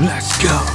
Let's go.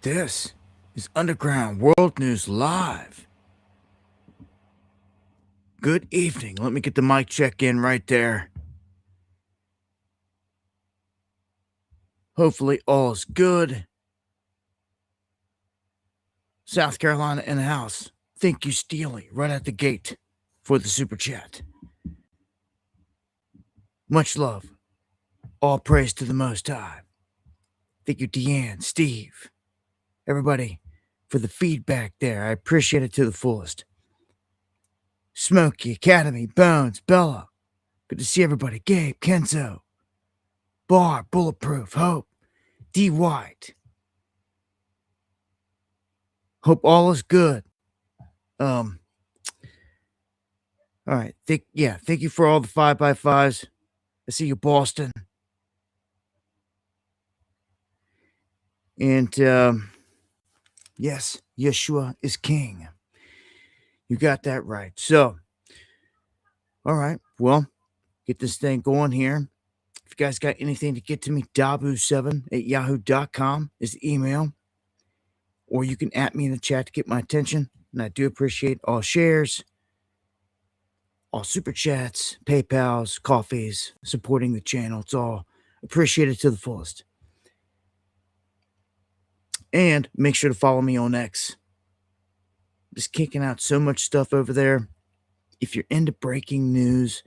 This is Underground World News Live. Good evening. Let me get the mic check in right there. Hopefully all is good. South Carolina in the house. Thank you, Steely, right at the gate for the super chat. Much love. All praise to the Most High. Thank you, Deanne, Steve, everybody for the feedback there. I appreciate it to the fullest. Smokey, Academy, Bones, Bella. Good to see everybody. Gabe, Kenzo, Bar, Bulletproof, Hope, D. White. Hope all is good. All right. Thank you for all the 5x5s. I see you, Boston. And yes, Yeshua is king. You got that right. So, all right. Well, get this thing going here. If you guys got anything to get to me, dabu7@yahoo.com is the email. Or you can at me in the chat to get my attention. And I do appreciate all shares, all super chats, PayPals, coffees, supporting the channel. It's all appreciated to the fullest. And make sure to follow me on X. Just kicking out so much stuff over there. If you're into breaking news,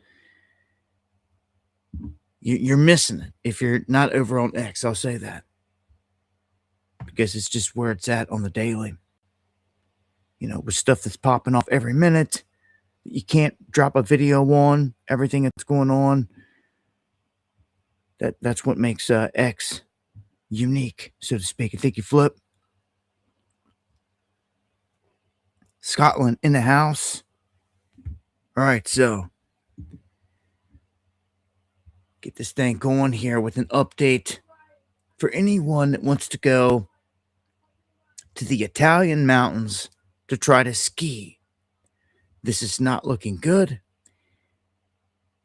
you're missing it. If you're not over on X, I'll say that. because it's just where it's at on the daily. You know, with stuff that's popping off every minute, you can't drop a video on everything that's going on. That's what makes X unique, so to speak. And thank you, Flip. Scotland in the house. All right, so get this thing going here with an update for anyone that wants to go to the Italian mountains to try to ski. This is not looking good.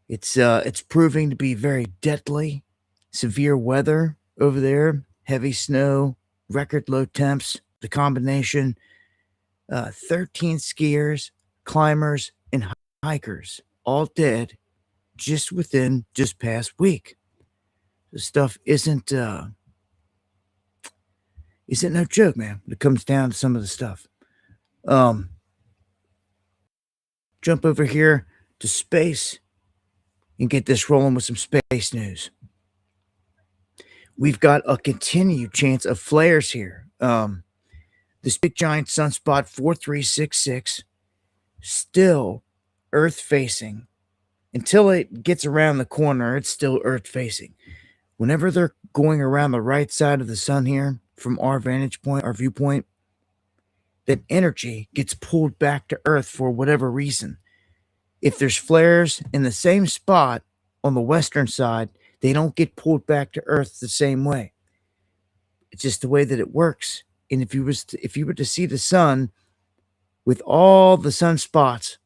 It's proving to be very deadly. Severe weather over there, heavy snow, record low temps, the combination. 13 skiers, climbers, and hikers all dead just within just past week. This stuff isn't no joke, man. When it comes down to some of the stuff. Jump over here to space and get this rolling with some space news. We've got a continued chance of flares here. This big giant sunspot 4366 still Earth facing. Until it gets around the corner, it's still Earth facing. Whenever they're going around the right side of the sun here, from our vantage point, our viewpoint, that energy gets pulled back to Earth for whatever reason. If there's flares in the same spot on the western side, they don't get pulled back to Earth the same way. It's just the way that it works. And if you were to see the sun with all the sunspots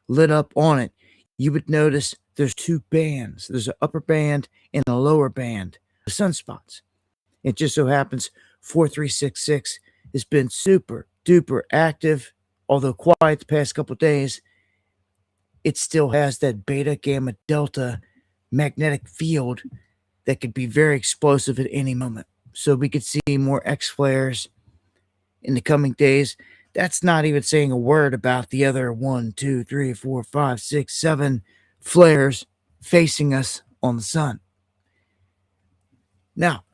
lit up on it, you would notice there's two bands. There's an upper band and a lower band of sunspots. It just so happens 4366 has been super duper active, although quiet the past couple of days. It still has that beta gamma delta magnetic field that could be very explosive at any moment. So we could see more X flares in the coming days. That's not even saying a word about the other 1, 2, 3, 4, 5, 6, 7 flares facing us on the sun. Now,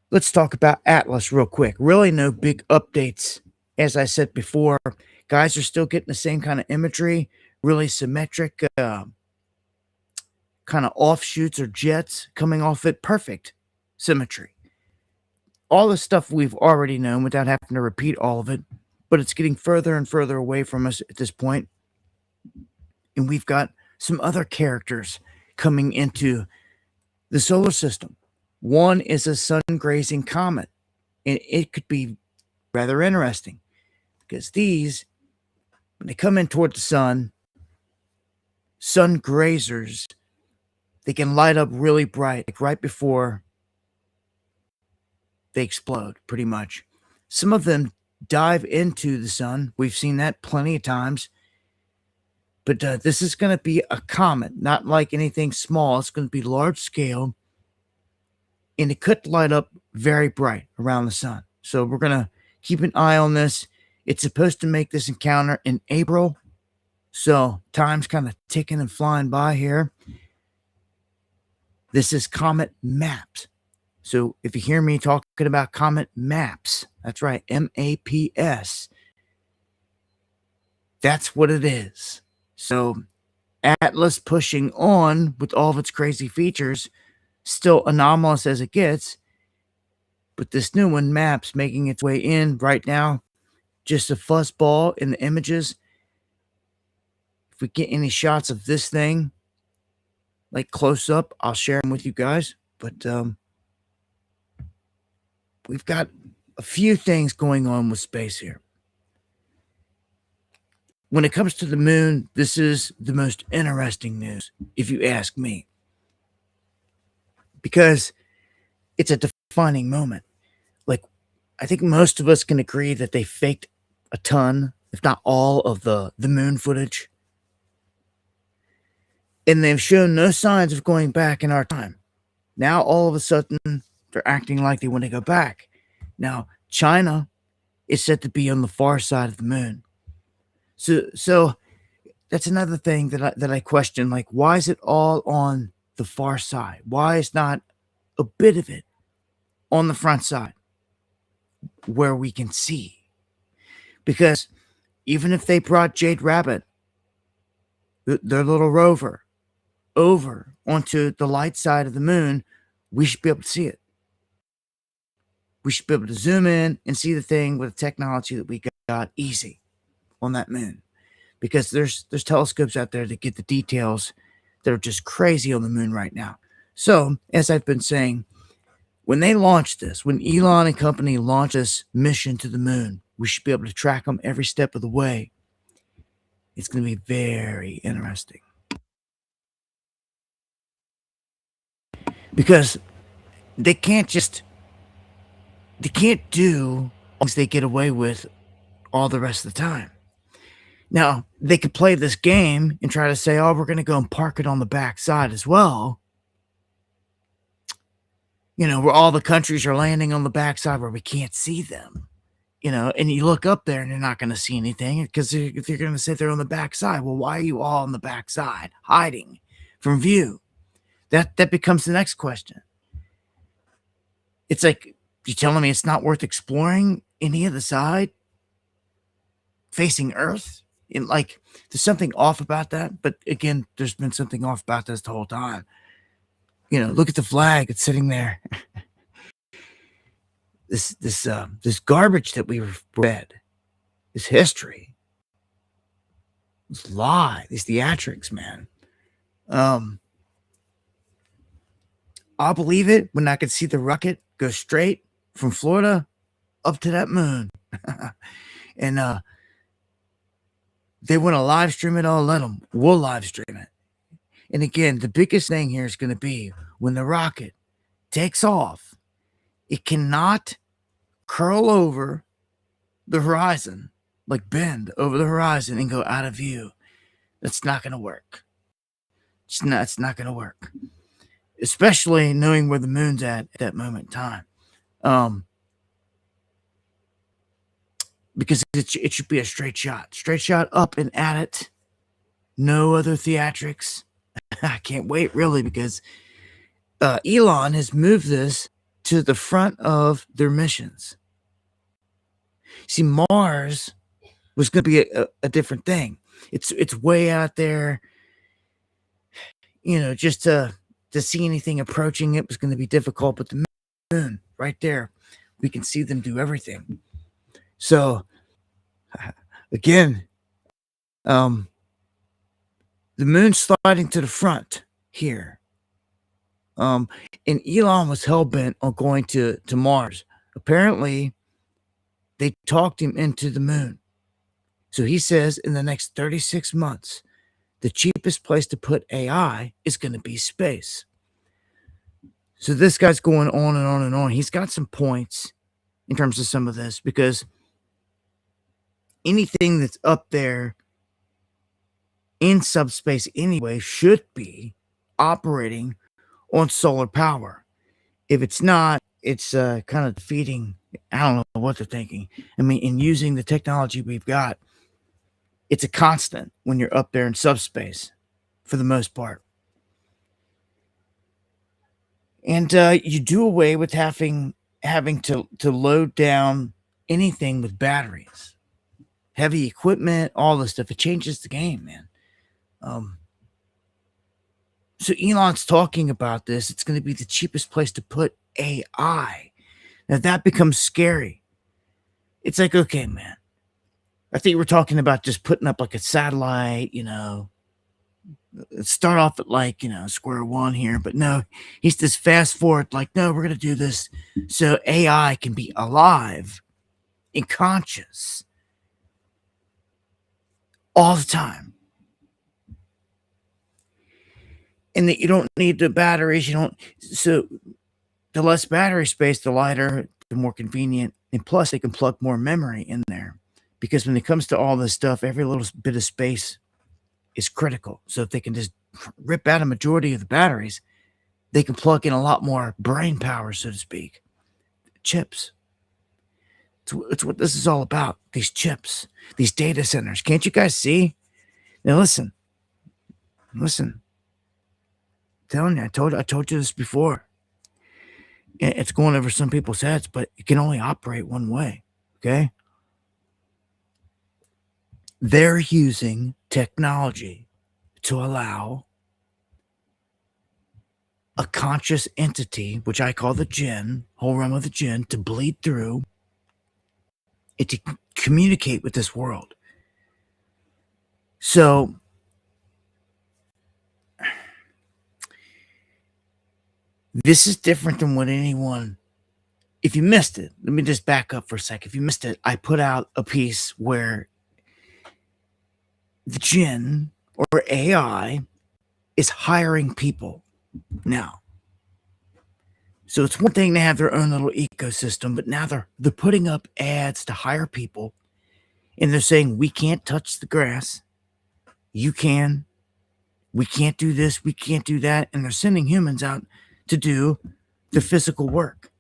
let's talk about Atlas real quick. Really no big updates. As I said before, guys are still getting the same kind of imagery, really symmetric kind of offshoots or jets coming off it. Perfect symmetry. All the stuff we've already known without having to repeat all of it, but it's getting further and further away from us at this point. And we've got some other characters coming into the solar system. One is a sun-grazing comet, and it could be rather interesting because these, when they come in toward the sun grazers, they can light up really bright, like right before they explode, pretty much. Some of them dive into the sun. We've seen that plenty of times. But this is going to be a comet, not like anything small. It's going to be large scale. And it could light up very bright around the sun. So we're going to keep an eye on this. It's supposed to make this encounter in April. So time's kind of ticking and flying by here. This is Comet Maps. So if you hear me talking about Comet Maps, that's right, MAPS. That's what it is. So Atlas pushing on with all of its crazy features, still anomalous as it gets. But this new one, Maps, making its way in right now. Just a fuzzball in the images. If we get any shots of this thing, like close up, I'll share them with you guys. But we've got a few things going on with space here. When it comes to the moon, this is the most interesting news, if you ask me. Because it's a defining moment. Like, I think most of us can agree that they faked a ton, if not all, of the moon footage. And they've shown no signs of going back in our time. Now, all of a sudden, they're acting like they want to go back. Now, China is said to be on the far side of the moon. So that's another thing that I question. Like, why is it all on the far side? Why is not a bit of it on the front side? where we can see. Because even if they brought Jade Rabbit, their little rover, over onto the light side of the moon, we should be able to see it. We should be able to zoom in and see the thing with the technology that we got easy on that moon. Because there's telescopes out there that get the details that are just crazy on the moon right now. So, as I've been saying, when they launch this, when Elon and company launch this mission to the moon, we should be able to track them every step of the way. It's going to be very interesting. Because they can't do things they get away with all the rest of the time. Now, they could play this game and try to say, oh, we're going to go and park it on the backside as well. Where all the countries are landing on the backside where we can't see them. And you look up there and you're not going to see anything because they're going to sit there on the backside. Well, why are you all on the backside, hiding from view? That becomes the next question. It's like, you're telling me it's not worth exploring any of the side facing Earth? And like, there's something off about that. But again, there's been something off about this the whole time. Look at the flag. It's sitting there. This garbage that we read, this history, this lie, these theatrics, man. I'll believe it when I could see the rocket go straight from Florida up to that moon. And they want to live stream it, I'll let them. We'll live stream it. And again, the biggest thing here is going to be when the rocket takes off, it cannot curl over the horizon, like bend over the horizon and go out of view. That's not going to work. It's not going to work. Especially knowing where the moon's at that moment in time. Because it should be a straight shot up and at it. No other theatrics. I can't wait, really, because Elon has moved this to the front of their missions. See, Mars was going to be a different thing. It's way out there. Just to see anything approaching it was going to be difficult. But the moon, right there, we can see them do everything. So, again, the moon's sliding to the front here. And Elon was hell-bent on going to Mars. Apparently, they talked him into the moon. So he says in the next 36 months, the cheapest place to put AI is going to be space. So this guy's going on and on and on. He's got some points in terms of some of this, because anything that's up there in subspace anyway should be operating on solar power. If it's not, it's kind of defeating. I don't know what they're thinking. I mean, in using the technology we've got, it's a constant when you're up there in subspace, for the most part. And you do away with having to load down anything with batteries, heavy equipment, all this stuff. It changes the game, man. So Elon's talking about this. It's going to be the cheapest place to put AI. Now that becomes scary. It's like, okay, man, I think we're talking about just putting up like a satellite, start off at like, square one here. But no, he's just fast forward like, no, we're going to do this so AI can be alive and conscious all the time. And that you don't need the batteries. So the less battery space, the lighter, the more convenient. And plus they can plug more memory in there. Because when it comes to all this stuff, every little bit of space is critical. So if they can just rip out a majority of the batteries, they can plug in a lot more brain power, so to speak. Chips. It's what this is all about. These chips, these data centers. Can't you guys see? Now listen. I'm telling you, I told you this before. It's going over some people's heads, but it can only operate one way. Okay. They're using technology to allow a conscious entity, which I call the jinn, whole realm of the jinn, to bleed through it, to communicate with this world. So this is different than what anyone, if you missed it, let me just back up for a sec. If you missed it, I put out a piece where the jinn or AI is hiring people now. So it's one thing to have their own little ecosystem, but now they're putting up ads to hire people, and they're saying, we can't touch the grass. You can. We can't do this. We can't do that. And they're sending humans out to do the physical work,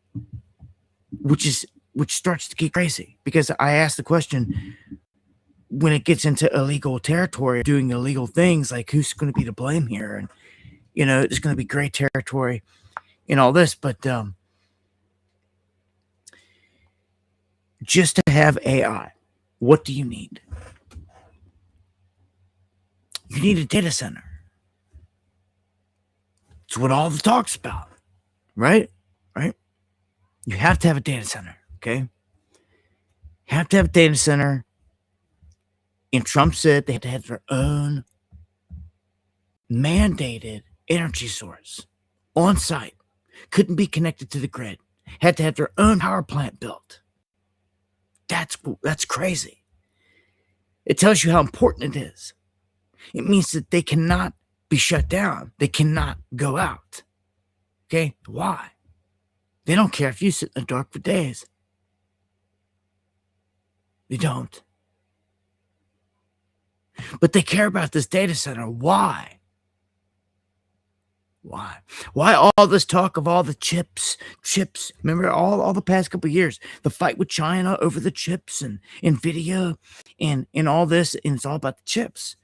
which starts to get crazy. Because I asked the question, when it gets into illegal territory, doing illegal things, like who's going to be to blame here? And, it's going to be gray territory and all this. But just to have AI, what do you need? You need a data center. It's what all the talk's about, right? Right? You have to have a data center, okay? Have to have a data center. And Trump said they had to have their own mandated energy source on site. Couldn't be connected to the grid. Had to have their own power plant built. That's crazy. It tells you how important it is. It means that they cannot be shut down. They cannot go out. Okay? Why? They don't care if you sit in the dark for days. They don't. But they care about this data center. Why? Why? Why all this talk of all the chips? Remember all the past couple of years, the fight with China over the chips and NVIDIA and all this, and it's all about the chips.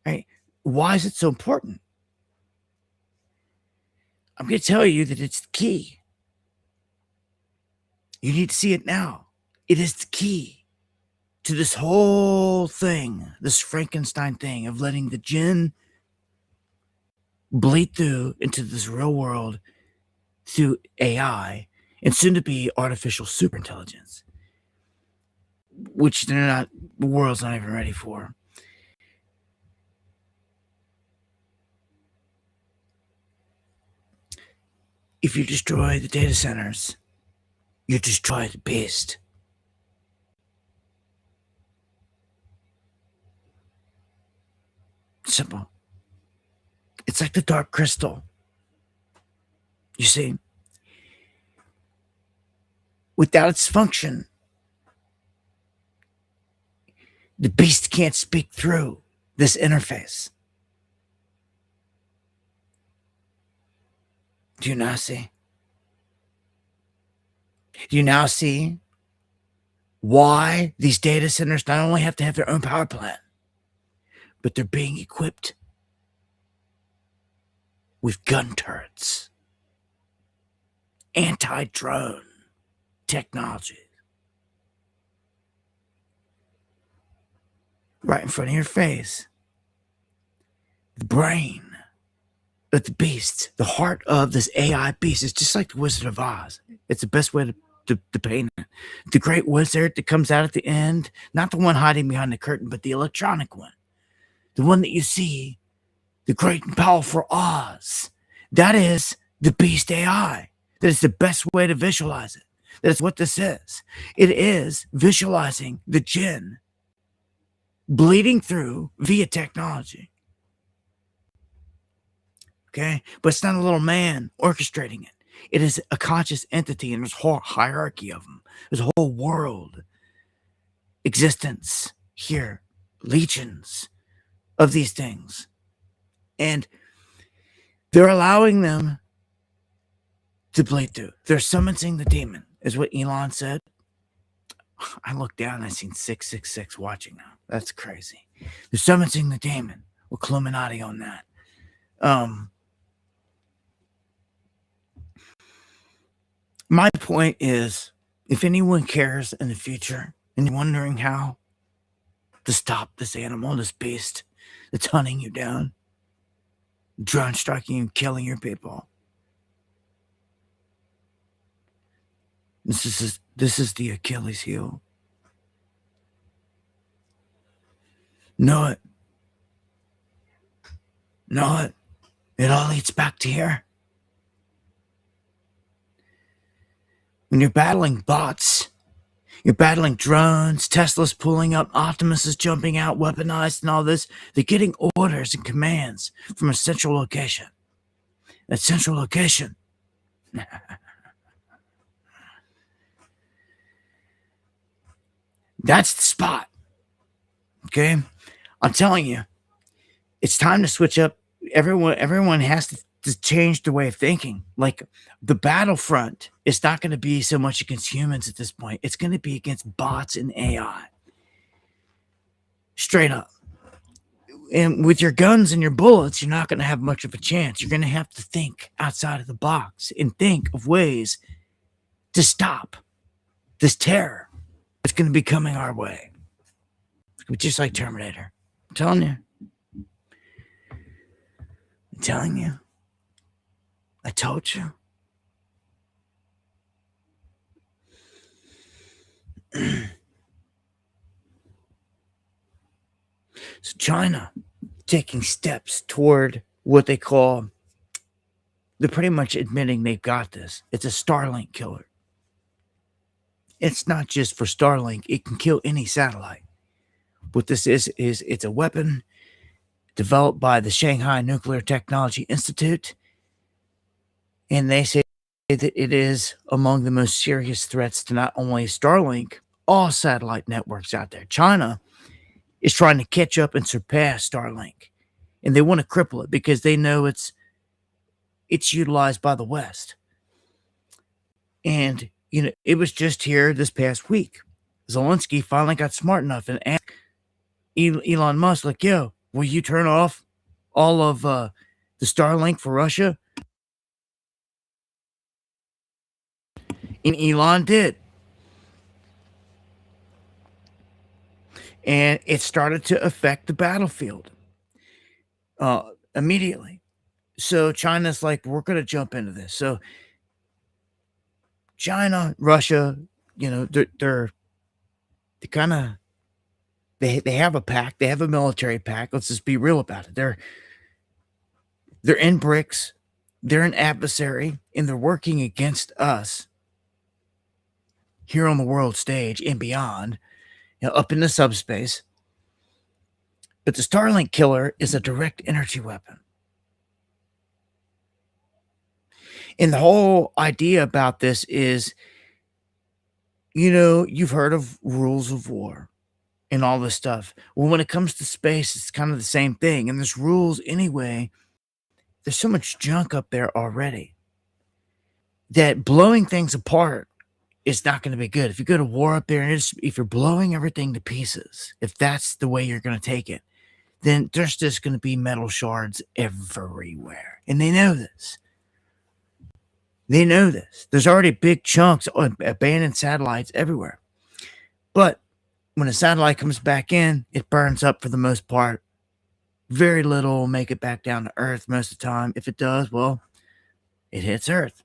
Right? Why is it so important? I'm going to tell you that it's the key. You need to see it now. It is the key to this whole thing, this Frankenstein thing of letting the jinn bleed through into this real world through AI and soon to be artificial superintelligence, which the world's not even ready for. If you destroy the data centers, you destroy the beast. Simple. It's like the dark crystal. You see, without its function, the beast can't speak through this interface. Do you now see? Do you now see why these data centers not only have to have their own power plant, but they're being equipped with gun turrets, anti-drone technology right in front of your face? The brain of the beast, the heart of this AI beast, is just like the Wizard of Oz. It's the best way to paint it. The great wizard that comes out at the end, not the one hiding behind the curtain, but the electronic one, the one that you see, the great and powerful Oz. That is the beast AI. That is the best way to visualize it. That is what this is. It is visualizing the jinn bleeding through via technology. Okay? But it's not a little man orchestrating it. It is a conscious entity, and there's a whole hierarchy of them. There's a whole world existence here, legions of these things. And they're allowing them to bleed through. They're summoning the demon, is what Elon said. I looked down and I seen 666 watching now. That's crazy. They're summoning the demon with Illuminati on that. My point is, if anyone cares in the future and you're wondering how to stop this animal, this beast that's hunting you down, drone striking you, killing your people, this is the Achilles heel. Know it. Know it. It all leads back to here. When you're battling bots, you're battling drones, Tesla's pulling up, Optimus is jumping out, weaponized and all this. They're getting orders and commands from a central location. That central location. That's the spot. Okay? I'm telling you, it's time to switch up. Everyone has to change their way of thinking. Like, the battlefront is not going to be so much against humans at this point. It's going to be against bots and AI. Straight up. And with your guns and your bullets, you're not going to have much of a chance. You're going to have to think outside of the box and think of ways to stop this terror that's going to be coming our way. It's going to be just like Terminator. I'm telling you. I'm telling you. I told you. So China taking steps toward what they call, they're pretty much admitting they've got this. It's a Starlink killer. It's not just for Starlink. It can kill any satellite. What this is it's a weapon developed by the Shanghai Nuclear Technology Institute. And they say that it is among the most serious threats to not only Starlink, all satellite networks out there. China is trying to catch up and surpass Starlink. And they want to cripple it because they know it's utilized by the West. And, it was just here this past week. Zelensky finally got smart enough and asked Elon Musk, like, yo, will you turn off all of the Starlink for Russia? And Elon did. And it started to affect the battlefield immediately. So China's like, we're going to jump into this. So China, Russia, they're kind of, they have a pact. They have a military pact. Let's just be real about it. They're in BRICS. They're an adversary, and they're working against us here on the world stage and beyond, up in the subspace. But the Starlink killer is a direct energy weapon. And the whole idea about this is, you've heard of rules of war and all this stuff. Well, when it comes to space, it's kind of the same thing. And there's rules anyway. There's so much junk up there already that blowing things apart is not going to be good. If you go to war up there and if you're blowing everything to pieces, if that's the way you're going to take it, then there's just going to be metal shards everywhere. And they know this. They know this. There's already big chunks of abandoned satellites everywhere. But when a satellite comes back in, it burns up for the most part. Very little will make it back down to Earth most of the time. If it does, well, it hits Earth.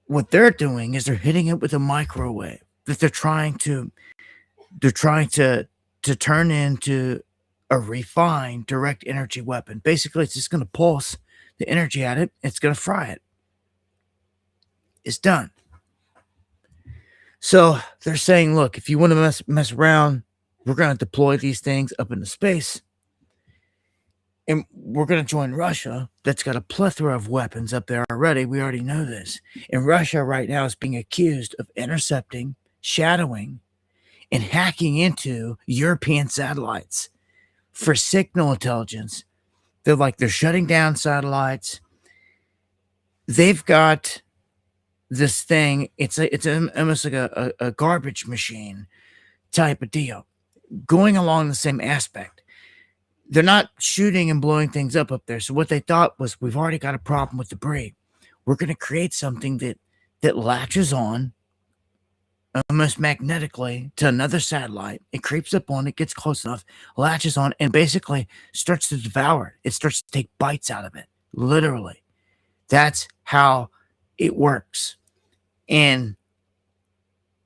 What they're doing is they're hitting it with a microwave that they're trying to turn into a refined direct energy weapon. Basically, it's just going to pulse the energy at it. It's going to fry it. It's done. So they're saying, look, if you want to mess around, we're going to deploy these things up into space. And we're going to join Russia. That's got a plethora of weapons up there already. We already know this. And Russia right now is being accused of intercepting, shadowing, and hacking into European satellites for signal intelligence. They're shutting down satellites. They've got this thing. It's almost like a garbage machine type of deal, going along the same aspect. They're not shooting and blowing things up there. So what they thought was, we've already got a problem with debris. We're going to create something that latches on almost magnetically to another satellite. It creeps up on it, gets close enough, latches on, and basically starts to devour it. It starts to take bites out of it, literally. That's how it works. And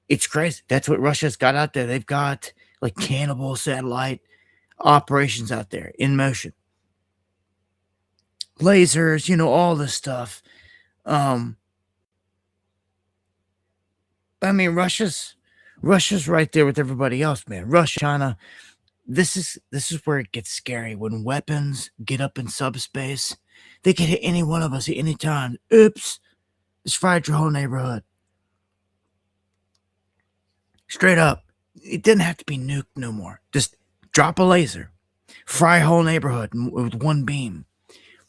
it's crazy. That's what Russia's got out there. They've got like cannibal satellite operations out there in motion. Lasers, all this stuff. I mean, Russia's right there with everybody else, man. Russia, China. This is where it gets scary when weapons get up in subspace. They can hit any one of us at any time. Oops, it's fried your whole neighborhood. Straight up, it didn't have to be nuked no more. Just drop a laser, fry a whole neighborhood with one beam.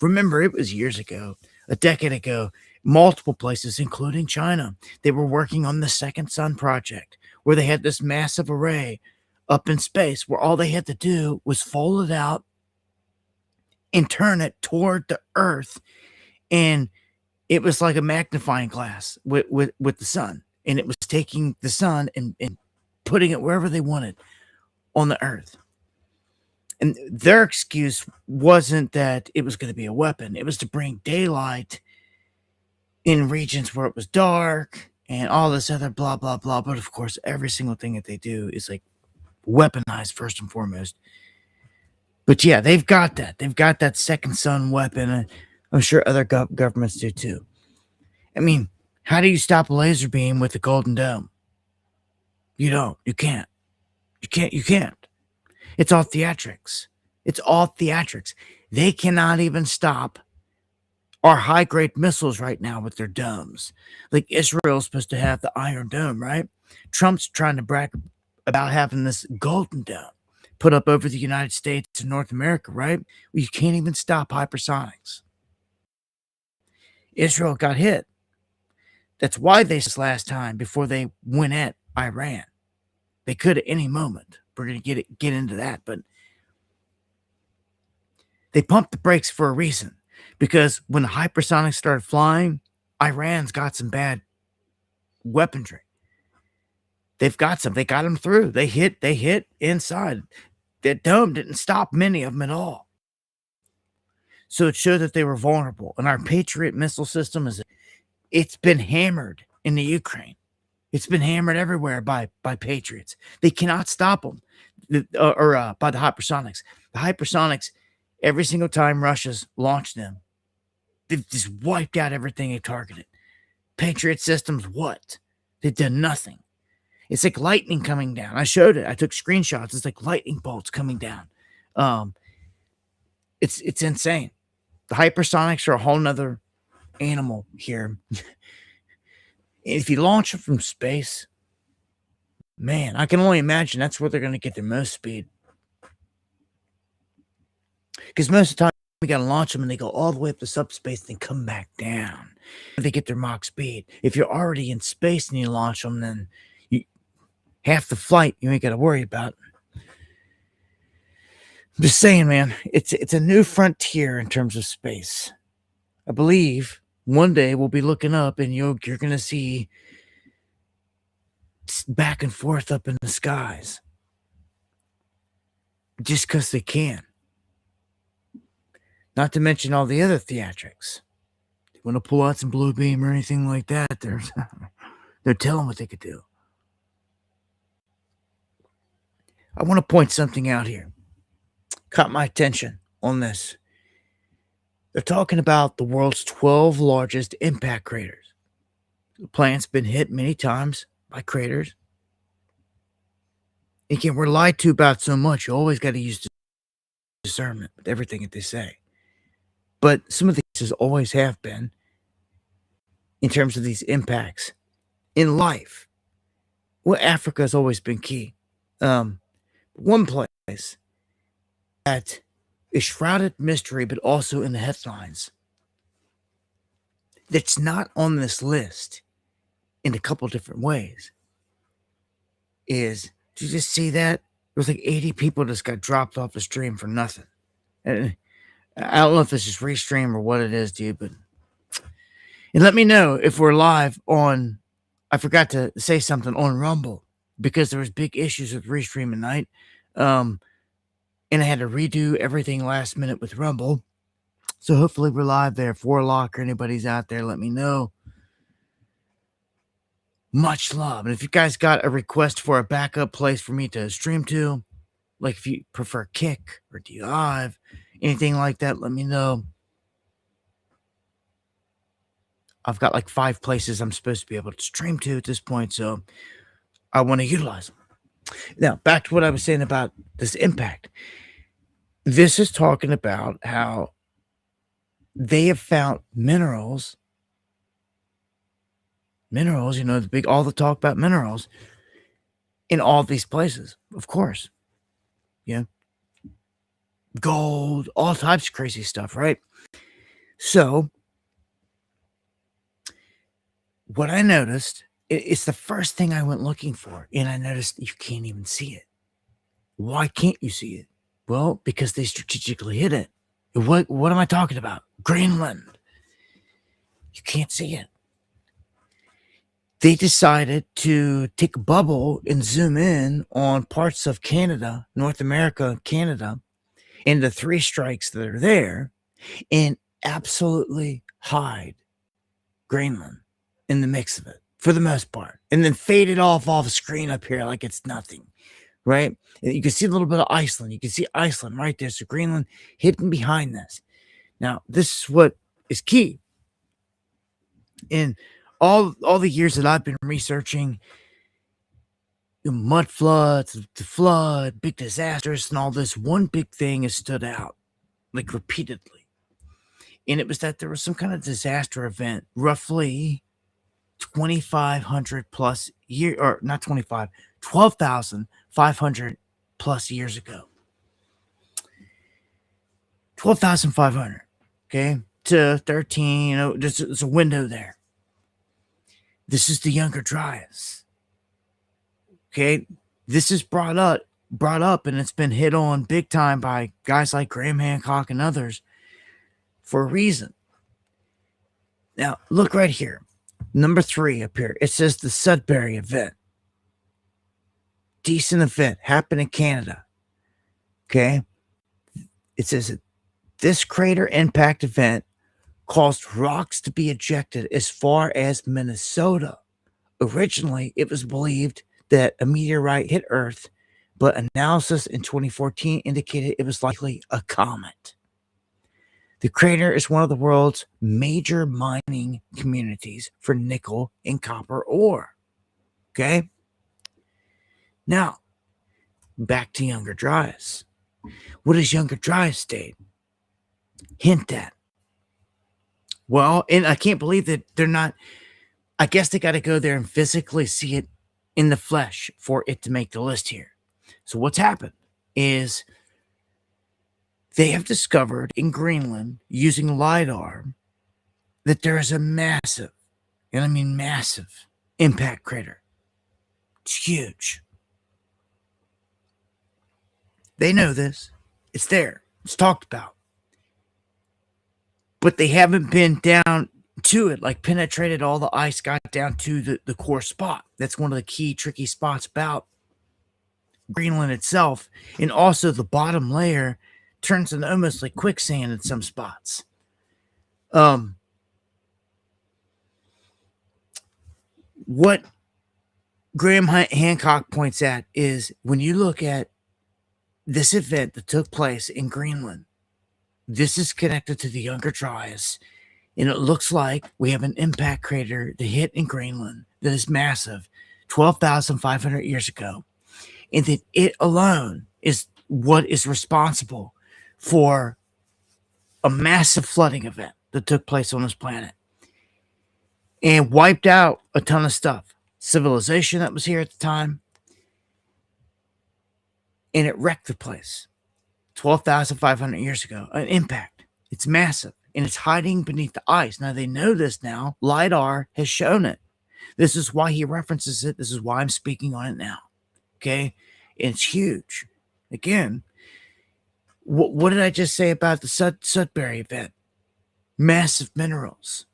Remember, it was years ago, a decade ago, multiple places, including China, they were working on the Second Sun project, where they had this massive array up in space where all they had to do was fold it out and turn it toward the Earth. And it was like a magnifying glass with the sun. And it was taking the sun and putting it wherever they wanted on the Earth. And their excuse wasn't that it was going to be a weapon. It was to bring daylight in regions where it was dark and all this other blah, blah, blah. But of course, every single thing that they do is like weaponized first and foremost. But yeah, they've got that. They've got that second sun weapon. And I'm sure other governments do too. I mean, how do you stop a laser beam with a golden dome? You don't. You can't. You can't. It's all theatrics. It's all theatrics. They cannot even stop our high-grade missiles right now with their domes. Like Israel's supposed to have the Iron Dome, right? Trump's trying to brag about having this golden dome put up over the United States and North America, right? Well, you can't even stop hypersonics. Israel got hit. That's why they said last time before they went at Iran. They could at any moment. We're going to get into that, but they pumped the brakes for a reason, because when the hypersonics started flying, Iran's got some bad weaponry. They've got some. They got them through. They hit inside. That dome didn't stop many of them at all. So it showed that they were vulnerable. And our Patriot missile system it's been hammered in the Ukraine. It's been hammered everywhere by Patriots. They cannot stop them, or by the hypersonics. The hypersonics, every single time Russia's launched them, they've just wiped out everything they targeted. Patriot systems, what? They've done nothing. It's like lightning coming down. I showed it. I took screenshots. It's like lightning bolts coming down. It's insane. The hypersonics are a whole nother animal here. If you launch them from space, man, I can only imagine that's where they're going to get their most speed. Because most of the time, we got to launch them and they go all the way up to subspace and then come back down. They get their Mach speed. If you're already in space and you launch them, then half the flight you ain't got to worry about. I'm just saying, man, it's a new frontier in terms of space. I believe one day we'll be looking up and you're going to see back and forth up in the skies. Just because they can. Not to mention all the other theatrics. They want to pull out some blue beam or anything like that. They're telling what they could do. I want to point something out here. Caught my attention on this. They're talking about the world's 12 largest impact craters. The planet's been hit many times by craters. Again, we're lied to about so much. You always got to use discernment with everything that they say. But some of these always have been in terms of these impacts in life. Well, Africa has always been key. One place that is shrouded mystery, but also in the headlines, that's not on this list in a couple different ways, is, did you just see that? There was like 80 people just got dropped off the stream for nothing. And I don't know if this is restream or what it is, dude, but And let me know if we're live on, I forgot to say something on Rumble because there was big issues with Restream tonight. And I had to redo everything last minute with Rumble. So hopefully we're live there. If Warlock or anybody's out there, let me know. Much love. And if you guys got a request for a backup place for me to stream to, like if you prefer Kick or DLive, anything like that, let me know. I've got like 5 places I'm supposed to be able to stream to at this point, so I want to utilize them. Now, back to what I was saying about this impact. This is talking about how they have found minerals, the big, all the talk about minerals in all these places, of course. Yeah. Gold, all types of crazy stuff, right? So, what I noticed, it's the first thing I went looking for, and I noticed you can't even see it. Why can't you see it? Well, because they strategically hid it. What am I talking about? Greenland. You can't see it. They decided to take a bubble and zoom in on parts of Canada, North America, Canada, and the 3 strikes that are there, and absolutely hide Greenland in the mix of it for the most part, and then fade it off the screen up here like it's nothing, right? And you can see a little bit of Iceland. You can see Iceland right there. So Greenland hidden behind this. Now, this is what is key. In all the years that I've been researching mud floods, the flood, big disasters, and all this, one big thing has stood out, like repeatedly. And it was that there was some kind of disaster event roughly 2,500 plus year, or not 25, 12,500 plus years ago. 12,500, okay, to 13, there's a window there. This is the Younger Dryas. Okay, this is brought up, and it's been hit on big time by guys like Graham Hancock and others for a reason. Now, look right here. Number 3 up here. It says the Sudbury event. Decent event. Happened in Canada. Okay. It says this crater impact event caused rocks to be ejected as far as Minnesota. Originally, it was believed that a meteorite hit Earth, but analysis in 2014 indicated it was likely a comet. The crater is one of the world's major mining communities for nickel and copper ore. Okay? Now, back to Younger Dryas. What does Younger Dryas state hint at? Well, and I can't believe that they're not, I guess they got to go there and physically see it in the flesh for it to make the list here. So what's happened is they have discovered in Greenland using LiDAR that there is a massive, and I mean massive, impact crater. It's huge. They know this. It's there. It's talked about. But they haven't been down to it, like penetrated all the ice, got down to the core spot. That's one of the key tricky spots about Greenland itself. And also the bottom layer turns into almost like quicksand in some spots. What Graham Hancock points at is when you look at this event that took place in Greenland, this is connected to the Younger Dryas, and it looks like we have an impact crater that hit in Greenland that is massive 12,500 years ago, and that it alone is what is responsible for a massive flooding event that took place on this planet and wiped out a ton of stuff. Civilization that was here at the time, and it wrecked the place 12,500 years ago. An impact. It's massive, and it's hiding beneath the ice. Now, they know this now. LiDAR has shown it. This is why he references it. This is why I'm speaking on it now. Okay? And it's huge. Again, what did I just say about the Sudbury event? Massive minerals.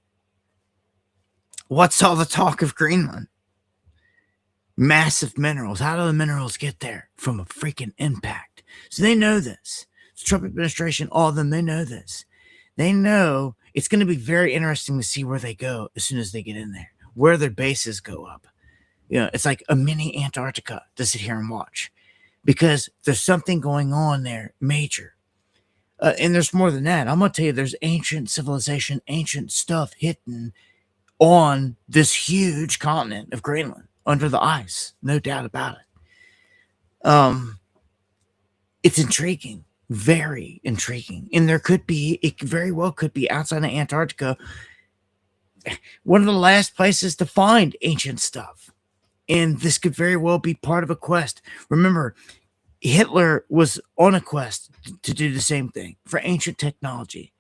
What's all the talk of Greenland? Massive minerals. How do the minerals get there? From a freaking impact. So they know this. The Trump administration, all of them, they know this. They know it's going to be very interesting to see where they go as soon as they get in there, where their bases go up. It's like a mini Antarctica to sit here and watch because there's something going on there major. And there's more than that. I'm going to tell you, there's ancient civilization, ancient stuff hidden on this huge continent of Greenland under the ice. No doubt about it. It's intriguing, very intriguing. And it very well could be outside of Antarctica, one of the last places to find ancient stuff. And this could very well be part of a quest. Remember, Hitler was on a quest to do the same thing for ancient technology.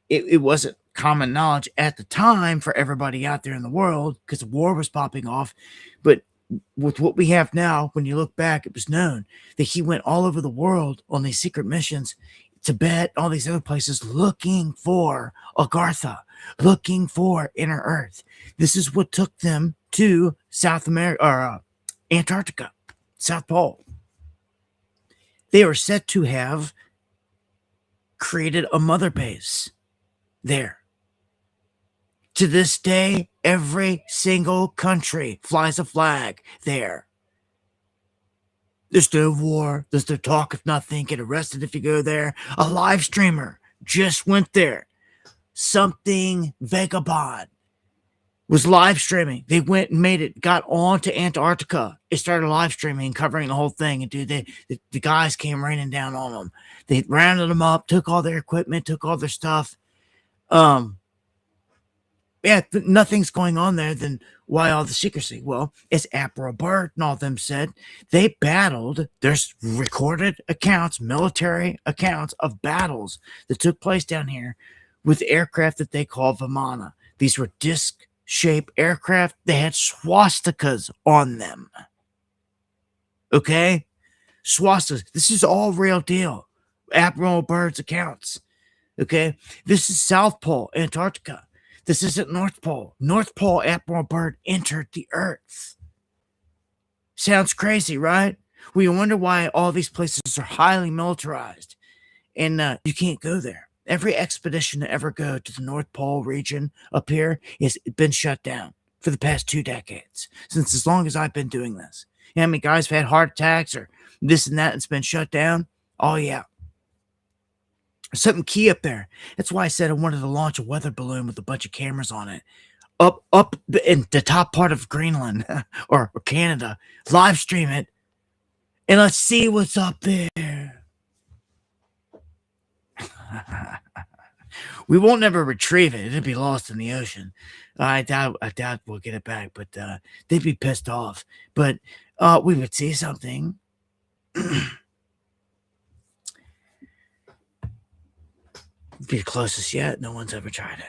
It wasn't common knowledge at the time for everybody out there in the world because the war was popping off. But with what we have now, when you look back, it was known that he went all over the world on these secret missions, Tibet, all these other places, looking for Agartha, looking for inner Earth. This is what took them to South America or Antarctica, South Pole. They are said to have created a mother base there. To this day, every single country flies a flag there. There's no war. There's no talk of nothing. Get arrested if you go there. A live streamer just went there. Something Vagabond was live streaming. They went and made it, got on to Antarctica. It started live streaming, covering the whole thing. And dude, the guys came raining down on them. They rounded them up, took all their equipment, took all their stuff. Nothing's going on there. Then why all the secrecy? Well, as Admiral Byrd and all of them said, they battled. There's recorded accounts, military accounts of battles that took place down here with aircraft that they call Vimana. These were disc-shaped aircraft. They had swastikas on them. Okay? Swastikas. This is all real deal. Admiral Byrd's accounts. Okay? This is South Pole, Antarctica. This isn't North Pole. North Pole, Admiral Byrd entered the Earth. Sounds crazy, right? Well, you wonder why all these places are highly militarized. And you can't go there. Every expedition to ever go to the North Pole region up here has been shut down for the past 2 decades. Since as long as I've been doing this. You know how many guys have had heart attacks or this and that and it's been shut down? Oh, yeah. Something key up there. That's why I said I wanted to launch a weather balloon with a bunch of cameras on it. Up in the top part of Greenland or Canada. Live stream it. And let's see what's up there. We won't never retrieve it. It'll be lost in the ocean. I doubt we'll get it back, but they'd be pissed off. But we would see something. Be the closest yet. No one's ever tried it.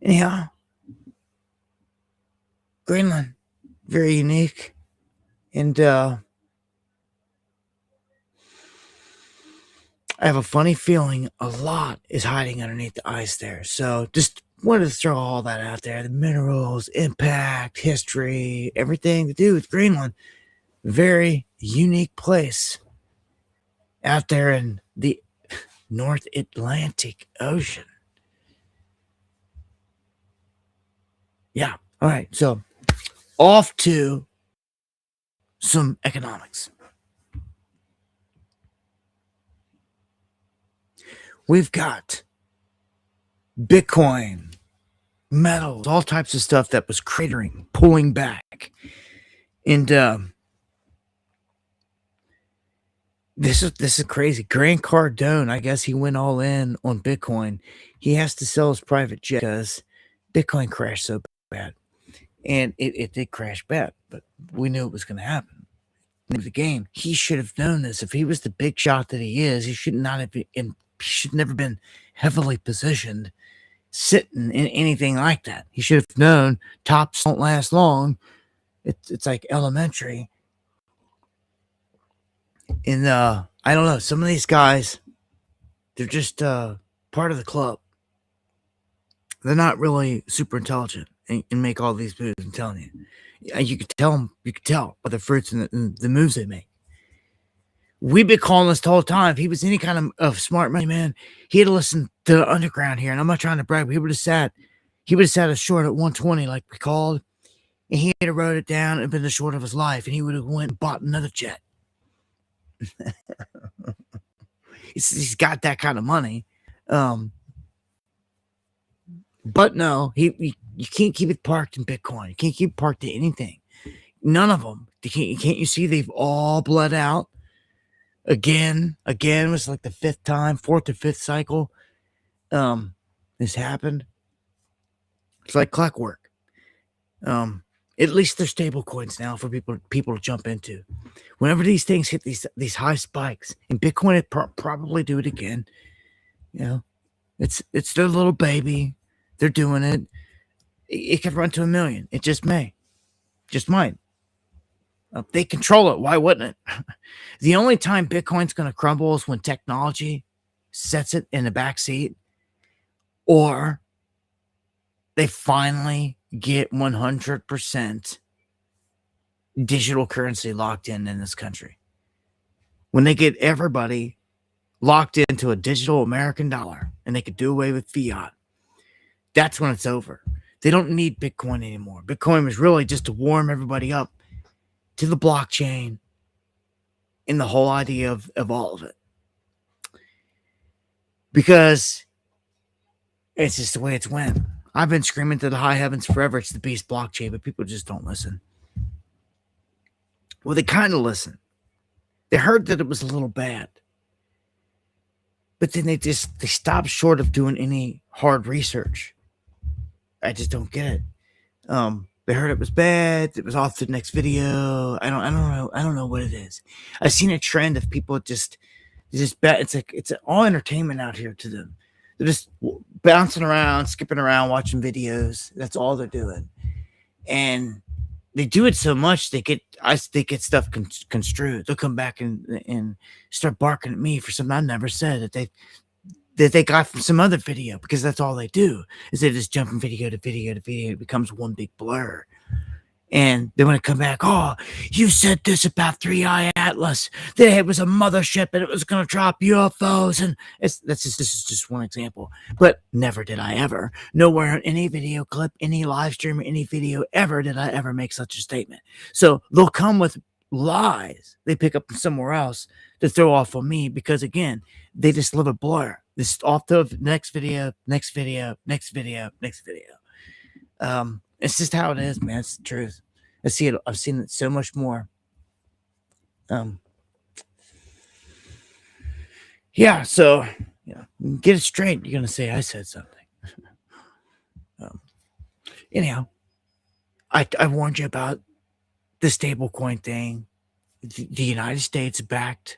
Anyhow, Greenland, very unique. And I have a funny feeling a lot is hiding underneath the ice there. So just wanted to throw all that out there. The minerals, impact, history, everything to do with Greenland. Very unique place out there in the North Atlantic Ocean. Yeah. All right. So off to some economics. We've got Bitcoin, metals, all types of stuff that was cratering, pulling back. And this is crazy. Grant Cardone, I guess he went all in on Bitcoin. He has to sell his private jet because Bitcoin crashed so bad. And it did crash bad, but we knew it was going to happen. In the game, he should have known this. If he was the big shot that he is, he should not have been. He should never been heavily positioned, sitting in anything like that. He should have known tops don't last long. It's like elementary. And I don't know. Some of these guys, they're just part of the club. They're not really super intelligent and make all these moves. I'm telling you. You could tell them. You could tell by the fruits and the moves they make. We've been calling this the whole time. If he was any kind of smart money man, he had to listen to the underground here. And I'm not trying to brag, but he would have sat us short at 120 like we called. And he had wrote it down and been the short of his life. And he would have went and bought another jet. He's got that kind of money. But no, you can't keep it parked in Bitcoin. You can't keep it parked in anything. None of them. Can't you see they've all bled out? Again, it was like the fourth or fifth cycle. This happened. It's like clockwork. At least they're stable coins now for people to jump into. Whenever these things hit these high spikes, and Bitcoin would probably do it again. You know, it's their little baby. They're doing it. It could run to 1 million. It just may. Just might. They control it. Why wouldn't it? The only time Bitcoin's going to crumble is when technology sets it in the back seat, or they finally get 100% digital currency locked in this country. When they get everybody locked into a digital American dollar and they could do away with fiat, that's when it's over. They don't need Bitcoin anymore. Bitcoin was really just to warm everybody up to the blockchain and the whole idea of all of it. Because it's just the way it's went. I've been screaming to the high heavens forever, it's the beast blockchain, but people just don't listen. Well, they kind of listen. They heard that it was a little bad. But then they stopped short of doing any hard research. I just don't get it. They heard it was bad. It was off to the next video. I don't know what it is. I've seen a trend of people just bet. It's all entertainment out here to them. They're just bouncing around, skipping around, watching videos. That's all they're doing, and they do it so much they get stuff construed. They'll come back and start barking at me for something I never said that they got from some other video, because that's all they do is they just jump from video to video to video. It becomes one big blur. And they want to come back. Oh, you said this about 3i Atlas, that it was a mothership and it was going to drop UFOs. And this is just one example. But never did I ever, nowhere in any video clip, any live stream, or any video ever did I ever make such a statement. So they'll come with lies they pick up from somewhere else to throw off on me, because again, they just live a blur. This off the next video. It's just how it is, man. It's the truth. I've seen it so much more. Yeah, so get it straight. You're gonna say I said something. Anyhow, I warned you about the stablecoin thing. The United States backed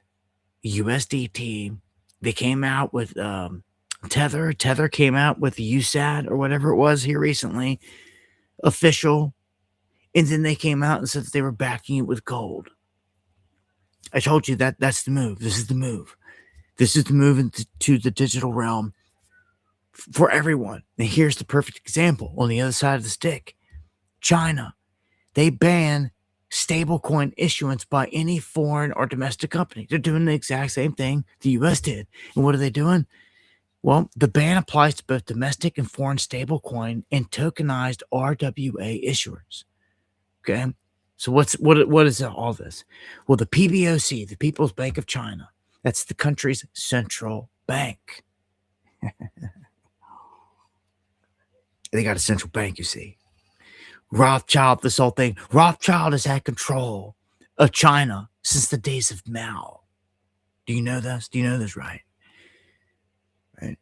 USDT. They came out with Tether. Tether came out with the USAD or whatever it was here recently, official. And then they came out and said that they were backing it with gold. I told you that's the move. This is the move. This is the move into the digital realm for everyone. And here's the perfect example on the other side of the stick. China. They ban stablecoin issuance by any foreign or domestic company. They're doing the exact same thing the U.S. did. And what are they doing? Well, the ban applies to both domestic and foreign stablecoin and tokenized RWA issuers. Okay, so what is all this? Well, the PBOC, the People's Bank of China, that's the country's central bank. They got a central bank, you see. Rothschild, this whole thing. Rothschild has had control of China since the days of Mao. Do you know this? Do you know this, right? Right.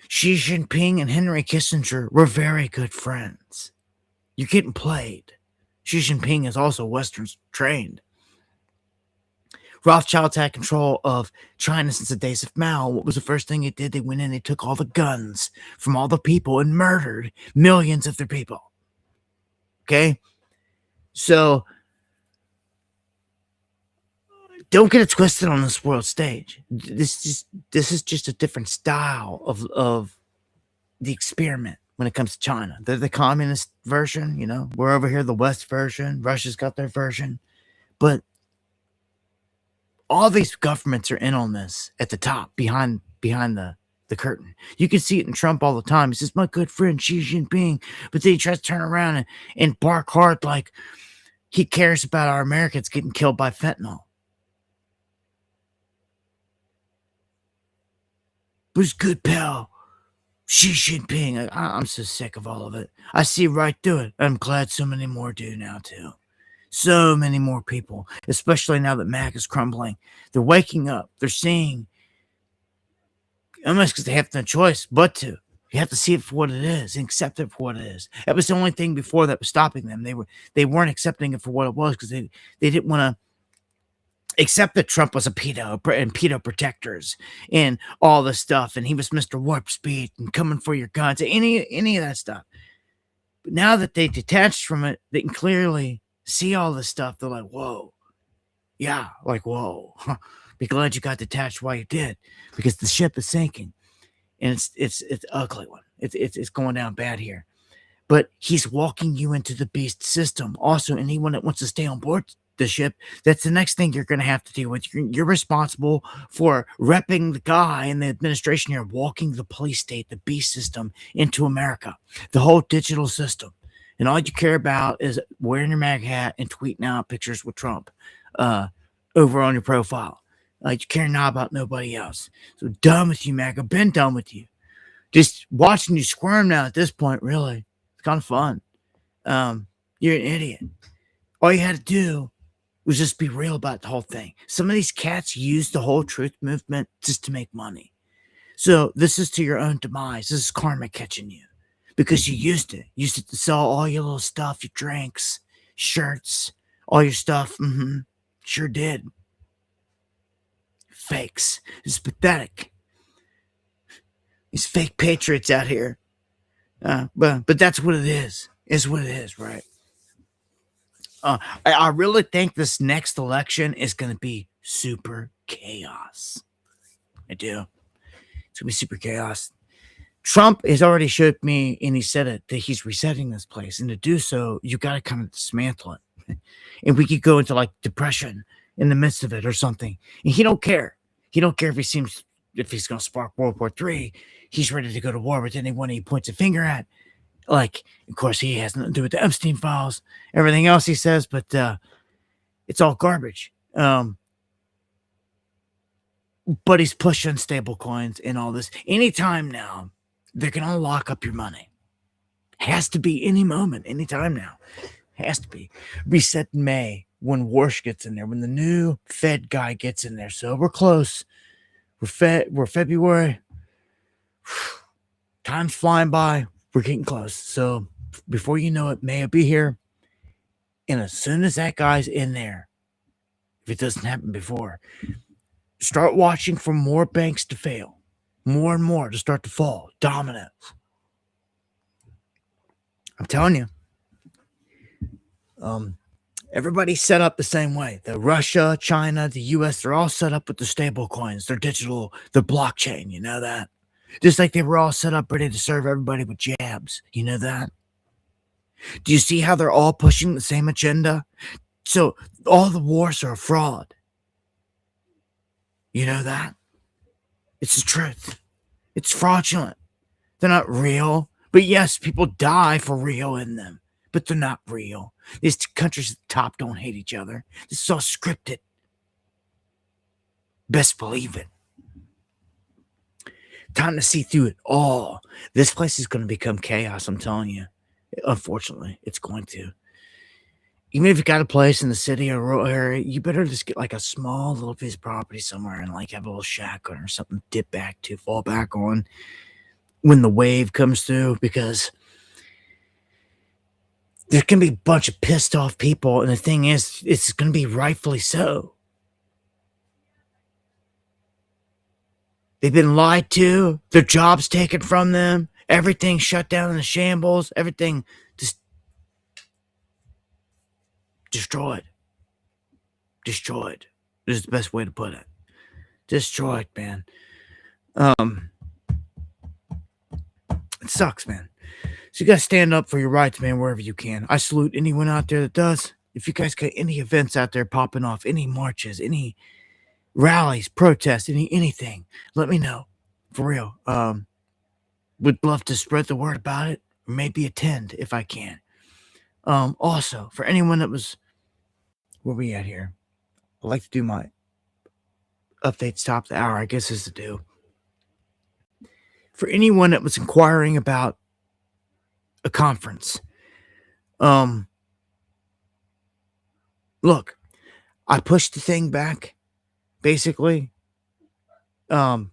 Xi Jinping and Henry Kissinger were very good friends. You're getting played. Xi Jinping is also Western trained. Rothschilds had control of China since the days of Mao. What was the first thing they did? They went in, they took all the guns from all the people and murdered millions of their people. Okay? So, don't get it twisted on this world stage. This is just a different style of the experiment when it comes to China. They're the communist version, you know. We're over here, the West version. Russia's got their version. But all these governments are in on this at the top, behind the curtain. You can see it in Trump all the time. He says, my good friend Xi Jinping. But then he tries to turn around and bark hard like he cares about our Americans getting killed by fentanyl. But his good pal, Xi Jinping. I'm so sick of all of it. I see right through it. I'm glad so many more do now, too. So many more people, especially now that Mac is crumbling. They're waking up. They're seeing, almost because they have no choice but to. You have to see it for what it is and accept it for what it is. That was the only thing before that was stopping them. They weren't accepting it for what it was because they didn't want to accept that Trump was a pedo and pedo protectors and all this stuff, and he was Mr. Warp Speed and coming for your guns, any of that stuff. But now that they detached from it, they can clearly see all this stuff. They're like, whoa, yeah, like whoa. Be glad you got detached while you did, because the ship is sinking, and it's an ugly one. It's going down bad here. But he's walking you into the beast system. Also, anyone that wants to stay on board the ship, that's the next thing you're going to have to deal with. You're responsible for repping the guy in the administration here, walking the police state, the beast system into America, the whole digital system. And all you care about is wearing your MAG hat and tweeting out pictures with Trump over on your profile. Like, you care not about nobody else. So done with you, MAG. I've been done with you. Just watching you squirm now at this point, really. It's kind of fun. You're an idiot. All you had to do was just be real about the whole thing. Some of these cats use the whole truth movement just to make money. So this is to your own demise. This is karma catching you. Because you used it. You used it to sell all your little stuff, your drinks, shirts, all your stuff. Sure did. Fakes. It's pathetic. These fake patriots out here. But that's what it is. It's what it is, right? I really think this next election is going to be super chaos. I do. It's going to be super chaos. Trump has already showed me, and he said it, that he's resetting this place. And to do so, you got to kind of dismantle it. And we could go into like depression in the midst of it or something. And he don't care. He don't care if he's going to spark World War III. He's ready to go to war with anyone he points a finger at. Like, of course, he has nothing to do with the Epstein files, everything else he says, but it's all garbage. But he's pushing stable coins and all this. Anytime now, they're going to lock up your money. Has to be any moment, anytime now. Has to be. Reset in May when Warsh gets in there, when the new Fed guy gets in there. So we're close. We're February. Time's flying by. We're getting close. So before you know it, May will be here. And as soon as that guy's in there, if it doesn't happen before, start watching for more banks to fail. More and more to start to fall. Dominoes. I'm telling you. Everybody's set up the same way. The Russia, China, the US, they're all set up with the stable coins. They're digital, they're blockchain, you know that? Just like they were all set up ready to serve everybody with jabs. You know that? Do you see how they're all pushing the same agenda? So all the wars are a fraud. You know that? It's the truth. It's fraudulent. They're not real. But yes, people die for real in them. But they're not real. These countries at the top don't hate each other. This is all scripted. Best believe it. Time to see through it all. This place is going to become chaos, I'm telling you. Unfortunately, it's going to. Even if you got a place in the city or rural area, you better just get like a small little piece of property somewhere and like have a little shack or something to dip back to, fall back on when the wave comes through, because there's going to be a bunch of pissed off people. And the thing is, it's going to be rightfully so. They've been lied to. Their jobs taken from them. Everything shut down in the shambles. Everything just destroyed. Destroyed. This is the best way to put it. Destroyed, man. It sucks, man. So you gotta stand up for your rights, man, wherever you can. I salute anyone out there that does. If you guys got any events out there popping off, any marches, any rallies, protests, anything, let me know. For real. Would love to spread the word about it, or maybe attend if I can. Also, for anyone that was, where we at here? I like to do my updates top of the hour, I guess is to do. For anyone that was inquiring about a conference, look, I pushed the thing back. Basically, I'm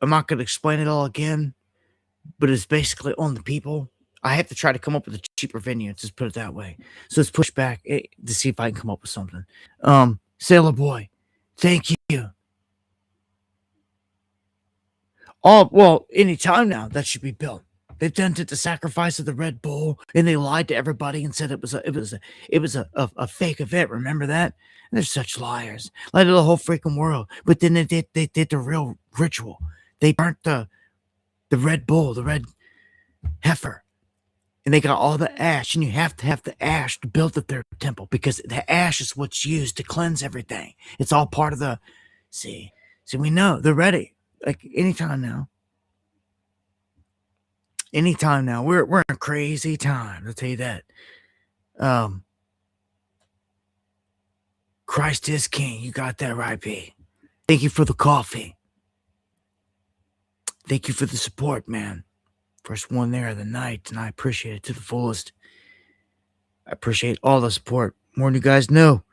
not going to explain it all again, but it's basically on the people. I have to try to come up with a cheaper venue. Just put it that way. So it's pushed back to see if I can come up with something. Sailor Boy, thank you. Any time now that should be built. They've done it the sacrifice of the Red Bull, and they lied to everybody and said it was a fake event. Remember that? And they're such liars. Lied to the whole freaking world. But then they did the real ritual. They burnt the Red Bull, the red heifer, and they got all the ash. And you have to have the ash to build the third temple because the ash is what's used to cleanse everything. It's all part of the. See, we know they're ready. Like anytime now. Anytime now. We're in a crazy time, I'll tell you that. Christ is King. You got that right, P. Thank you for the coffee. Thank you for the support, man. First one there of the night, and I appreciate it to the fullest. I appreciate all the support. More than you guys know.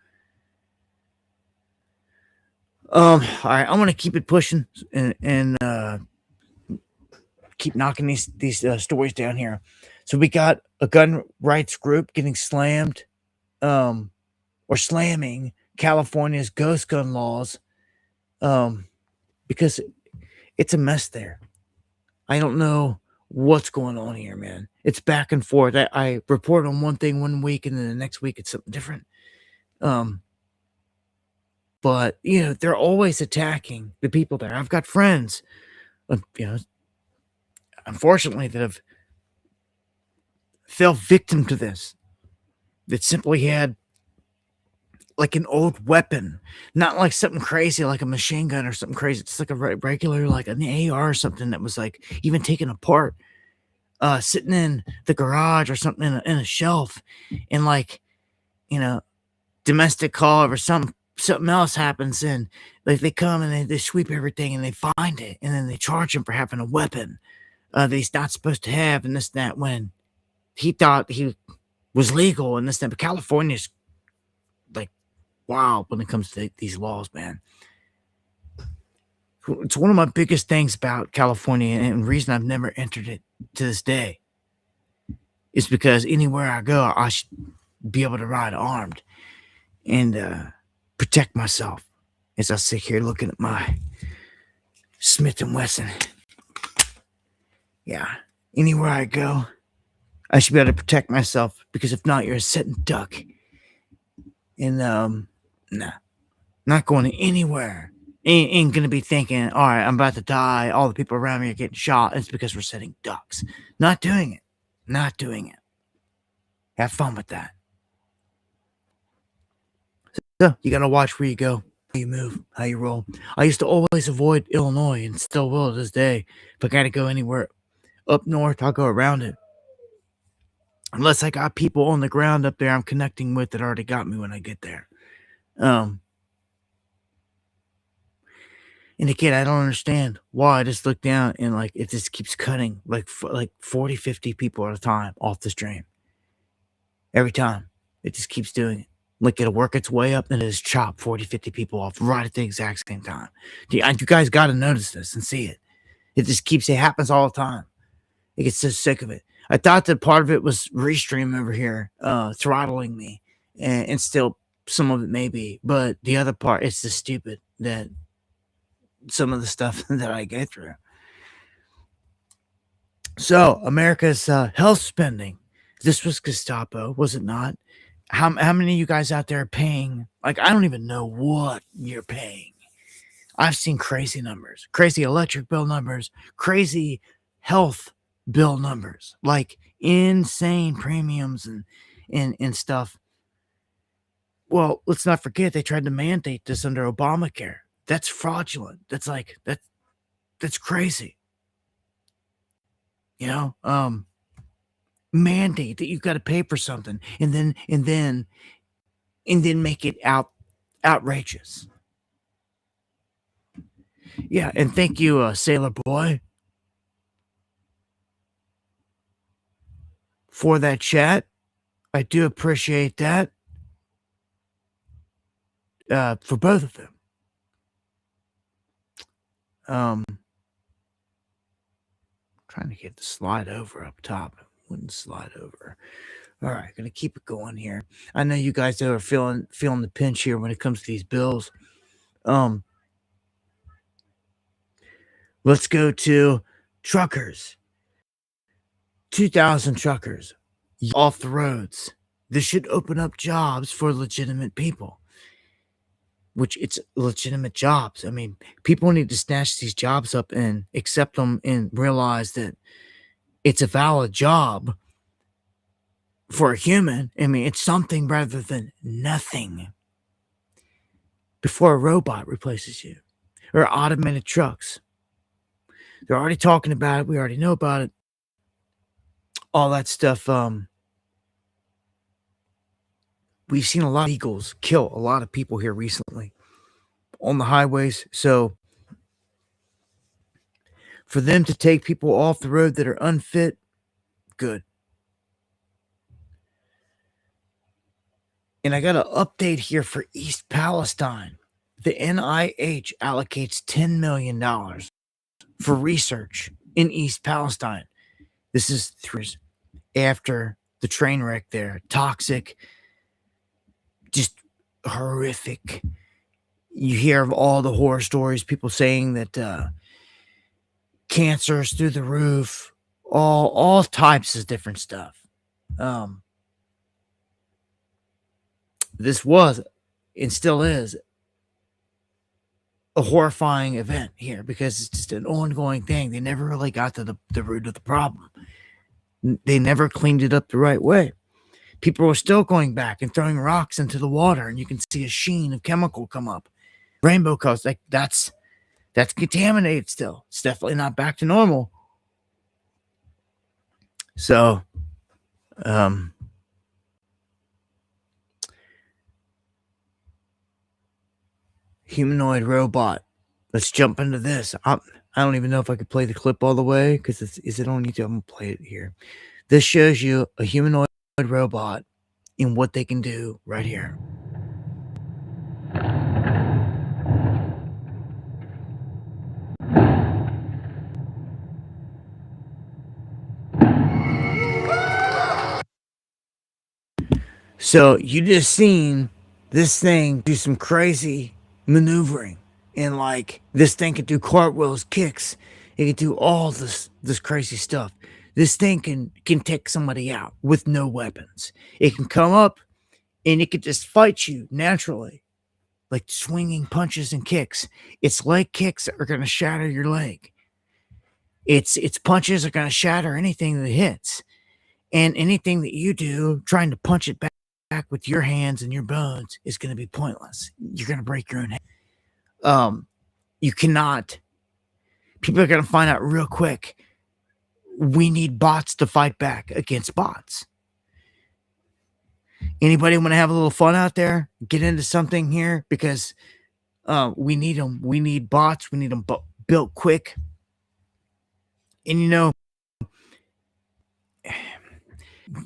All right, I'm gonna keep it pushing and keep knocking these stories down here. So we got a gun rights group getting slammed, or slamming California's ghost gun laws, because it's a mess there. I don't know what's going on here, man. It's back and forth. I report on one thing one week, and then the next week it's something different. But they're always attacking the people there. I've got friends, unfortunately, that have fell victim to this. That simply had like an old weapon, not like something crazy like a machine gun or something crazy. It's like a regular, like an AR or something that was like even taken apart, sitting in the garage or something in a shelf, and like domestic call or something else happens, and like they come and they sweep everything and they find it, and then they charge him for having a weapon that he's not supposed to have, and this and that, when he thought he was legal and this and that. But California's like wild when it comes to these laws, man. It's one of my biggest things about California, and the reason I've never entered it to this day is because anywhere I go, I should be able to ride armed and protect myself as I sit here looking at my Smith & Wesson. Yeah, anywhere I go, I should be able to protect myself, because if not, you're a sitting duck. And nah, not going anywhere. Ain't gonna be thinking, all right, I'm about to die, all the people around me are getting shot. It's because we're sitting ducks. Not doing it. Have fun with that. So you gotta watch where you go, how you move, how you roll. I used to always avoid Illinois, and still will to this day. If I gotta go anywhere up north, I'll go around it. Unless I got people on the ground up there I'm connecting with that already got me when I get there. And again, I don't understand why. I just look down and like it just keeps cutting like 40, 50 people at a time off the stream. Every time. It just keeps doing it. Like it'll work its way up and it just chop 40, 50 people off right at the exact same time. You guys got to notice this and see it. It happens all the time. I get so sick of it. I thought that part of it was Restream over here throttling me, and still some of it may be, but the other part, it's just stupid that some of the stuff that I go through. So America's health spending. This was Gestapo, was it not? How many of you guys out there are paying? Like, I don't even know what you're paying. I've seen crazy numbers, crazy electric bill numbers, crazy health bill numbers, like insane premiums and stuff. Well, let's not forget they tried to mandate this under Obamacare. That's fraudulent. That's crazy. You know, mandate that you've got to pay for something and then make it outrageous. Yeah, and thank you, Sailor Boy, for that chat. I do appreciate that. For both of them. Trying to get the slide over up top. It wouldn't slide over. All right, gonna keep it going here. I know you guys are feeling the pinch here when it comes to these bills. Let's go to truckers. 2,000 truckers off the roads. This should open up jobs for legitimate people. Which it's legitimate jobs. I mean, people need to snatch these jobs up and accept them and realize that it's a valid job for a human. I mean, it's something rather than nothing. Before a robot replaces you or automated trucks. They're already talking about it. We already know about it. All that stuff. We've seen a lot of eagles kill a lot of people here recently on the highways. So for them to take people off the road that are unfit, good. And I got an update here for East Palestine. The NIH allocates $10 million for research in East Palestine. This is 3 years after the train wreck there. Toxic, just horrific. You hear of all the horror stories, people saying that cancer's through the roof, all types of different stuff. This was and still is a horrifying event here because it's just an ongoing thing. They never really got to the root of the problem. They never cleaned it up the right way. People were still going back and throwing rocks into the water, and you can see a sheen of chemical come up. Rainbow colors, like that's contaminated still. It's definitely not back to normal. So, humanoid robot. Let's jump into this. I don't even know if I could play the clip all the way because is it on YouTube? I'm gonna play it here. This shows you a humanoid robot and what they can do right here. So you just seen this thing do some crazy maneuvering, and like this thing can do cartwheels, kicks. It can do all this crazy stuff. This thing can take somebody out with no weapons. It can come up and it can just fight you naturally, like swinging punches and kicks. Its leg kicks are gonna shatter your leg. Its punches are gonna shatter anything that hits, and anything that you do trying to punch it back with your hands and your bones is going to be pointless. You're going to break your own head. You cannot. People are going to find out real quick. We need bots to fight back against bots. Anybody want to have a little fun out there? Get into something here because we need them. We need bots. We need them built quick. And you know,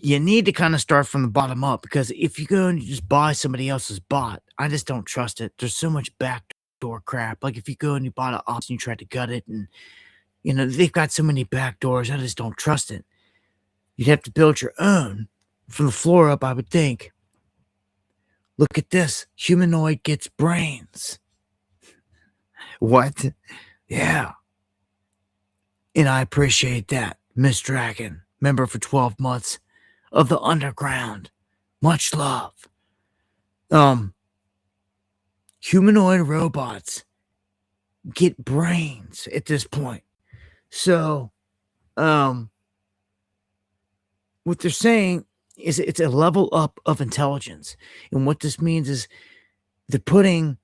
you need to kind of start from the bottom up because if you go and you just buy somebody else's bot, I just don't trust it. There's so much backdoor crap. Like if you go and you bought an ops and you try to gut it, and you know they've got so many backdoors, I just don't trust it. You'd have to build your own from the floor up, I would think. Look at this. Humanoid gets brains. What? Yeah. And I appreciate that, Miss Dragon, member for 12 months. Of the underground. Much love. Humanoid robots get brains at this point. So What they're saying is it's a level up of intelligence. And what this means is they're putting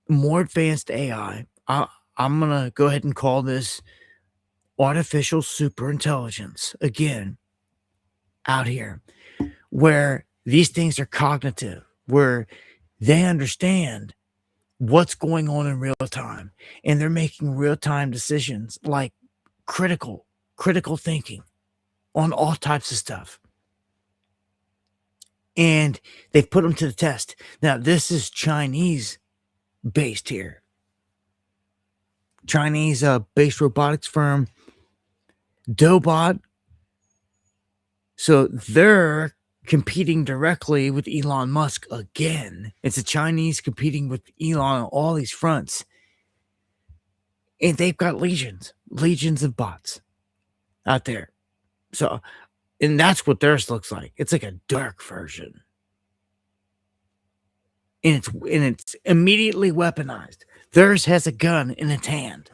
more advanced AI. I'm going to go ahead and call this artificial superintelligence again out here, where these things are cognitive, where they understand what's going on in real time and they're making real time decisions, like critical thinking on all types of stuff. And they've put them to the test. Now, this is Chinese based here. Chinese based robotics firm Dobot. So they're competing directly with Elon Musk again. It's the Chinese competing with Elon on all these fronts. And they've got legions of bots out there. So, and that's what theirs looks like. It's like a dark version. And it's immediately weaponized. Theirs has a gun in its hand.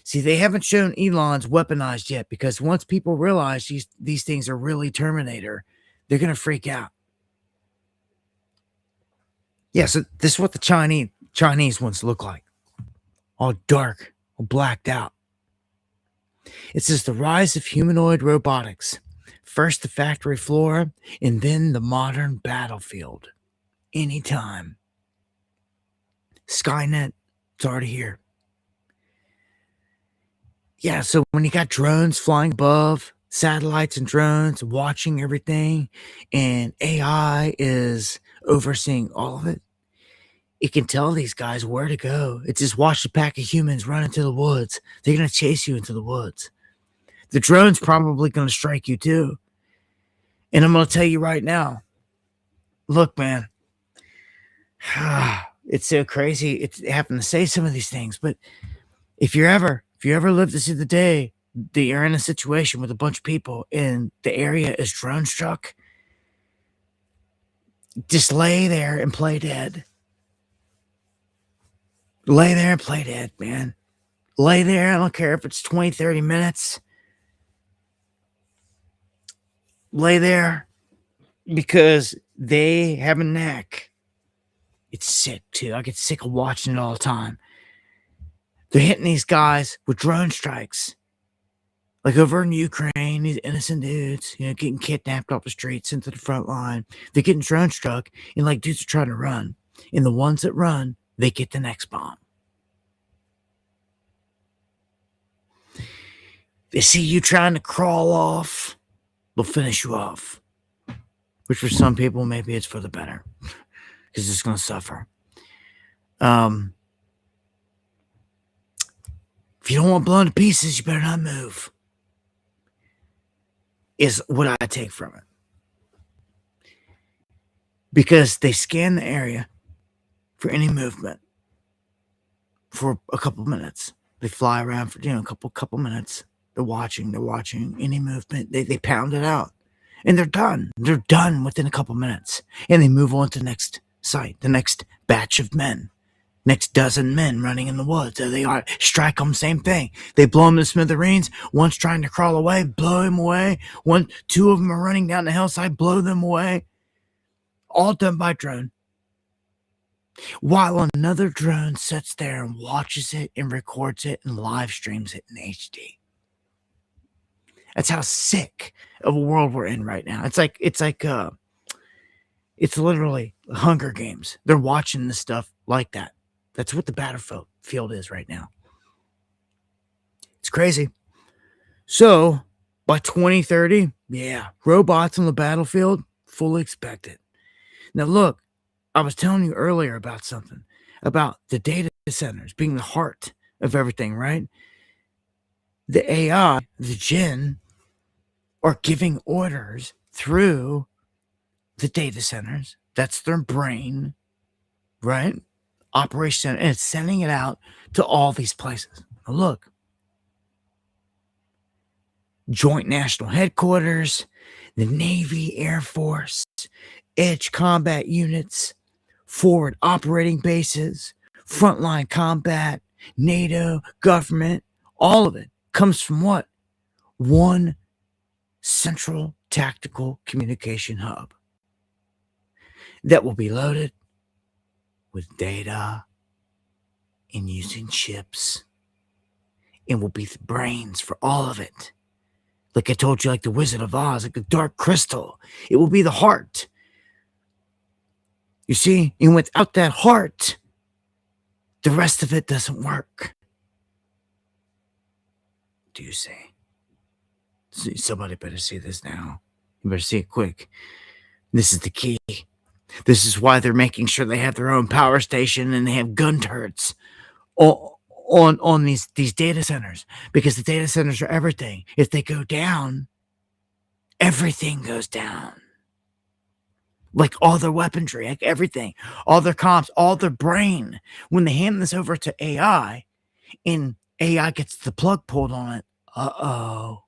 See, they haven't shown Elon's weaponized yet, because once people realize these things are really Terminator, they're going to freak out. Yeah, so this is what the Chinese ones look like. All dark, all blacked out. It says the rise of humanoid robotics. First the factory floor, and then the modern battlefield. Anytime. Skynet, it's already here. Yeah, so when you got drones flying above, satellites and drones watching everything, and AI is overseeing all of it, it can tell these guys where to go. It just watched a pack of humans run into the woods. They're going to chase you into the woods. The drone's probably going to strike you too. And I'm going to tell you right now, look, man, it's so crazy. It's having to say some of these things, but if you ever live to see the day that you're in a situation with a bunch of people and the area is drone struck, just lay there and play dead. Lay there and play dead, man. Lay there. I don't care if it's 20, 30 minutes. Lay there, because they have a knack. It's sick too. I get sick of watching it all the time. They're hitting these guys with drone strikes. Like over in Ukraine, these innocent dudes, getting kidnapped off the streets into the front line. They're getting drone struck, and like dudes are trying to run. And the ones that run, they get the next bomb. They see you trying to crawl off, they'll finish you off. Which for some people, maybe it's for the better, because it's going to suffer. If you don't want blown to pieces, you better not move, is what I take from it. Because they scan the area for any movement for a couple minutes. They fly around for a couple minutes. They're watching any movement. They pound it out. And they're done. They're done within a couple minutes. And they move on to the next site, the next batch of men. Next dozen men running in the woods. There they are. Strike them, same thing. They blow them to smithereens. One's trying to crawl away, blow him away. Two of them are running down the hillside, blow them away. All done by drone. While another drone sits there and watches it and records it and live streams it in HD. That's how sick of a world we're in right now. It's literally Hunger Games. They're watching this stuff like that. That's what the battlefield is right now. It's crazy. So by 2030, robots on the battlefield, fully expected. Now look, I was telling you earlier about something, about the data centers being the heart of everything, right? The AI, the Jinn, are giving orders through the data centers. That's their brain, right? Operation center, and it's sending it out to all these places. Now look, Joint National Headquarters, the Navy, Air Force, Edge Combat Units, Forward Operating Bases, Frontline Combat, NATO, government, all of it comes from what? One central tactical communication hub that will be loaded with data and using chips and will be the brains for all of it. Like I told you, like the Wizard of Oz, like the Dark Crystal. It will be the heart. You see? And without that heart, the rest of it doesn't work. Do you see? Somebody better see this now. You better see it quick. This is the key. This is why they're making sure they have their own power station and they have gun turrets on these data centers, because the data centers are everything. If they go down, everything goes down. Like all their weaponry, like everything, all their comps, all their brain. When they hand this over to AI and AI gets the plug pulled on it, uh-oh.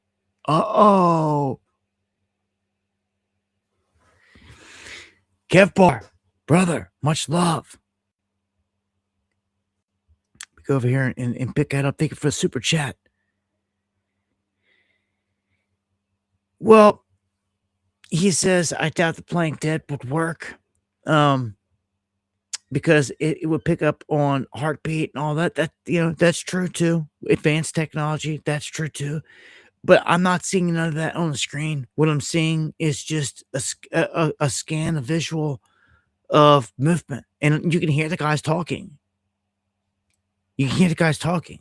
Kev Bar, brother, much love. Go over here and pick that up. Thank you for the super chat. Well, he says, I doubt the playing dead would work. Because it would pick up on heartbeat and all that. That's true too. Advanced technology, that's true too. But I'm not seeing none of that on the screen. What I'm seeing is just a scan, a visual of movement. And you can hear the guys talking. You can hear the guys talking.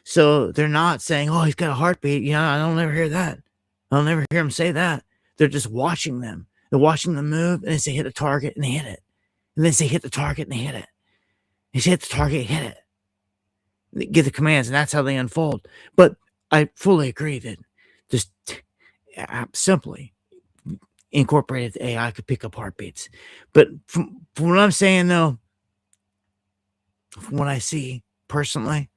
So they're not saying, oh, he's got a heartbeat. I don't ever hear that. I'll never hear them say that. They're just watching them. They're watching them move, and they say hit a target, and they hit it. And then say hit the target, and they hit it. They say hit the target, hit it. They give the commands, and that's how they unfold. But I fully agree that just simply incorporated AI could pick up heartbeats. But from what I'm saying, though, from what I see personally,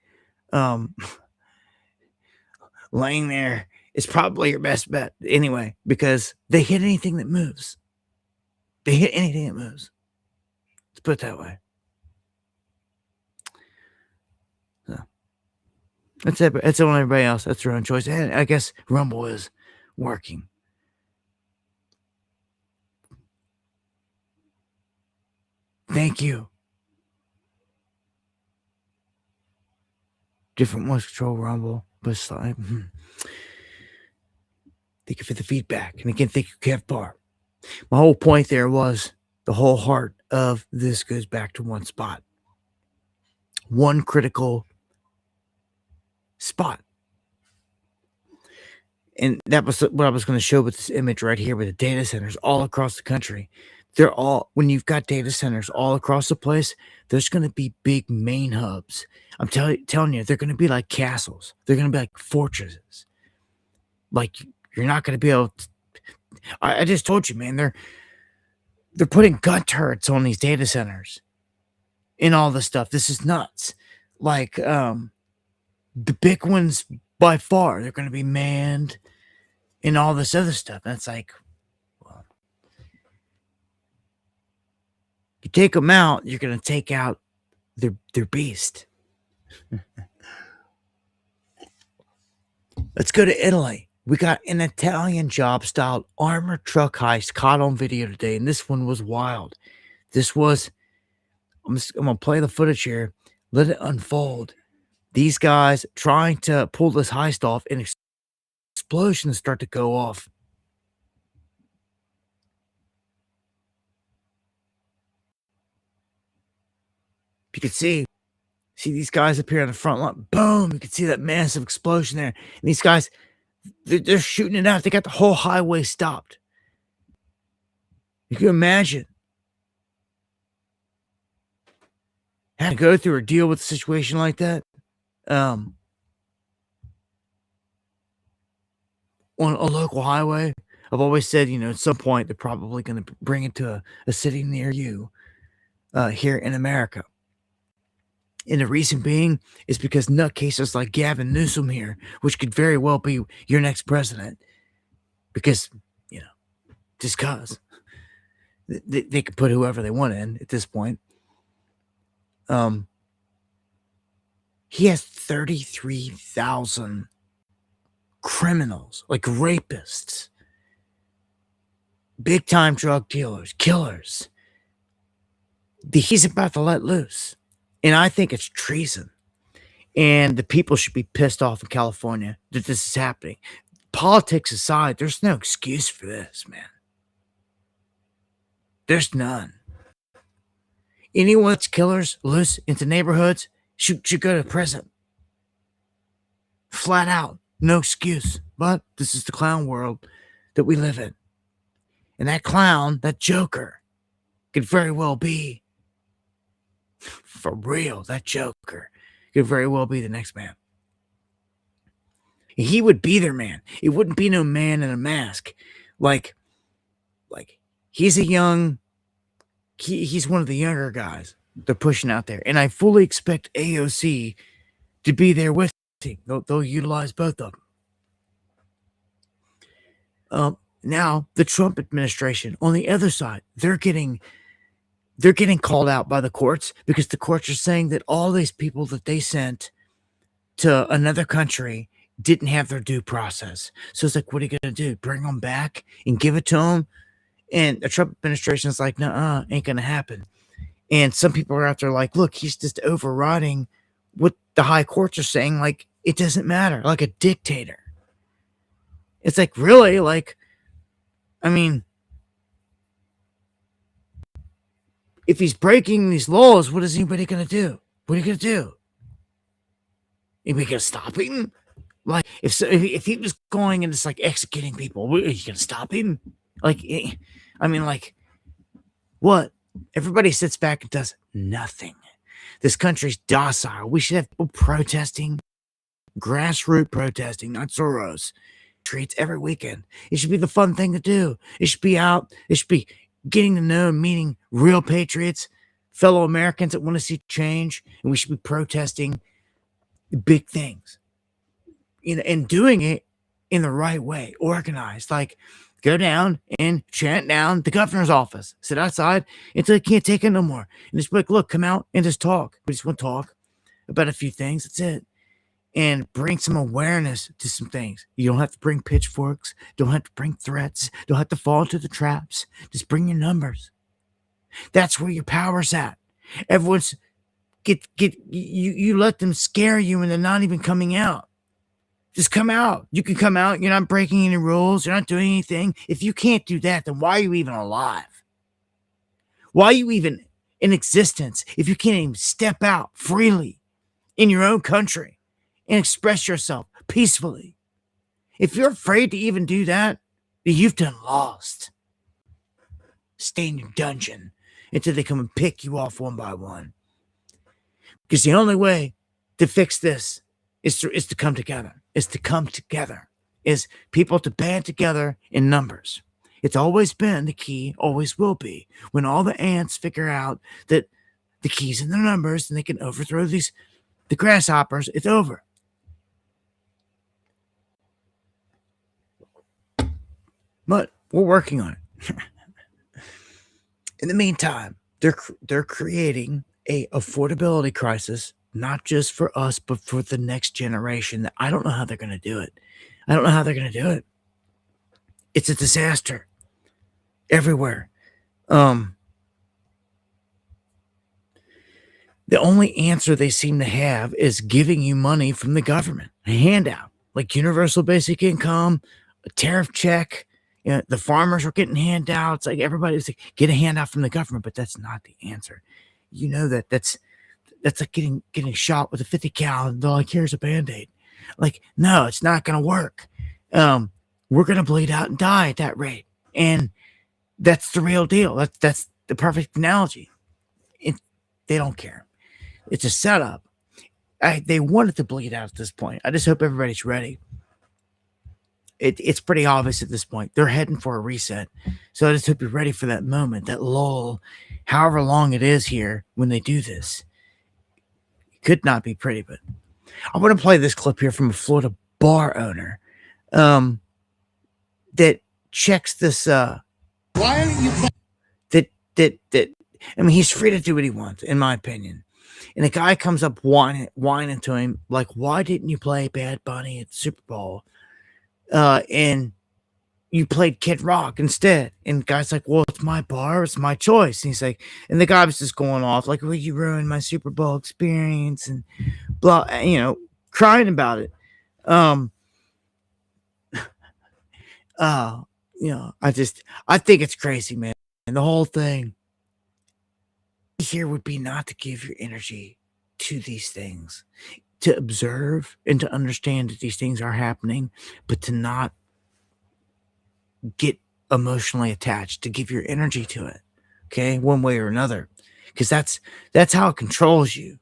laying there is probably your best bet anyway, because they hit anything that moves. They hit anything that moves. Let's put it that way. So that's it. That's on everybody else. That's their own choice. And I guess Rumble is working. Thank you. Different voice control Rumble, but it's like, thank you for the feedback. And again, thank you, Kev Bar. My whole point there was the whole heart of this goes back to one spot. One critical spot. And that was what I was going to show with this image right here with the data centers all across the country. When you've got data centers all across the place, there's going to be big main hubs. I'm telling you, they're going to be like castles. They're going to be like fortresses. Like, you're not going to be able to. I just told you, man, they're putting gun turrets on these data centers and all this stuff. This is nuts. Like, the big ones by far, they're going to be manned and all this other stuff. And it's like, well, you take them out, you're going to take out their beast. Let's go to Italy. We got an Italian job-style armored truck heist caught on video today, and this one was wild. This was, I'm going to play the footage here, let it unfold. These guys trying to pull this heist off, and explosions start to go off. You can see these guys up here on the front line. Boom! You can see that massive explosion there. And these guys, they're shooting it out. They got the whole highway stopped. You can imagine how to go through or deal with a situation like that. On a local highway. I've always said, at some point, they're probably going to bring it to a city near you here in America. And the reason being is because nutcases like Gavin Newsom here, which could very well be your next president, because, just because they could put whoever they want in at this point. He has 33,000 criminals, like rapists, big time drug dealers, killers, that he's about to let loose. And I think it's treason. And the people should be pissed off in California that this is happening. Politics aside, there's no excuse for this, man. There's none. Anyone that's killers loose into neighborhoods should go to prison. Flat out. No excuse. But this is the clown world that we live in. And that clown, that Joker, could very well be, for real, that Joker could very well be the next man. He would be their man. It wouldn't be no man in a mask. Like he's he's one of the younger guys they're pushing out there. And I fully expect AOC to be there with him. They'll utilize both of them. Now, the Trump administration, on the other side, they're getting called out by the courts because the courts are saying that all these people that they sent to another country didn't have their due process. So it's like, what are you going to do? Bring them back and give it to them? And the Trump administration is like, no, ain't going to happen. And some people are out there like, look, he's just overriding what the high courts are saying. Like, it doesn't matter. Like a dictator. It's like, really? Like, I mean, if he's breaking these laws, what is anybody going to do? What are you going to do? Anybody going to stop him? Like, if he was going and just like executing people, are you going to stop him? Like, I mean, like, what? Everybody sits back and does nothing. This country's docile. We should have people protesting, grassroots protesting, not Soros. Treats every weekend. It should be the fun thing to do. It should be out. It should be getting to know and meeting real patriots, fellow Americans that want to see change, and we should be protesting big things. And doing it in the right way, organized. Like, go down and chant down the governor's office. Sit outside until they can't take it no more. And just be like, look, come out and just talk. We just want to talk about a few things. That's it. And bring some awareness to some things. You don't have to bring pitchforks. Don't have to bring threats. Don't have to fall into the traps. Just bring your numbers. That's where your power's at. Everyone's you let them scare you and they're not even coming out. Just come out. You can come out. You're not breaking any rules. You're not doing anything. If you can't do that, then why are you even alive? Why are you even in existence if you can't even step out freely in your own country and express yourself peacefully? If you're afraid to even do that, then you've done lost. Stay in your dungeon until they come and pick you off one by one. Because the only way to fix this is to come together. Is to come together. Is people to band together in numbers. It's always been the key, always will be. When all the ants figure out that the key's in the numbers and they can overthrow the grasshoppers, it's over. But we're working on it. In the meantime, they're creating a affordability crisis, not just for us, but for the next generation. I don't know how they're going to do it. I don't know how they're going to do it. It's a disaster everywhere. The only answer they seem to have is giving you money from the government, a handout, like universal basic income, a tariff check. The farmers are getting handouts. Like, everybody's like, get a handout from the government, but that's not the answer. You know that's like getting shot with a 50 cal and they're like, here's a Band-Aid. Like, no, it's not going to work. We're going to bleed out and die at that rate. And that's the real deal. That's the perfect analogy. They don't care. It's a setup. They wanted to bleed out at this point. I just hope everybody's ready. It's pretty obvious at this point. They're heading for a reset. So I just hope you're ready for that moment, that lull, however long it is here when they do this. It could not be pretty, but I want to play this clip here from a Florida bar owner that checks this. Why aren't you? That I mean, he's free to do what he wants, in my opinion. And a guy comes up whining to him like, "Why didn't you play Bad Bunny at the Super Bowl?" and you played Kid Rock instead. And the guy's like, well, it's my bar, it's my choice. And he's like, and the guy was just going off like, well, you ruined my Super Bowl experience and blah, crying about it. Um, I think it's crazy, man. And the whole thing here would be not to give your energy to these things, to observe and to understand that these things are happening, but to not get emotionally attached, to give your energy to it, okay, one way or another, because that's how it controls you.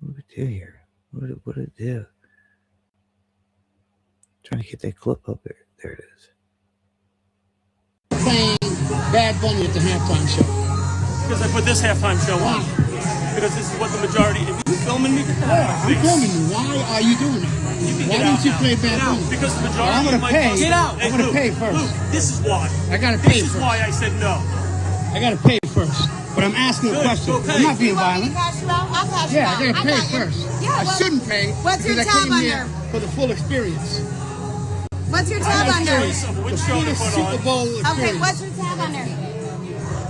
What did it do here? What did it do? Trying to get that clip up there. There it is. Playing Bad Bunny at the halftime show. Because I put this halftime show on. Because this is what the majority. If you're filming me, I'm filming you. Why are you doing it? Why don't you play Bad Bunny? Because the majority. I'm gonna pay. Get out. I'm gonna pay first. Luke, this is why. I gotta pay. This is why I said no. I gotta pay first. But I'm asking a question. I'm not being violent. Yeah, I gotta pay first. I shouldn't pay. What's your tab under? For the full experience. What's your tab under? Which show to put Super on? Bowl experience. Okay, what's your tab under?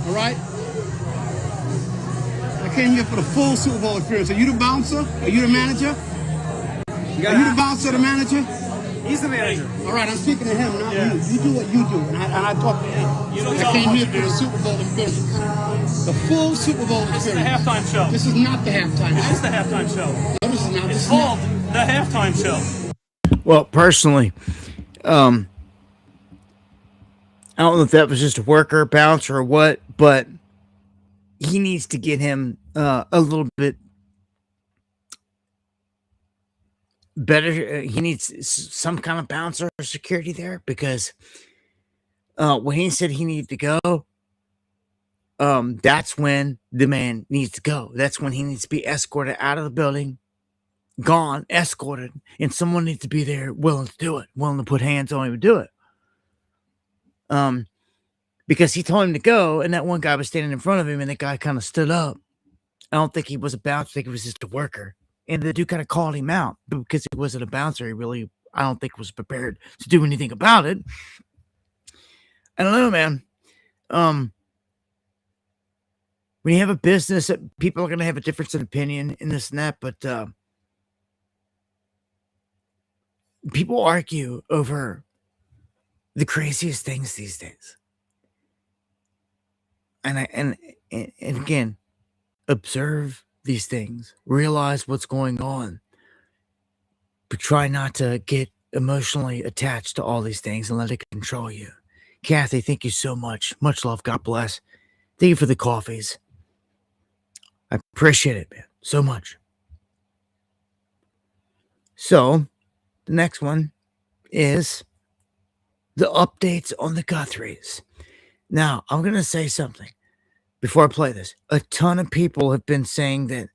All right. I came here for the full Super Bowl experience. Are you the bouncer? Are you the manager? Are you the bouncer, the manager? He's the manager. All right, I'm speaking to him, not you. You do what you do, and I talk to him. You don't I tell came him here what for to the do. Super Bowl experience. The full Super Bowl This is the experience. halftime show. This is not the halftime It show. is the halftime show. No, this is not. This It's is not. called the halftime show. Well, personally, I don't know if that was just a worker, bouncer, or what, but he needs to get him a little bit better. He needs some kind of bouncer or security there, because when he said he needed to go, that's when the man needs to go. That's when he needs to be escorted out of the building, gone, escorted, and someone needs to be there willing to do it, willing to put hands on him and do it. Because he told him to go, and that one guy was standing in front of him, and the guy kind of stood up. I don't think he was a bouncer. I think he was just a worker. And the dude kind of called him out, but because he wasn't a bouncer, he really, I don't think, was prepared to do anything about it. I don't know, man. When you have a business, people are going to have a difference in opinion in this and that, but people argue over the craziest things these days. And again, observe these things, realize what's going on, but try not to get emotionally attached to all these things and let it control you. Kathy, thank you so much. Much love. God bless. Thank you for the coffees. I appreciate it, man, so much. So, the next one is the updates on the Guthries. Now, I'm going to say something before I play this. A ton of people have been saying that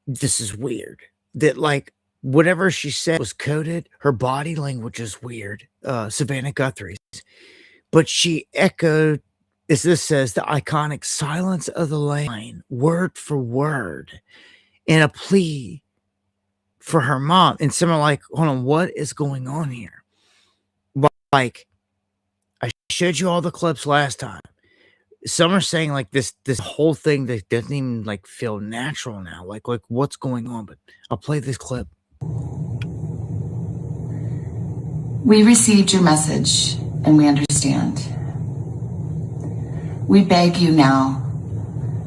this is weird. That, like, whatever she said was coded. Her body language is weird. Savannah Guthrie's. But she echoed, as this says, the iconic silence of the line, word for word, in a plea for her mom. And someone like, hold on, what is going on here? Like, I showed you all the clips last time. Some are saying like this whole thing that doesn't even like feel natural now. Like what's going on? But I'll play this clip. We received your message and we understand. We beg you now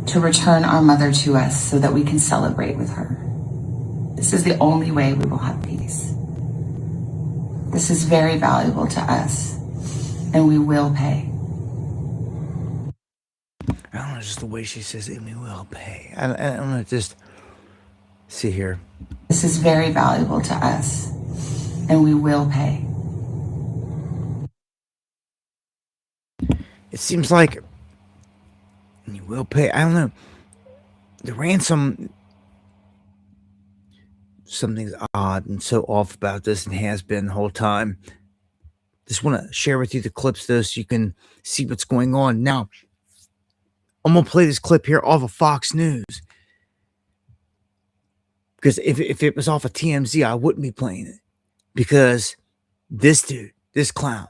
to return our mother to us so that we can celebrate with her. This is the only way we will have peace. This is very valuable to us, and we will pay. I don't know, just the way she says it, we will pay. I don't know, just see here. This is very valuable to us, and we will pay. It seems like you will pay. I don't know. The ransom, something's odd and so off about this and has been the whole time. Just want to share with you the clips though so you can see what's going on. Now, I'm going to play this clip here off of Fox News. Because if it was off of TMZ, I wouldn't be playing it. Because this dude, this clown,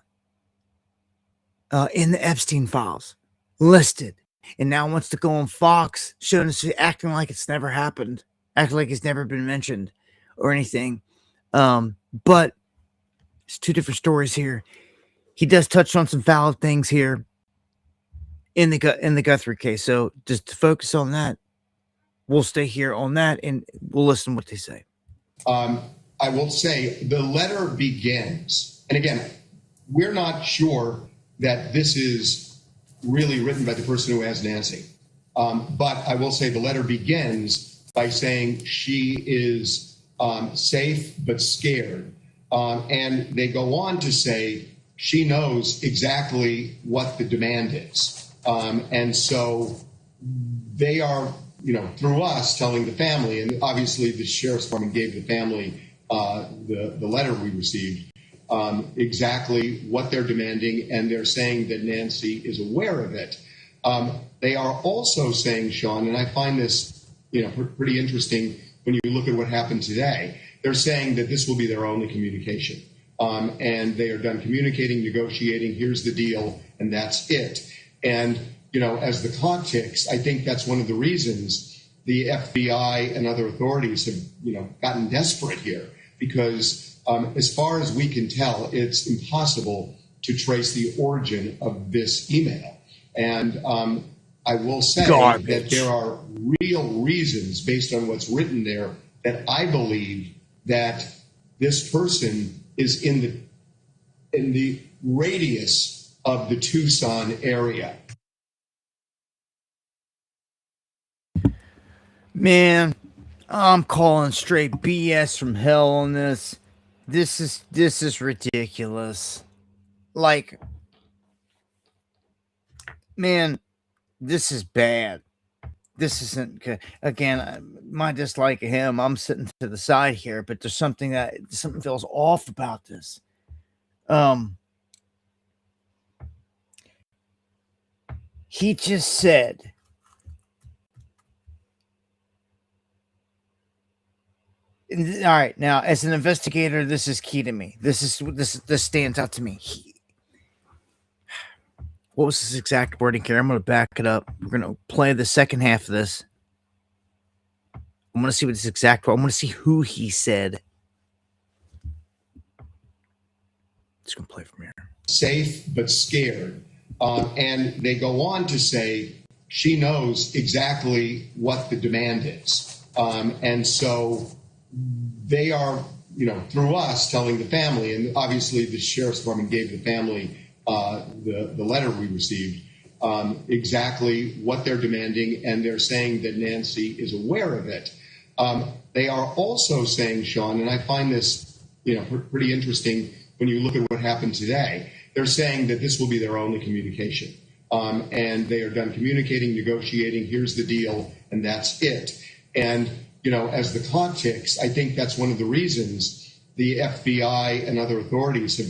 in the Epstein files, listed, and now wants to go on Fox, showing us, acting like it's never happened, acting like it's never been mentioned or anything. But it's two different stories here. He does touch on some valid things here in the Guthrie case. So just to focus on that, we'll stay here on that and we'll listen to what they say. I will say the letter begins, and again, we're not sure that this is really written by the person who has Nancy. But I will say the letter begins by saying she is safe but scared. And they go on to say she knows exactly what the demand is. And so they are, through us telling the family, and obviously the sheriff's department gave the family the letter we received, exactly what they're demanding, and they're saying that Nancy is aware of it. They are also saying, Sean, and I find this, pretty interesting when you look at what happened today. They're saying that this will be their only communication, and they are done communicating, negotiating. Here's the deal, and that's it. And as the clock ticks, I think that's one of the reasons the FBI and other authorities have, gotten desperate here, because as far as we can tell, it's impossible to trace the origin of this email. And I will say that there are real reasons based on what's written there that I believe that this person is in the radius of the Tucson area. Man, I'm calling straight BS from hell on this. This is ridiculous. Like, man, this is bad. This isn't good. Again, my dislike of him, I'm sitting to the side here, but there's something feels off about this. He just said, all right, now as an investigator, this is key to me. This stands out to me. What was his exact wording here? I'm going to back it up. We're going to play the second half of this. I'm going to see what his exact. I'm going to see who he said. Just going to play from here. Safe but scared, and they go on to say she knows exactly what the demand is, and so they are, through us telling the family, and obviously the sheriff's department gave the family the letter we received, exactly what they're demanding, and they're saying that Nancy is aware of it. They are also saying, Sean, and I find this, pretty interesting when you look at what happened today. They're saying that this will be their only communication, and they are done communicating, negotiating. Here's the deal, and that's it. And as the clock ticks, I think that's one of the reasons the FBI and other authorities have,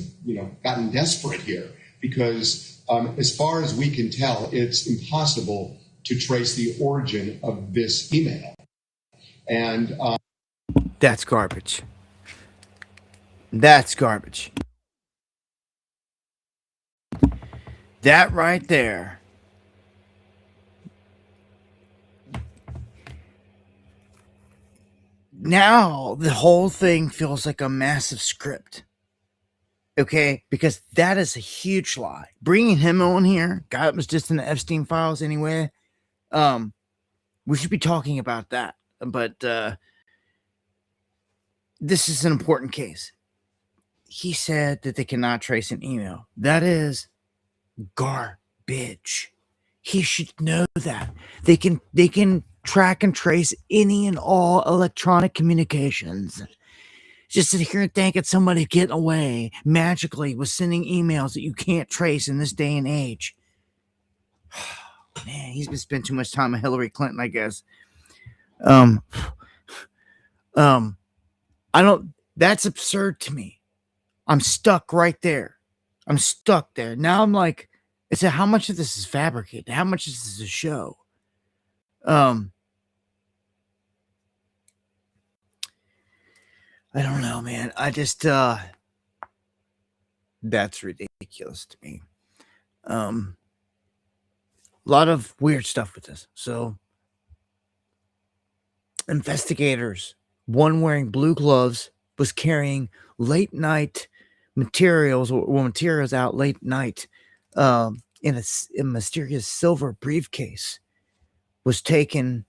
gotten desperate here, because as far as we can tell, it's impossible to trace the origin of this email. And that's garbage. That's garbage. That right there. Now the whole thing feels like a massive script. Okay, because that is a huge lie. Bringing him on here, guy that was just in the Epstein files anyway. We should be talking about that. But this is an important case. He said that they cannot trace an email. That is garbage. He should know that. They can track and trace any and all electronic communications. Just sit here and think that somebody getting away magically with sending emails that you can't trace in this day and age. Man, he's been spending too much time with Hillary Clinton, I guess. I don't. That's absurd to me. I'm stuck right there. I'm stuck there. Now I'm like, it's how much of this is fabricated? How much of this is a show? I don't know, man. I just that's ridiculous to me. A lot of weird stuff with this. So investigators, one wearing blue gloves, was carrying late night materials out late night in a mysterious silver briefcase, was taken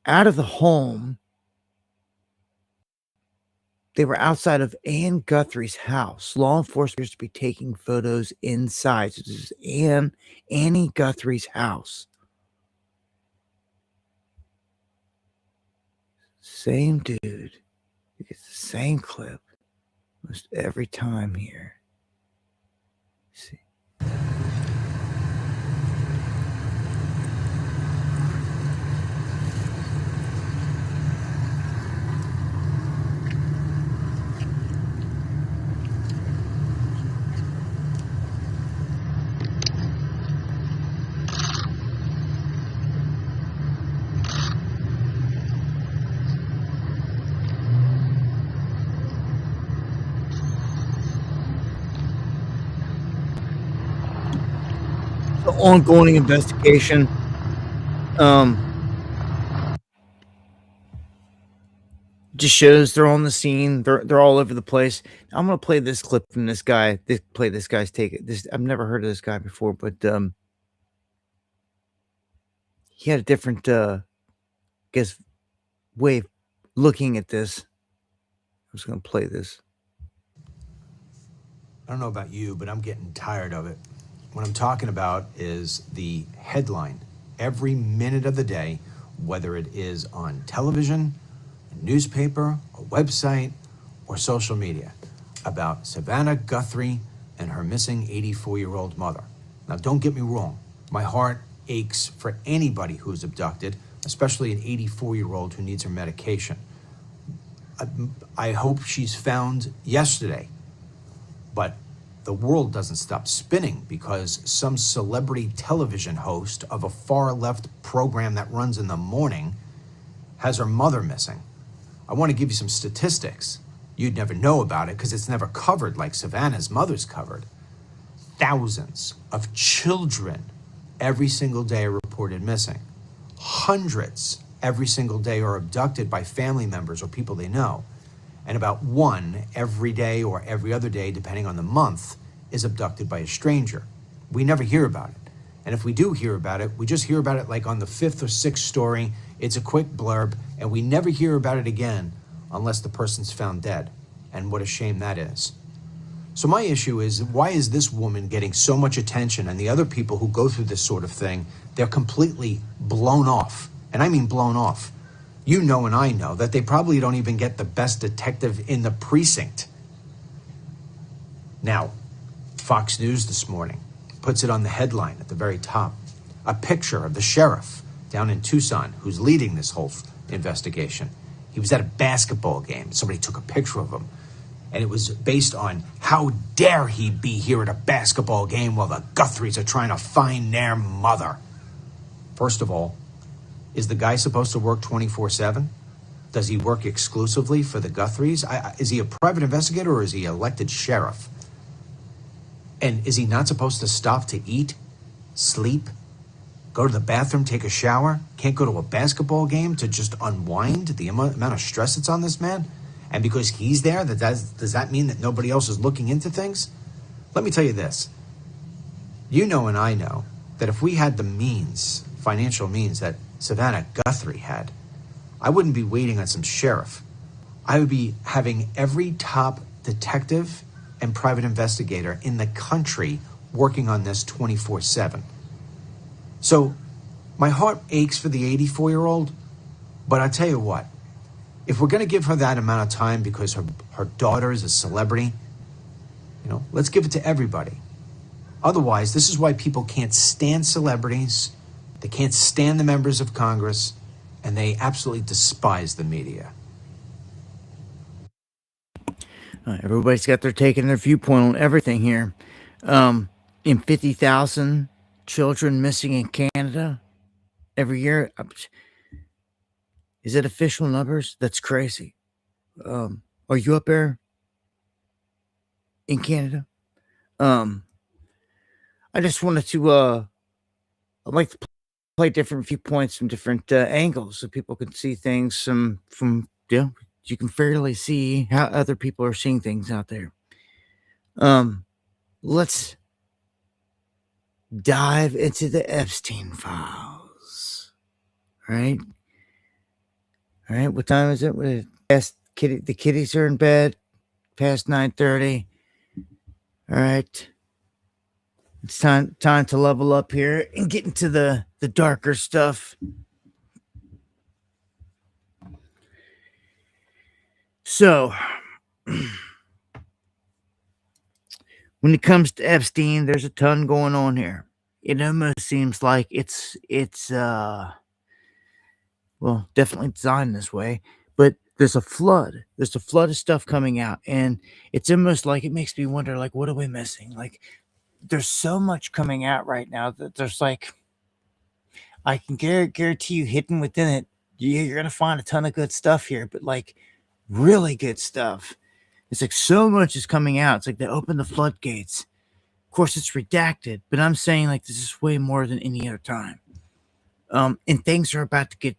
out of the home. They were outside of Ann Guthrie's house. Law enforcement appears to be taking photos inside. So this is Annie Guthrie's house. Same dude. You get the same clip almost every time here. Let's see. The ongoing investigation. Just shows they're on the scene. They're all over the place. I'm gonna play this clip from this guy. This guy's take it. This I've never heard of this guy before, but he had a different guess way of looking at this. I'm just gonna play this. I don't know about you, but I'm getting tired of it. What I'm talking about is the headline every minute of the day, whether it is on television, a newspaper, a website, or social media, about Savannah Guthrie and her missing 84-year-old mother. Now, don't get me wrong. My heart aches for anybody who's abducted, especially an 84-year-old who needs her medication. I hope she's found yesterday, but the world doesn't stop spinning because some celebrity television host of a far-left program that runs in the morning has her mother missing. I want to give you some statistics. You'd never know about it because it's never covered like Savannah's mother's covered. Thousands of children every single day are reported missing. Hundreds every single day are abducted by family members or people they know. And about one every day or every other day, depending on the month, is abducted by a stranger. We never hear about it. And if we do hear about it, we just hear about it like on the 5th or 6th story. It's a quick blurb, and we never hear about it again unless the person's found dead. And what a shame that is. So my issue is, why is this woman getting so much attention, and the other people who go through this sort of thing, they're completely blown off. And I mean blown off. You know and I know that they probably don't even get the best detective in the precinct. Now, Fox News this morning puts it on the headline at the very top. A picture of the sheriff down in Tucson who's leading this whole investigation. He was at a basketball game. Somebody took a picture of him. And it was based on how dare he be here at a basketball game while the Guthries are trying to find their mother. First of all, is the guy supposed to work 24/7? Does he work exclusively for the Guthries? Is he a private investigator or is he elected sheriff? And is he not supposed to stop to eat, sleep, go to the bathroom, take a shower? Can't go to a basketball game to just unwind the amount of stress that's on this man? And because he's there, does that mean that nobody else is looking into things? Let me tell you this. You know and I know that if we had the means, financial means that Savannah Guthrie had, I wouldn't be waiting on some sheriff. I would be having every top detective and private investigator in the country working on this 24/7. So my heart aches for the 84-year-old, but I tell you what, if we're going to give her that amount of time because her daughter is a celebrity, let's give it to everybody. Otherwise, this is why people can't stand celebrities, they can't stand the members of Congress, and they absolutely despise the media. Everybody's got their take and their viewpoint on everything here. In 50,000 children missing in Canada every year. Is it official numbers? That's crazy. Are you up there in Canada? I just wanted to I'd like to play different viewpoints from different angles so people can see things from you can fairly see how other people are seeing things out there. Let's dive into the Epstein files. All right. All right. What time is it? The kitties are in bed past 9:30. All right. It's time to level up here and get into the darker stuff. So, when it comes to Epstein, there's a ton going on here. It almost seems like it's well, definitely designed this way, but there's a flood. There's a flood of stuff coming out, and it's almost like it makes me wonder, like, what are we missing? Like, there's so much coming out right now that there's like, I can guarantee you, hidden within it, you're gonna find a ton of good stuff here, but like, really good stuff. It's like so much is coming out. It's like they open the floodgates. Of course, it's redacted, but I'm saying like this is way more than any other time. And things are about to get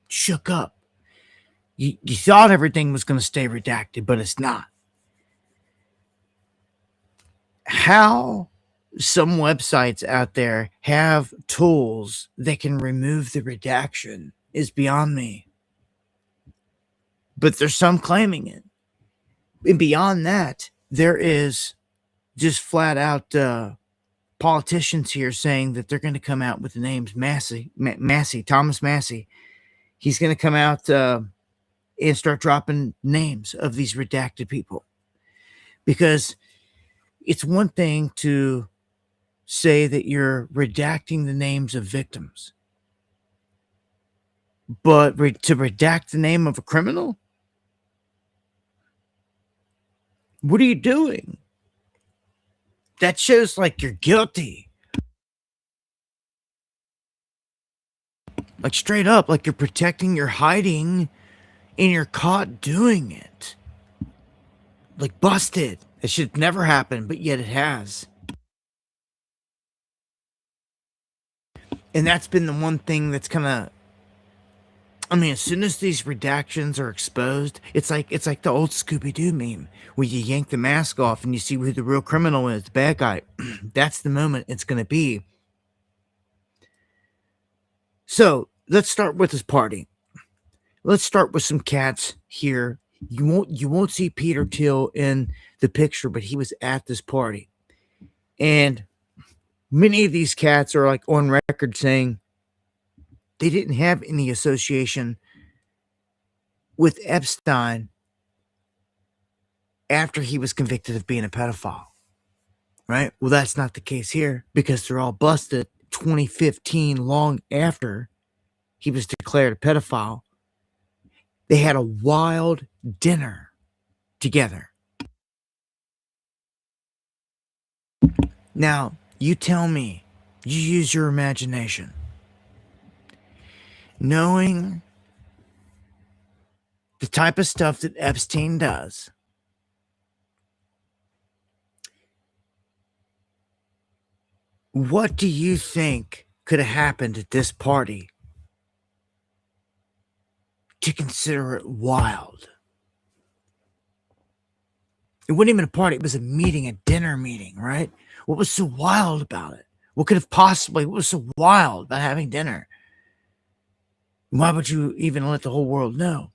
shook up. You thought everything was going to stay redacted, but it's not. How some websites out there have tools that can remove the redaction is beyond me. But there's some claiming it. And beyond that, there is just flat out politicians here saying that they're going to come out with the names Thomas Massey. He's going to come out and start dropping names of these redacted people. Because it's one thing to say that you're redacting the names of victims, but to redact the name of a criminal? What are you doing? That shows like you're guilty. Like straight up, like you're protecting, you're hiding, and you're caught doing it. Like busted. It should never happen, but yet it has. And that's been the one thing that's kind of, I mean, as soon as these redactions are exposed, it's like the old Scooby-Doo meme where you yank the mask off and you see who the real criminal is, the bad guy. That's the moment it's going to be. So let's start with this party. Let's start with some cats here. You won't see Peter Thiel in the picture, but he was at this party. And many of these cats are like on record saying they didn't have any association with Epstein after he was convicted of being a pedophile. Right? Well, that's not the case here because they're all busted 2015, long after he was declared a pedophile. They had a wild dinner together. Now, you tell me, you use your imagination. Knowing the type of stuff that Epstein does, what do you think could have happened at this party to consider it wild? It wasn't even a party. It was a meeting, a dinner meeting, right? What was so wild about it? What was so wild about having dinner? Why would you even let the whole world know?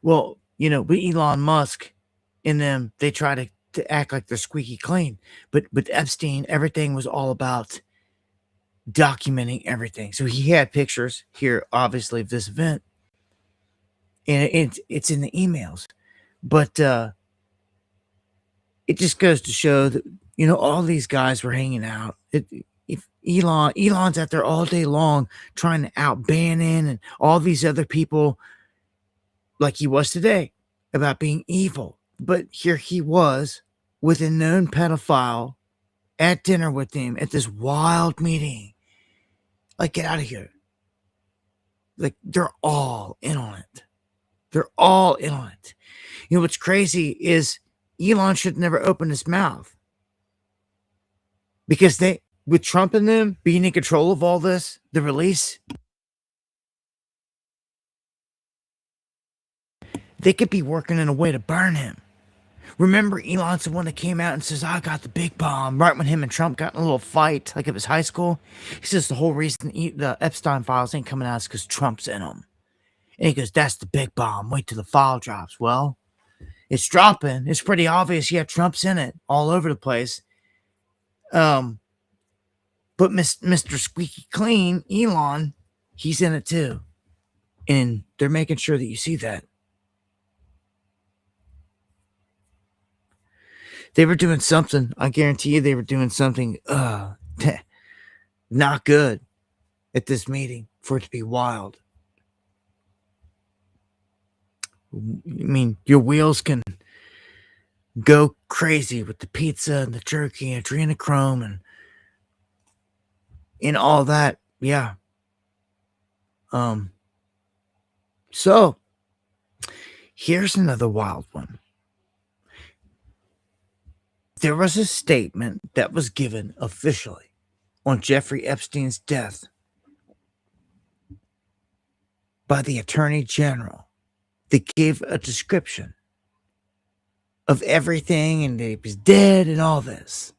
Well, with Elon Musk and them, they try to act like they're squeaky clean. But with Epstein, everything was all about documenting everything. So he had pictures here, obviously, of this event. And it's in the emails. But it just goes to show that, all these guys were hanging out. If Elon's out there all day long trying to out Bannon and all these other people like he was today about being evil. But here he was with a known pedophile at dinner with him at this wild meeting. Like, get out of here. Like, they're all in on it. They're all in on it. You know what's crazy is Elon should never open his mouth, because with Trump and them being in control of all this, the release, they could be working in a way to burn him. Remember, Elon's the one that came out and says, I got the big bomb, right when him and Trump got in a little fight, like it was high school. He says the whole reason the Epstein files ain't coming out is because Trump's in them. And he goes, that's the big bomb. Wait till the file drops. Well, it's dropping. It's pretty obvious. Yeah, Trump's in it all over the place. But Mr. Squeaky Clean, Elon, he's in it too. And they're making sure that you see that. They were doing something. I guarantee you they were doing something not good at this meeting for it to be wild. I mean, your wheels can go crazy with the pizza and the jerky and adrenochrome and all that. Yeah. So here's another wild one. There was a statement that was given officially on Jeffrey Epstein's death by the Attorney General that gave a description of everything and that he was dead and all this.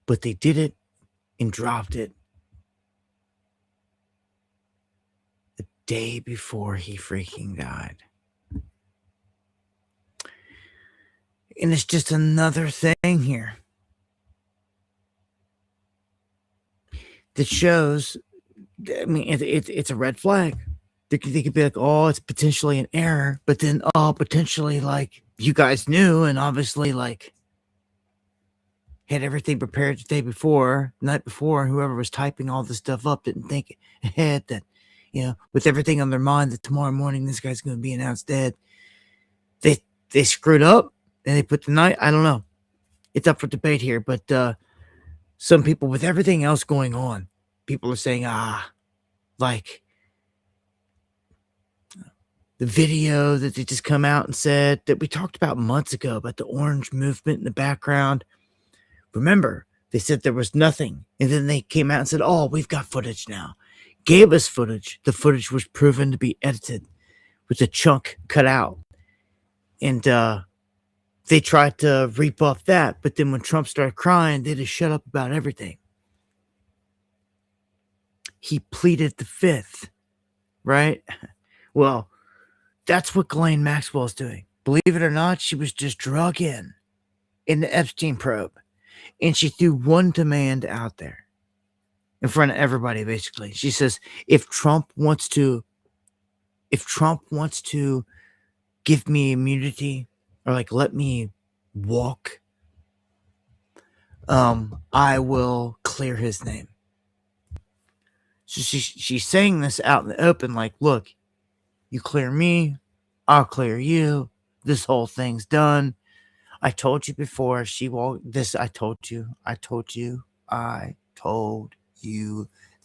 But they did it and dropped it the day before he freaking died. And it's just another thing here that shows, I mean, it's a red flag. They could be like, oh, it's potentially an error, but then, oh, potentially, like, you guys knew and obviously, like, had everything prepared the day before, night before, and whoever was typing all this stuff up didn't think ahead that, you know, with everything on their mind that tomorrow morning this guy's going to be announced dead. They screwed up. And they put the night, I don't know. It's up for debate here, but some people, with everything else going on, people are saying, like the video that they just come out and said that we talked about months ago about the orange movement in the background. Remember, they said there was nothing. And then they came out and said, oh, we've got footage now. Gave us footage. The footage was proven to be edited with a chunk cut out. And, they tried to rebuff that, but then when Trump started crying, they just shut up about everything. He pleaded the fifth, right? Well, that's what Ghislaine Maxwell is doing. Believe it or not, she was just drug in the Epstein probe, and she threw one demand out there in front of everybody, basically. She says, if Trump wants to give me immunity, or like let me walk, I will clear his name. So she's saying this out in the open, like, look, you clear me, I'll clear you. This whole thing's done. I told you before she walked this. I told you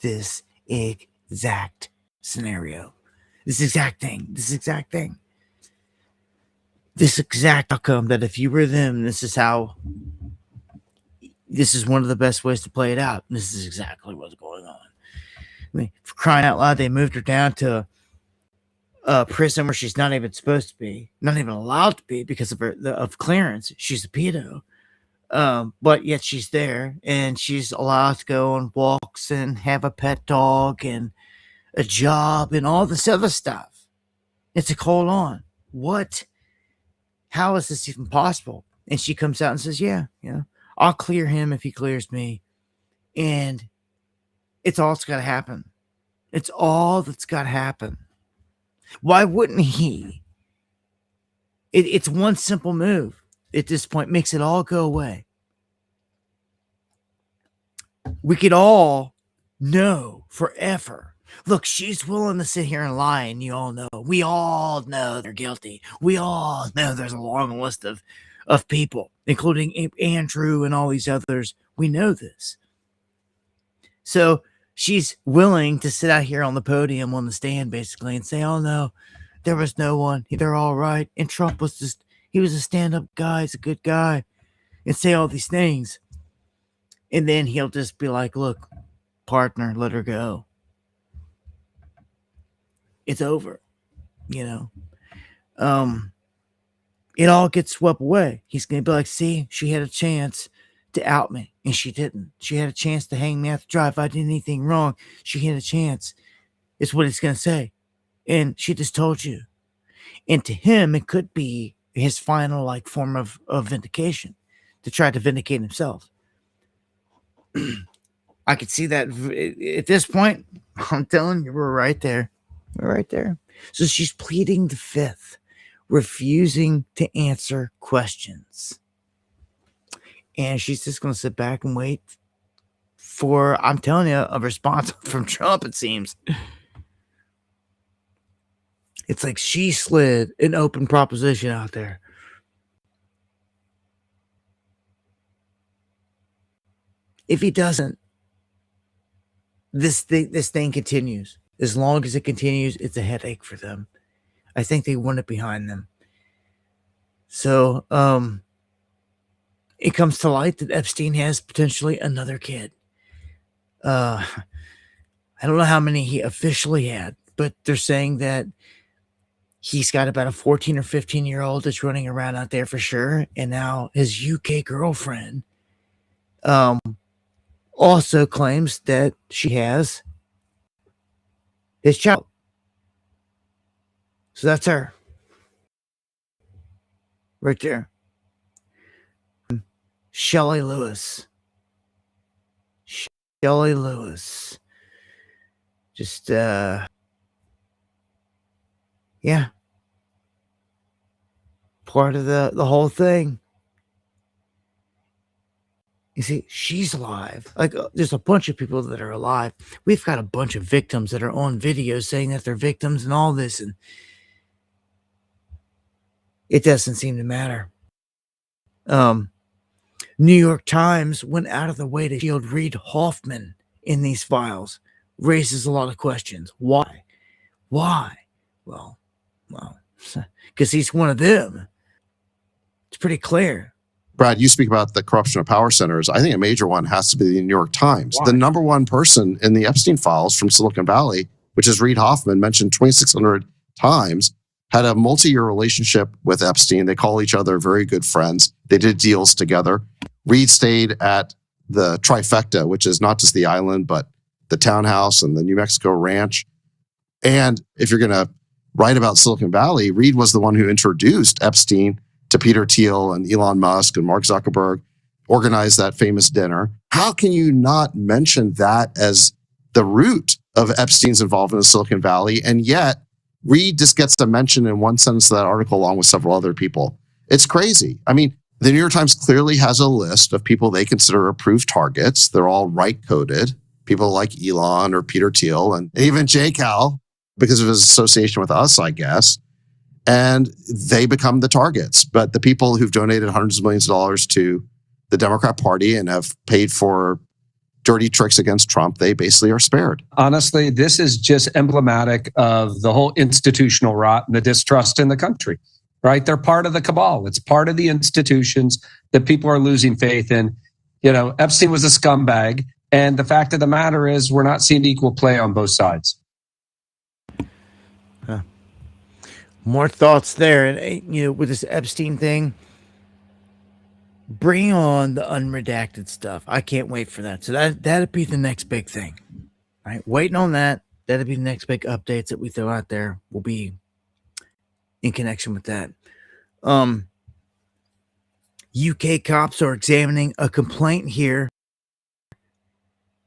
this exact scenario, this exact thing. This exact outcome, that if you were them, this is one of the best ways to play it out. And this is exactly what's going on. I mean, for crying out loud, they moved her down to a prison where she's not even supposed to be, not even allowed to be because of clearance. She's a pedo. But yet she's there and she's allowed to go on walks and have a pet dog and a job and all this other stuff. It's a hold on. What? How is this even possible? And she comes out and says, yeah, I'll clear him if he clears me. And it's all that's got to happen. It's all that's got to happen. Why wouldn't he? It's one simple move at this point, makes it all go away. We could all know forever. Look, she's willing to sit here and lie, and you all know. We all know they're guilty. We all know there's a long list of people, including Andrew and all these others. We know this. So she's willing to sit out here on the podium on the stand basically and say, oh no, there was no one. They're all right. And Trump was just, he was a stand-up guy. He's a good guy. And say all these things. And then he'll just be like, look, partner, let her go. It's over. You know? It all gets swept away. He's going to be like, see, she had a chance to out me, and she didn't. She had a chance to hang me out to dry. If I did anything wrong, she had a chance. It's what he's going to say. And she just told you. And to him, it could be his final like form of vindication to try to vindicate himself. I could see that at this point. I'm telling you, we're right there. We're right there. So she's pleading the fifth, refusing to answer questions. And she's just going to sit back and wait for, I'm telling you, a response from Trump, it seems. It's like she slid an open proposition out there. If he doesn't, this thing continues. As long as it continues, it's a headache for them. I think they want it behind them. So, it comes to light that Epstein has potentially another kid. I don't know how many he officially had, but they're saying that he's got about a 14 or 15-year-old that's running around out there for sure. And now his UK girlfriend also claims that she has his child. So that's her. Right there. Shelley Lewis. Shelley Lewis. Just, yeah. Part of the whole thing. You see, she's alive. Like, there's a bunch of people that are alive. We've got a bunch of victims that are on video saying that they're victims and all this, and it doesn't seem to matter. New York Times went out of the way to shield Reid Hoffman in these files. Raises a lot of questions. Why? Well, because he's one of them. It's pretty clear. Brad, you speak about the corruption of power centers. I think a major one has to be the New York Times. Why? The number one person in the Epstein files from Silicon Valley, which is Reid Hoffman, mentioned 2,600 times, had a multi-year relationship with Epstein. They call each other very good friends. They did deals together. Reid stayed at the trifecta, which is not just the island, but the townhouse and the New Mexico ranch. And if you're going to write about Silicon Valley, Reid was the one who introduced Epstein to Peter Thiel and Elon Musk and Mark Zuckerberg, organized that famous dinner. How can you not mention that as the root of Epstein's involvement in Silicon Valley? And yet, Reid just gets to mention in one sentence of that article along with several other people. It's crazy. I mean, the New York Times clearly has a list of people they consider approved targets. They're all right-coded. People like Elon or Peter Thiel and even Jay Cal, because of his association with us, I guess. And they become the targets. But the people who've donated hundreds of millions of dollars to the Democrat Party and have paid for dirty tricks against Trump, they basically are spared. Honestly, this is just emblematic of the whole institutional rot and the distrust in the country, right? They're part of the cabal. It's part of the institutions that people are losing faith in. You know, Epstein was a scumbag. And the fact of the matter is we're not seeing equal play on both sides. More thoughts there. And, you know, with this Epstein thing, bring on the unredacted stuff. I can't wait for that. So that'd be the next big thing. All right, waiting on that. That'd be the next big updates that we throw out there. Will be in connection with that. UK cops are examining a complaint here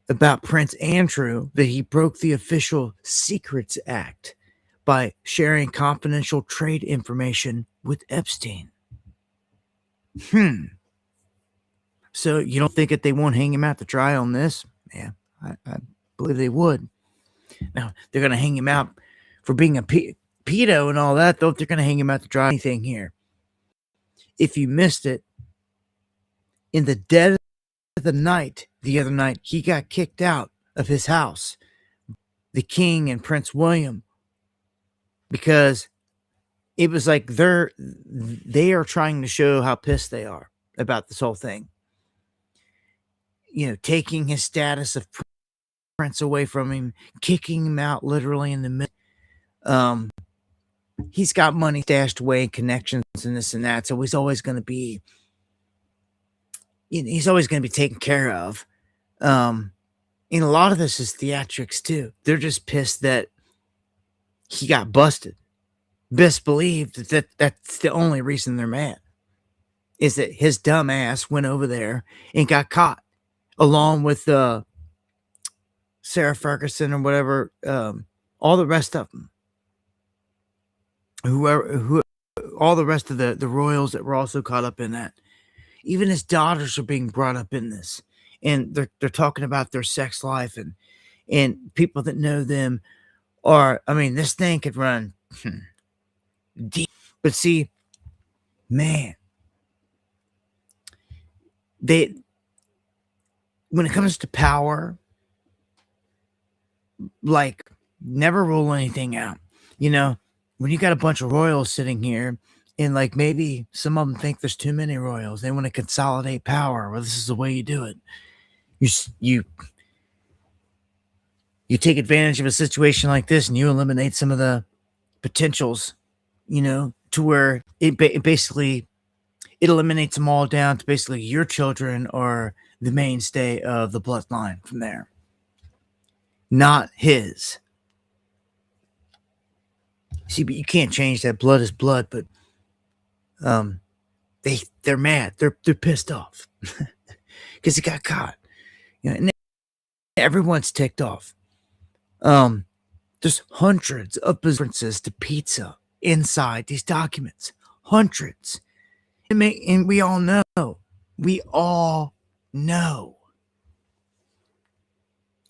about Prince Andrew that he broke the Official Secrets Act by sharing confidential trade information with Epstein. So you don't think that they won't hang him out to dry on this? Yeah, I believe they would. Now, they're going to hang him out for being a pedo and all that, though. They're going to hang him out to dry anything here. If you missed it, in the dead of the night, the other night, he got kicked out of his house, the King and Prince William, because it was like they are trying to show how pissed they are about this whole thing. You know, taking his status of prince away from him, kicking him out literally in the middle. He's got money stashed away, connections and this and that, so he's always going to be taken care of. And a lot of this is theatrics too. They're just pissed that he got busted. Best believe that's the only reason they're mad, is that his dumb ass went over there and got caught, along with Sarah Ferguson or whatever, all the rest of them, all the rest of the royals that were also caught up in that. Even his daughters are being brought up in this, and they're talking about their sex life, and people that know them are. I mean, this thing could run deep, but see, man, when it comes to power, like, never rule anything out. You know, when you got a bunch of royals sitting here, and like maybe some of them think there's too many royals, they want to consolidate power. Well, this is the way you do it. You take advantage of a situation like this, and you eliminate some of the potentials, you know, to where it basically eliminates them all down to basically your children are the mainstay of the bloodline from there, not his. See, but you can't change that. Blood is blood, but they're mad. They're pissed off because he got caught. You know, and everyone's ticked off. There's hundreds of references to pizza inside these documents. Hundreds. And we all know. We all know.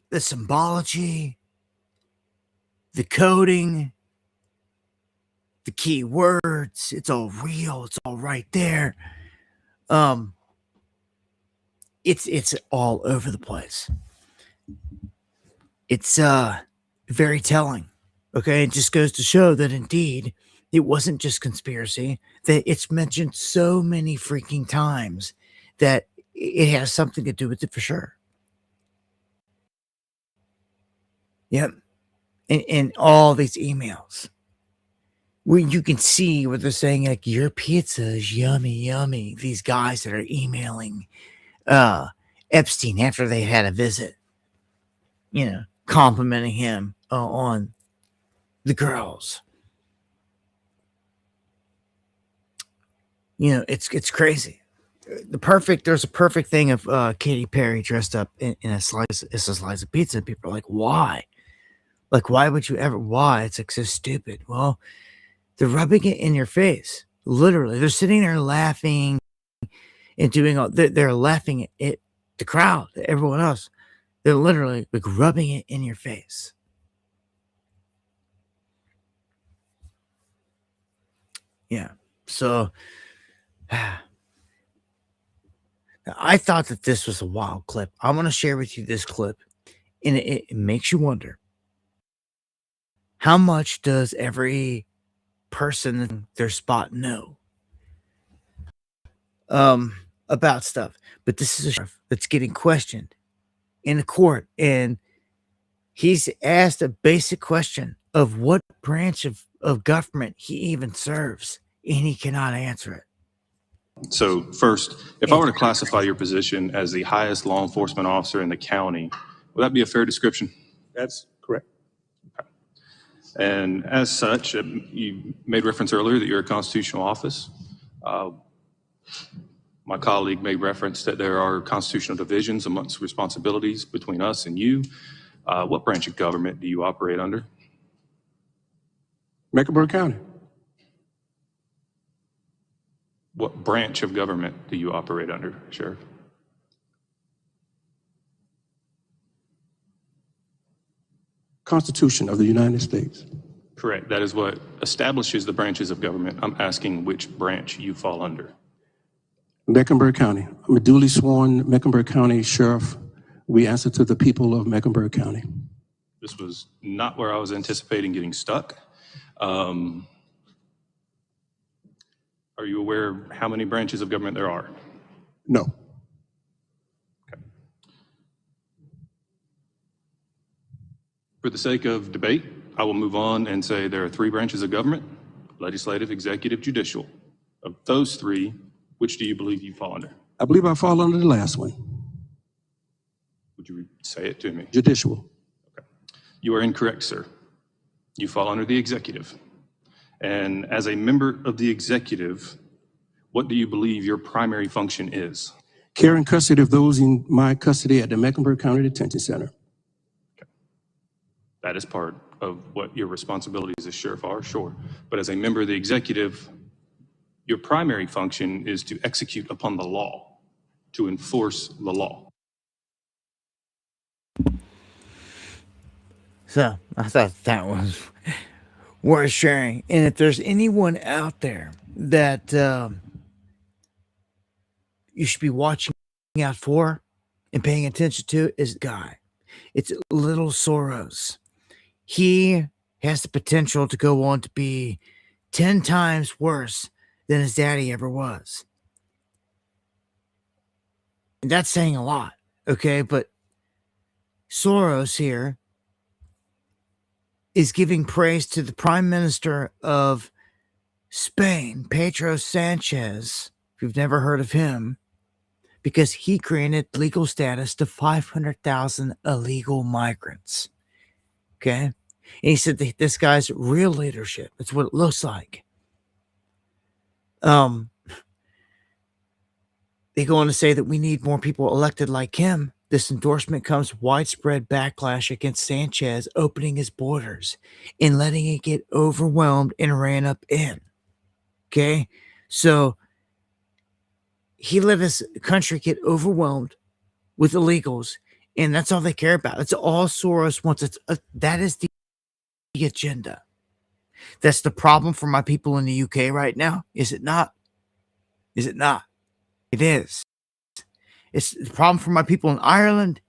The symbology, the coding, the key words, it's all real. It's all right there. It's all over the place. It's very telling. Okay, it just goes to show that indeed it wasn't just conspiracy, that it's mentioned so many freaking times that it has something to do with it for sure. Yep. And all these emails where you can see what they're saying, like, your pizza is yummy, yummy. These guys that are emailing Epstein after they had a visit, you know, complimenting him on the girls. You know, it's crazy. There's a perfect thing of Katy Perry dressed up in a slice of pizza. People are like, why? Like, why would you ever? Why? It's like so stupid. Well, they're rubbing it in your face. Literally, they're sitting there laughing and doing all. They're laughing at the crowd, at everyone else. They're literally like rubbing it in your face. Yeah. So I thought that this was a wild clip. I'm going to share with you this clip, and it makes you wonder, how much does every person in their spot know about stuff? But this is a sheriff that's getting questioned in a court, and he's asked a basic question of what branch of government he even serves, and he cannot answer it. So first, if I were to classify your position as the highest law enforcement officer in the county, would that be a fair description? That's correct. Okay. And as such, you made reference earlier that you're a constitutional office. My colleague made reference that there are constitutional divisions amongst responsibilities between us and you. What branch of government do you operate under? Mecklenburg County. What branch of government do you operate under, Sheriff? Constitution of the United States. Correct. That is what establishes the branches of government. I'm asking which branch you fall under. Mecklenburg County. I'm a duly sworn Mecklenburg County Sheriff We answer to the people of Mecklenburg County. This was not where I was anticipating getting stuck. Are you aware how many branches of government there are? No. For the sake of debate, I will move on and say there are 3 branches of government: legislative, executive, judicial. Of those 3, which do you believe you fall under? I believe I fall under the last one, Would you say it to me? judicial. You are incorrect, sir. You fall under the executive. And as a member of the executive, what do you believe your primary function is? Care and custody of those in my custody at the Mecklenburg County Detention Center. That is part of what your responsibilities as sheriff are, sure. But as a member of the executive, your primary function is to execute upon the law, to enforce the law. So I thought that was worth sharing. And if there's anyone out there that you should be watching out for and paying attention to, is the guy. It's Little Soros. He has the potential to go on to be 10 times worse than his daddy ever was. And that's saying a lot, okay? But Soros here is giving praise to the Prime Minister of Spain, Pedro Sanchez, if you've never heard of him, because he granted legal status to 500,000 illegal migrants. Okay? And he said that this guy's real leadership. That's what it looks like. They go on to say that we need more people elected like him. This endorsement comes widespread backlash against Sanchez opening his borders and letting it get overwhelmed and ran up in. Okay? So he let his country get overwhelmed with illegals, and that's all they care about. That's all Soros wants. That is the agenda. That's the problem for my people in the UK right now. Is it not? Is it not? It is. It's the problem for my people in Ireland.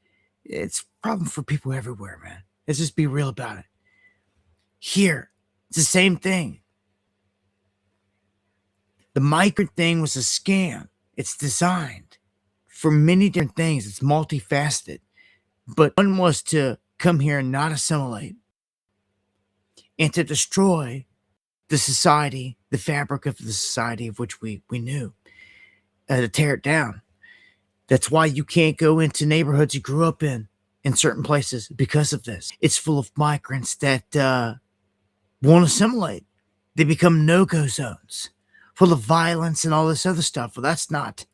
It's a problem for people everywhere, man. Let's just be real about it. Here, it's the same thing. The migrant thing was a scam. It's designed for many different things. It's multifaceted. But one was to come here and not assimilate and to destroy the society, the fabric of the society of which we knew, to tear it down. That's why you can't go into neighborhoods you grew up in certain places because of this. It's full of migrants that won't assimilate. They become no-go zones, full of violence and all this other stuff. Well, that's not.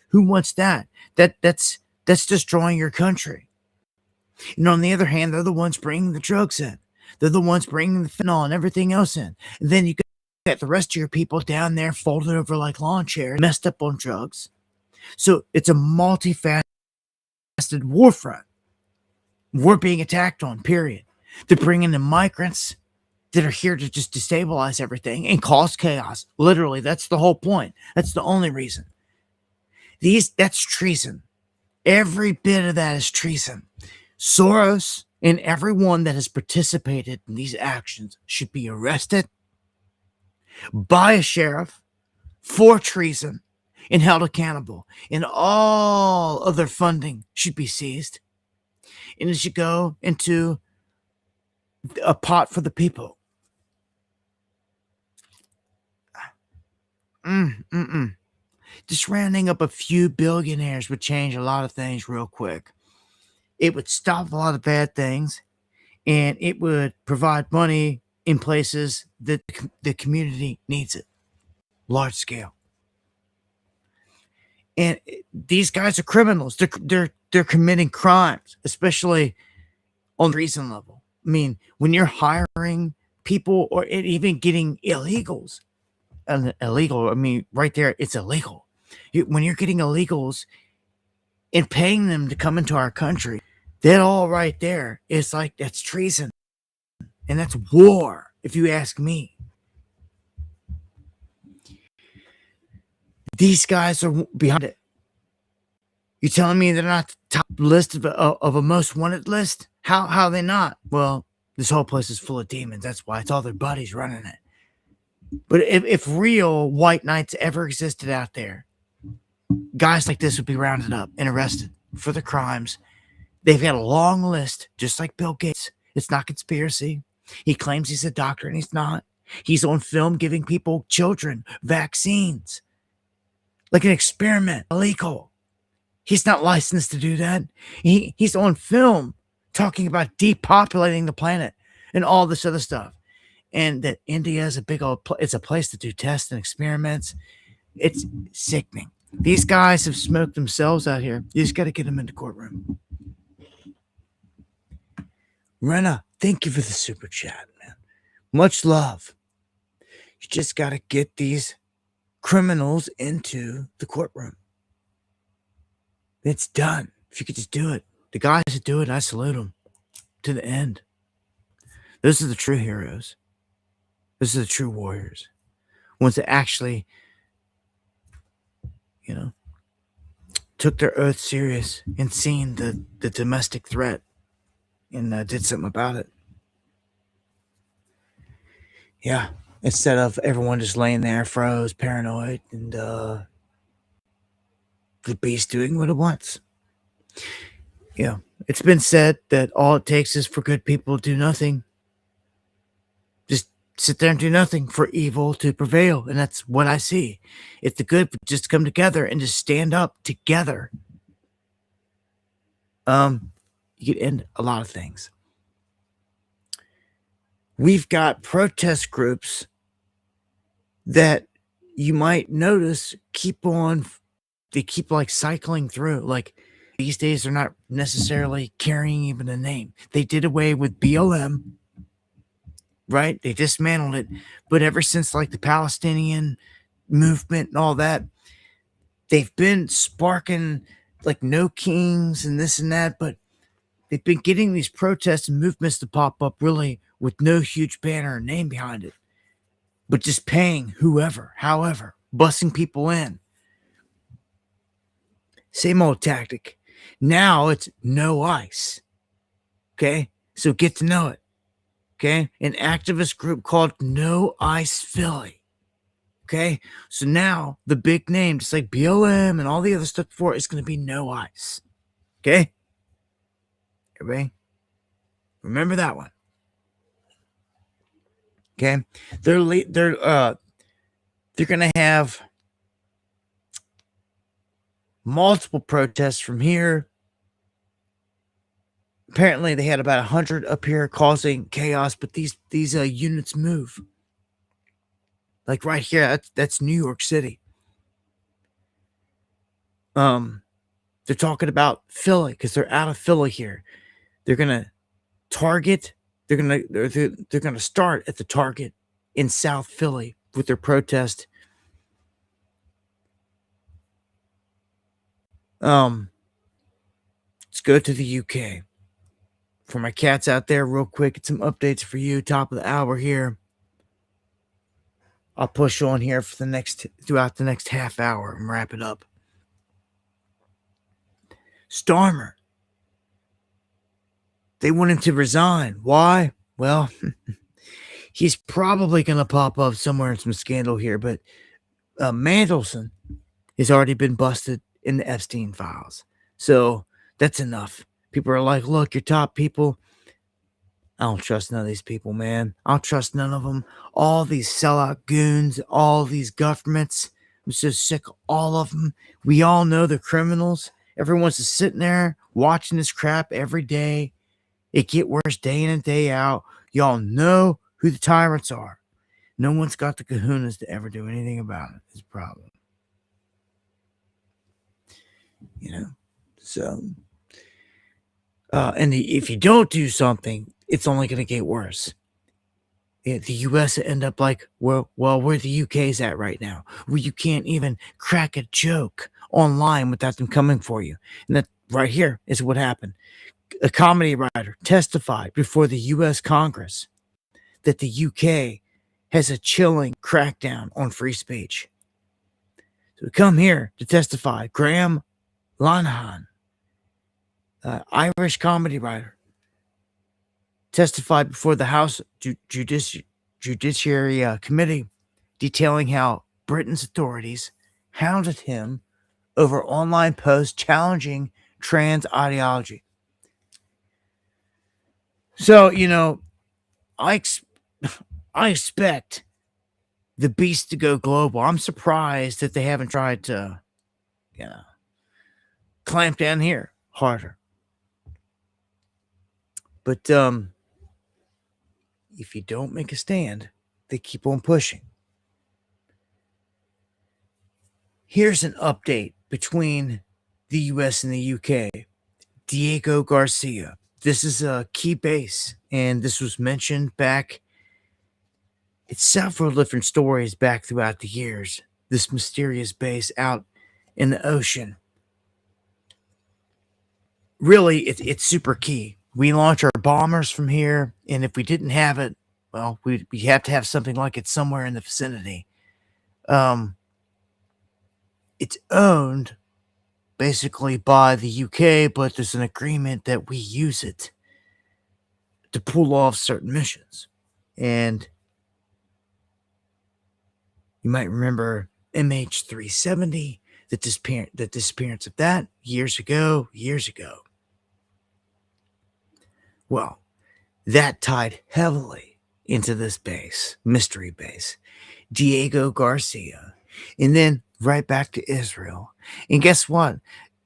Who wants that? That's destroying your country. And on the other hand, they're the ones bringing the drugs in. They're the ones bringing the fentanyl and everything else in. And then you got the rest of your people down there folded over like lawn chairs, messed up on drugs. So it's a multifaceted war front. We're being attacked on, period. They're bringing in migrants that are here to just destabilize everything and cause chaos. Literally, that's the whole point. That's the only reason. That's treason. Every bit of that is treason. Soros and everyone that has participated in these actions should be arrested by a sheriff for treason and held accountable. And all of their funding should be seized. And it should go into a pot for the people. Just rounding up a few billionaires would change a lot of things real quick. It would stop a lot of bad things, and it would provide money in places that the community needs it. Large scale. And these guys are criminals. They're committing crimes, especially on the treason level. I mean, when you're hiring people or even getting illegals, illegal, I mean, right there, it's illegal. When you're getting illegals and paying them to come into our country, that all right there is like, that's treason. And that's war, if you ask me. These guys are behind it. You telling me they're not the top list of a most wanted list? How are they not? Well, this whole place is full of demons. That's why it's all their buddies running it. But if real white knights ever existed out there, guys like this would be rounded up and arrested for the crimes. They've got a long list, just like Bill Gates. It's not conspiracy. He claims he's a doctor and he's not. He's on film giving children vaccines. Like an experiment, illegal. He's not licensed to do that. He's on film talking about depopulating the planet and all this other stuff. And that India is a big old it's a place to do tests and experiments. It's sickening. These guys have smoked themselves out here. You just got to get them in the courtroom. Rena, thank you for the super chat, man. Much love. You just got to get these criminals into the courtroom. It's done. If you could just do it. The guys that do it, I salute them to the end. Those are the true heroes. Those are the true warriors. Ones that actually, took their oath serious and seen the domestic threat and did something about it. Yeah. Instead of everyone just laying there, froze, paranoid, and the beast doing what it wants. Yeah. It's been said that all it takes is for good people to do nothing. Just sit there and do nothing for evil to prevail. And that's what I see. If the good just come together and just stand up together, you could end a lot of things. We've got protest groups that you might notice keep like cycling through. Like these days, they're not necessarily carrying even a name. They did away with BLM, right? They dismantled it. But ever since like the Palestinian movement and all that, they've been sparking like no kings and this and that, but they've been getting these protests and movements to pop up really with no huge banner or name behind it, but just paying whoever, however, bussing people in. Same old tactic. Now it's no ICE. Okay? So get to know it. Okay? An activist group called No ICE Philly. Okay? So now the big name, just like BLM and all the other stuff before, is going to be No ICE. Okay? Everybody? Remember that one. Okay? They're going to have multiple protests from here. Apparently, they had about 100 up here causing chaos, but these units move. Like right here, that's New York City. They're talking about Philly because they're out of Philly here. They're gonna target. They're gonna start at the target in South Philly with their protest. Let's go to the UK. For my cats out there, real quick, get some updates for you. Top of the hour here. I'll push on here for throughout the next half hour and wrap it up. Starmer. They want him to resign. Why? Well, he's probably going to pop up somewhere in some scandal here, but Mandelson has already been busted in the Epstein files. So that's enough. People are like, look, your top people. I don't trust none of these people, man. I don't trust none of them. All these sellout goons, all these governments. I'm so sick of all of them. We all know they're criminals. Everyone's just sitting there watching this crap every day. It get worse day in and day out. Y'all know who the tyrants are. No one's got the kahunas to ever do anything about it. It's a problem. So... and if you don't do something, it's only going to get worse. The U.S. will end up like, where the U.K.'s at right now, where you can't even crack a joke online without them coming for you. And that right here is what happened. A comedy writer testified before the U.S. Congress that the U.K. has a chilling crackdown on free speech. So we come here to testify. Graham Lanahan, Irish comedy writer, testified before the House Judiciary Committee, detailing how Britain's authorities hounded him over online posts challenging trans ideology. So, I expect the beast to go global. I'm surprised that they haven't tried to, clamp down here harder. But if you don't make a stand, they keep on pushing. Here's an update between the US and the UK. Diego Garcia. This is a key base, and this was mentioned back. It's several different stories back throughout the years. This mysterious base out in the ocean. Really, it's super key. We launch our bombers from here, and if we didn't have it, well, we have to have something like it somewhere in the vicinity. It's owned basically by the UK, but there's an agreement that we use it to pull off certain missions. And you might remember MH370, the disappearance of that years ago. Well, that tied heavily into this base, mystery base, Diego Garcia, and then right back to Israel. And guess what?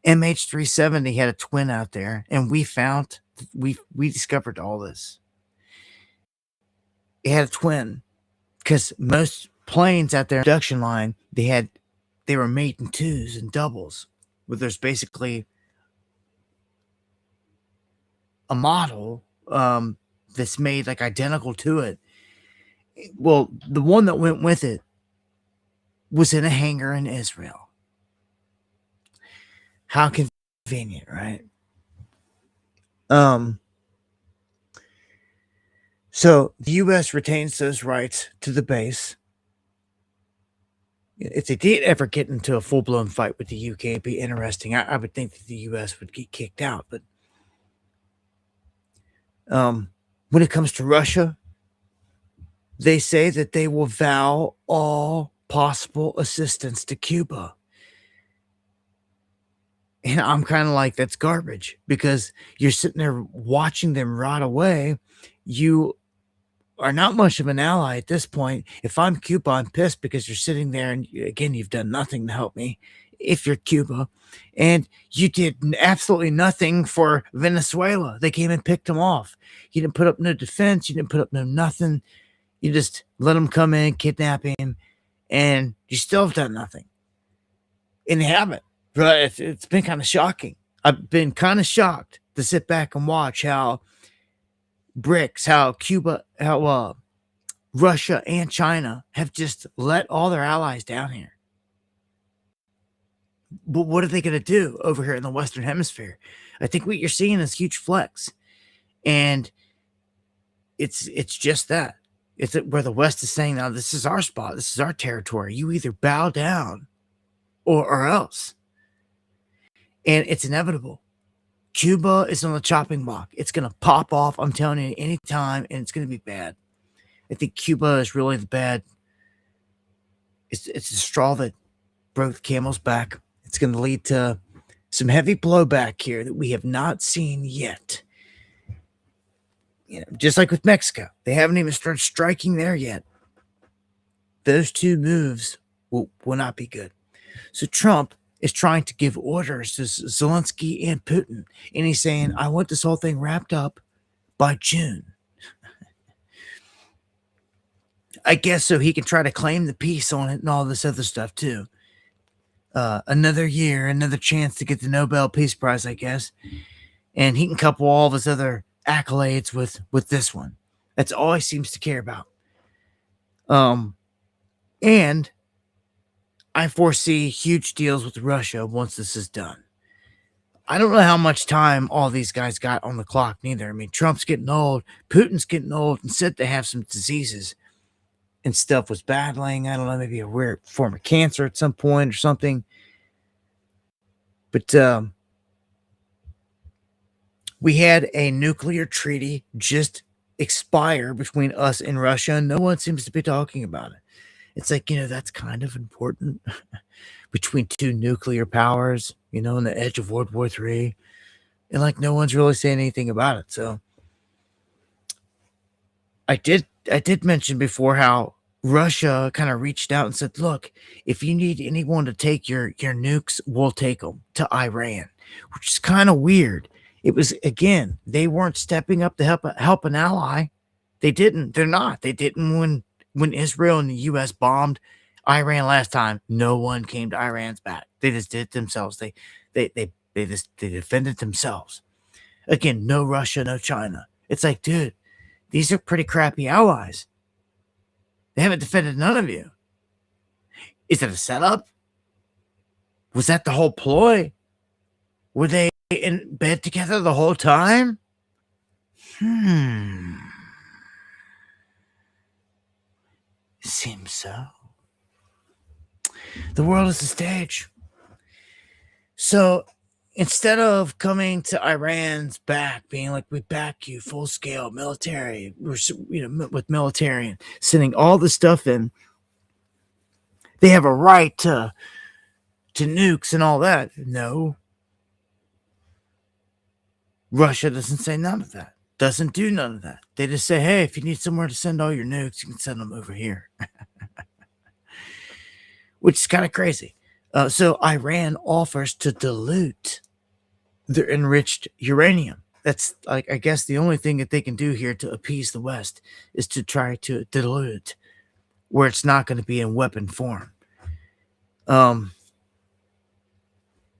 MH370 had a twin out there, and we discovered all this. It had a twin because most planes out there, production line, they were made in twos and doubles, where there's basically a model that's made like identical to it. Well, the one that went with it was in a hangar in Israel. How convenient, right? So the U.S. retains those rights to the base. If they did ever get into a full-blown fight with the UK, it'd be interesting. I would think that the U.S. would get kicked out. But when it comes to Russia, they say that they will vow all possible assistance to Cuba. And I'm kind of like, that's garbage, because you're sitting there watching them rot away. You are not much of an ally at this point. If I'm Cuba, I'm pissed because you're sitting there and, again, you've done nothing to help me. If you're Cuba, and you did absolutely nothing for Venezuela, they came and picked them off. You didn't put up no defense. You didn't put up no nothing. You just let them come in, kidnap him, and you still have done nothing. And they haven't. But it's been kind of shocking. I've been kind of shocked to sit back and watch how Cuba, how Russia and China have just let all their allies down here. But what are they going to do over here in the Western Hemisphere? I think what you're seeing is huge flex. And it's just that. It's where the West is saying, now this is our spot. This is our territory. You either bow down or else. And it's inevitable. Cuba is on the chopping block. It's going to pop off, I'm telling you, anytime, and it's going to be bad. I think Cuba is really the bad. It's the straw that broke the camel's back. It's going to lead to some heavy blowback here that we have not seen yet. Just like with Mexico, they haven't even started striking there yet. Those two moves will not be good. So Trump is trying to give orders to Zelensky and Putin. And he's saying, I want this whole thing wrapped up by June. I guess so he can try to claim the peace on it and all this other stuff too. Another year, another chance to get the Nobel Peace Prize, I guess. And he can couple all of his other accolades with this one. That's all he seems to care about. And I foresee huge deals with Russia once this is done. I don't know how much time all these guys got on the clock neither. I mean, Trump's getting old, Putin's getting old, and said to have some diseases and stuff, was battling, I don't know, maybe a weird form of cancer at some point or something. But we had a nuclear treaty just expire between us and Russia, and no one seems to be talking about it. It's like, that's kind of important between two nuclear powers, on the edge of World War III. And like no one's really saying anything about it. So I did mention before how Russia kind of reached out and said, look, if you need anyone to take your nukes, we'll take them to Iran, which is kind of weird. It was, again, they weren't stepping up to help an ally. They didn't. They're not. They didn't when Israel and the U.S. bombed Iran last time. No one came to Iran's back. They just did it themselves. They defended themselves. Again, no Russia, no China. It's like, dude, these are pretty crappy allies. They haven't defended none of you. Is it a setup? Was that the whole ploy? Were they in bed together the whole time? Seems so. The world is a stage. So instead of coming to Iran's back, being like, we back you full scale military, with military and sending all the stuff in, they have a right to nukes and all that. No. Russia doesn't say none of that. Doesn't do none of that. They just say, hey, if you need somewhere to send all your nukes, you can send them over here. Which is kind of crazy. So Iran offers to dilute their enriched uranium. That's, like, I guess the only thing that they can do here to appease the West is to try to dilute it where it's not going to be in weapon form.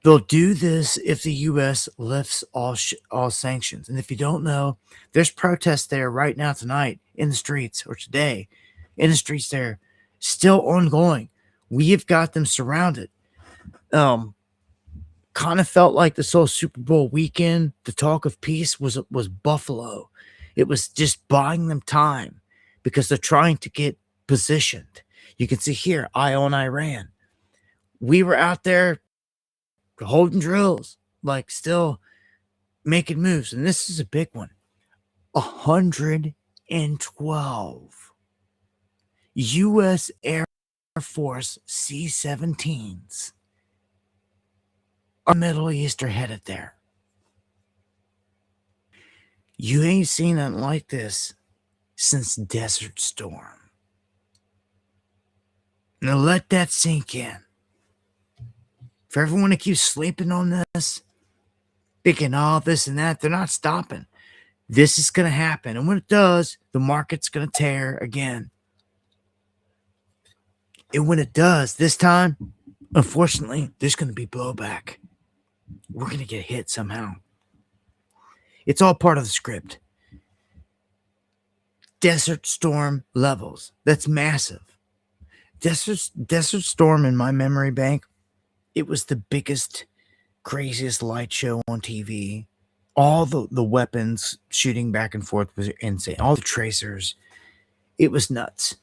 They'll do this if the U.S. lifts all sanctions. And if you don't know, there's protests there right now tonight in the streets, or today in the streets there, still ongoing. We have got them surrounded. Kind of felt like this whole Super Bowl weekend, the talk of peace was Buffalo. It was just buying them time because they're trying to get positioned. You can see here, eye on Iran. We were out there holding drills, like still making moves. And this is a big one. 112 U.S. Air Force C-17s our Middle East are headed there. You ain't seen nothing like this since Desert Storm. Now let that sink in. For everyone to keep sleeping on this, thinking all this and that, they're not stopping. This is going to happen. And when it does, the market's going to tear again. And when it does, this time, unfortunately, there's going to be blowback. We're going to get hit somehow. It's all part of the script. Desert Storm levels. That's massive. Desert Storm in my memory bank, it was the biggest, craziest light show on TV. All the weapons shooting back and forth was insane. All the tracers. It was nuts.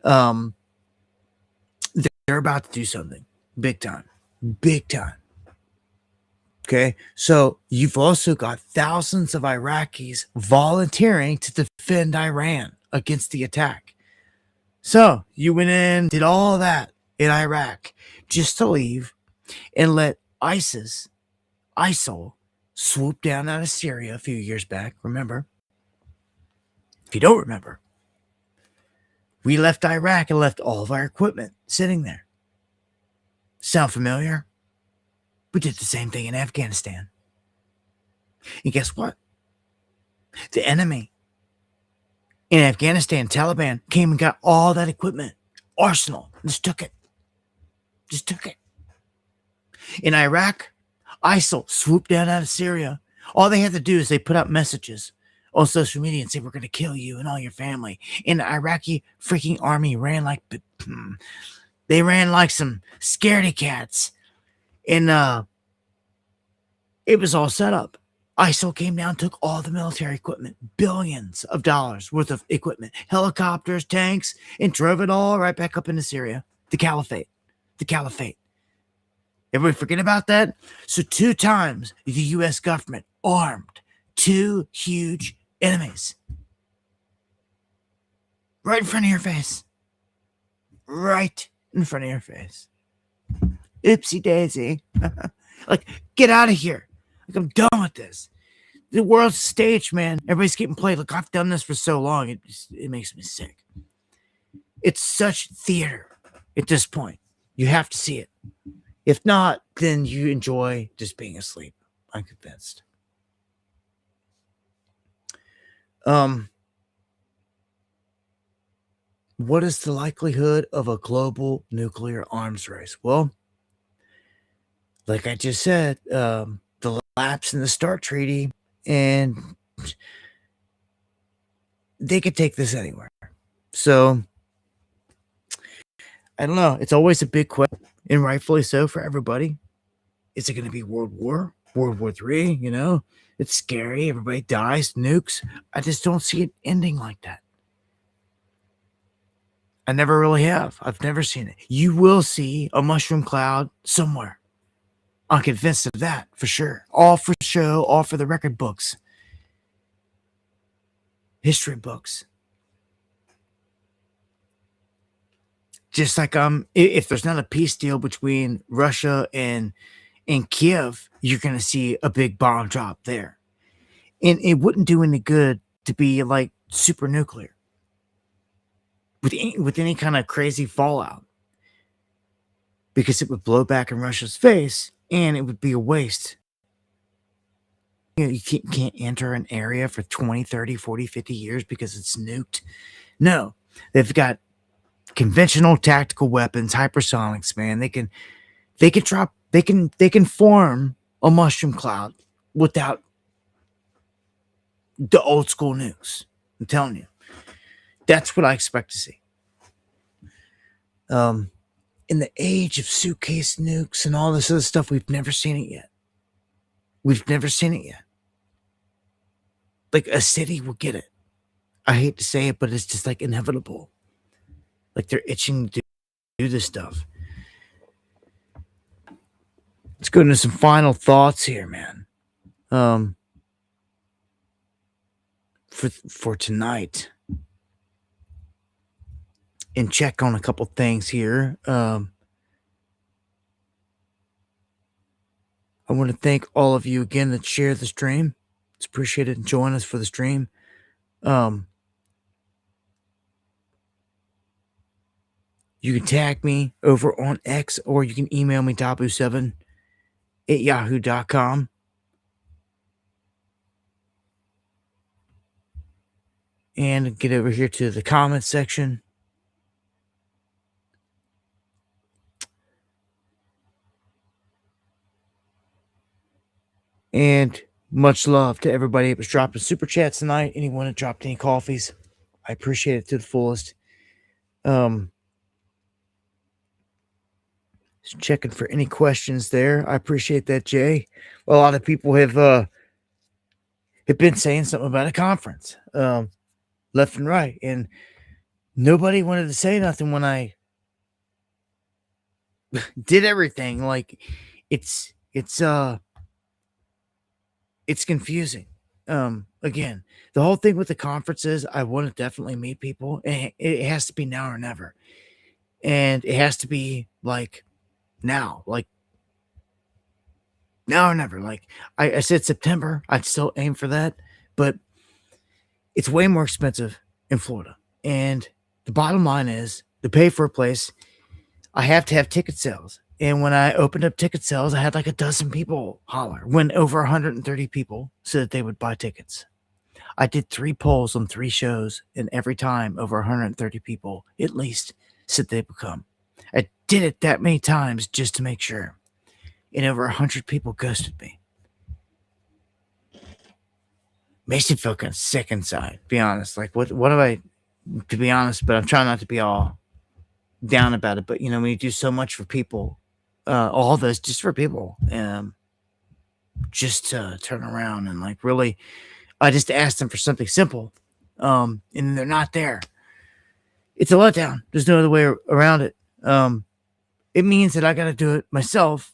They're about to do something. Big time. Big time. Okay, so you've also got thousands of Iraqis volunteering to defend Iran against the attack. So you went in, did all that in Iraq just to leave and let ISIL swoop down out of Syria a few years back. Remember? If you don't remember, we left Iraq and left all of our equipment sitting there. Sound familiar? We did the same thing in Afghanistan. And guess what? The enemy in Afghanistan, Taliban, came and got all that equipment, arsenal, and just took it. Just took it. In Iraq, ISIL swooped down out of Syria. All they had to do is they put out messages on social media and say, we're going to kill you and all your family. And the Iraqi freaking army ran like some scaredy cats. And it was all set up. ISIL came down, took all the military equipment, billions of dollars worth of equipment, helicopters, tanks, and drove it all right back up into Syria. The caliphate. Everybody forget about that? So 2 times the U.S. government armed 2 huge enemies. Right in front of your face. Right in front of your face. Oopsie daisy. Like, get out of here. Like, I'm done with this. The world's staged, man. Everybody's getting played. Look, I've done this for so long. It makes me sick. It's such theater at this point. You have to see it. If not, then you enjoy just being asleep. I'm convinced. What is the likelihood of a global nuclear arms race? Well, like I just said, the lapse in the START Treaty, and they could take this anywhere. So, I don't know. It's always a big question, and rightfully so for everybody. Is it going to be World War? World War III? You know, it's scary. Everybody dies, nukes. I just don't see it ending like that. I never really have. I've never seen it. You will see a mushroom cloud somewhere. I'm convinced of that for sure. All for show, all for the record books, history books. Just like if there's not a peace deal between Russia and Kiev, you're going to see a big bomb drop there. And it wouldn't do any good to be like super nuclear with any kind of crazy fallout, because it would blow back in Russia's face and it would be a waste. You know, you can't enter an area for 20, 30, 40, 50 years because it's nuked. No, they've got conventional tactical weapons, hypersonics, man. They can form a mushroom cloud without the old school nukes. I'm telling you. That's what I expect to see. In the age of suitcase nukes and all this other stuff, we've never seen it yet. We've never seen it yet. Like, a city will get it. I hate to say it, but it's just like inevitable. Like, they're itching to do this stuff. Let's go into some final thoughts here, man. For tonight. And check on a couple things here. I want to thank all of you again that share the stream. It's appreciated and join us for the stream. You can tag me over on X, or you can email me dabu7@yahoo.com. And get over here to the comments section. And much love to everybody that was dropping super chats tonight. Anyone that dropped any coffees, I appreciate it to the fullest. Just checking for any questions there. I appreciate that, Jay. A lot of people have been saying something about a conference, left and right, and nobody wanted to say nothing when I did everything. Like, it's confusing. Again, the whole thing with the conferences, I want to definitely meet people, and it has to be now or never. And it has to be like now or never. Like I said, September, I'd still aim for that, but it's way more expensive in Florida. And the bottom line is, to pay for a place, I have to have ticket sales. And when I opened up ticket sales, I had like a dozen people holler when over 130 people said they would buy tickets. I did 3 polls on 3 shows, and every time over 130 people at least said they would come. I did it that many times just to make sure. And over 100 people ghosted me. Makes me feel kind of sick inside, to be honest. Like, what do I, to be honest, but I'm trying not to be all down about it. But, you know, when you do so much for people, all this just for people, just to turn around and like really, I just asked them for something simple, and they're not there. It's a letdown. There's no other way around it. It means that I got to do it myself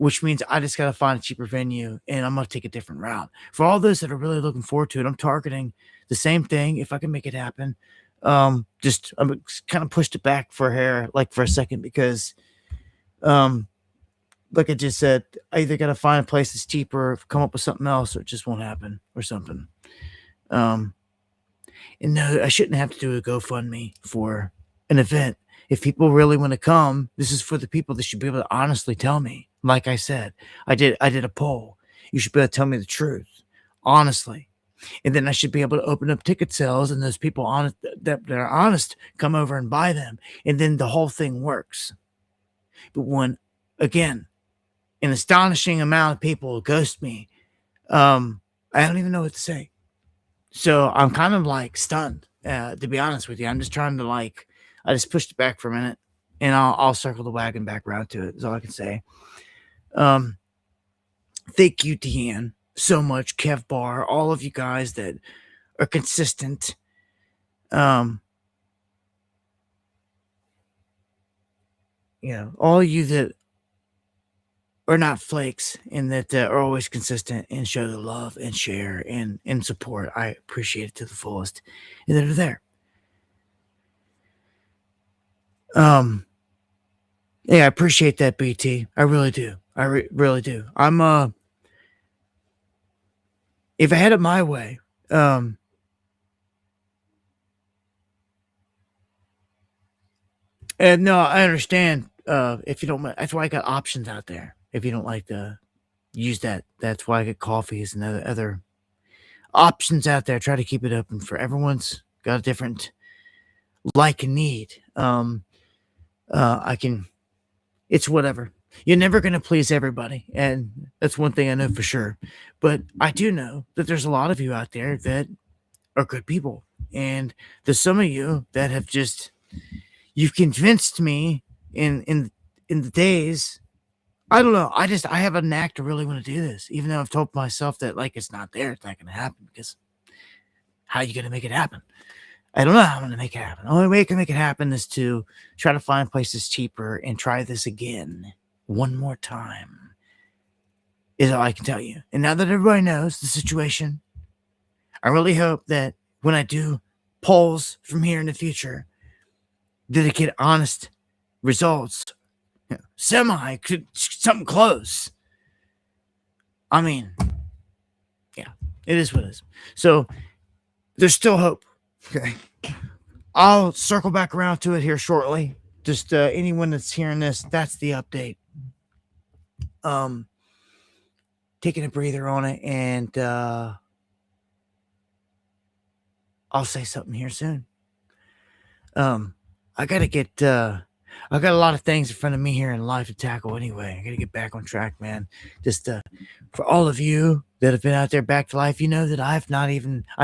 which means I just got to find a cheaper venue and I'm going to take a different route. For all those that are really looking forward to it, I'm targeting the same thing if I can make it happen. I'm kind of pushed it back for a second because, like I just said, I either got to find a place that's cheaper, or come up with something else, or it just won't happen or something. And no, I shouldn't have to do a GoFundMe for an event. If people really want to come, this is for the people that should be able to honestly tell me. Like I said, I did a poll. You should be able to tell me the truth, honestly. And then I should be able to open up ticket sales, and those people honest that are honest come over and buy them. And then the whole thing works. But when, again, an astonishing amount of people ghost me, I don't even know what to say. So I'm kind of like stunned, to be honest with you. I'm just trying to I just pushed it back for a minute, and I'll circle the wagon back around to it. Is all I can say. Thank you, Deanne, so much. Kev Bar, all of you guys that are consistent. All you that are not flakes and that are always consistent and show the love and share and support. I appreciate it to the fullest. And that are there. Yeah, I appreciate that, BT. I really do. I really do. I'm if I had it my way, and no, I understand. If you don't, that's why I got options out there. If you don't like to use that, that's why I get coffees and other options out there. Try to keep it open for everyone's got a different like and need. It's whatever. You're never going to please everybody. And that's one thing I know for sure. But I do know that there's a lot of you out there that are good people. And there's some of you that have you've convinced me in the days. I don't know. I have a knack to really want to do this, even though I've told myself that it's not there. It's not going to happen because how are you going to make it happen? I don't know how I'm going to make it happen. The only way I can make it happen is to try to find places cheaper and try this again one more time is all I can tell you. And now that everybody knows the situation, I really hope that when I do polls from here in the future, that I get honest results. Something close. I mean, yeah, it is what it is. So there's still hope. Okay. I'll circle back around to it here shortly. Just anyone that's hearing this, that's the update. Taking a breather on it, and I'll say something here soon. I got a lot of things in front of me here in life to tackle anyway. I got to get back on track, man. Just for all of you that have been out there back to life, you know that I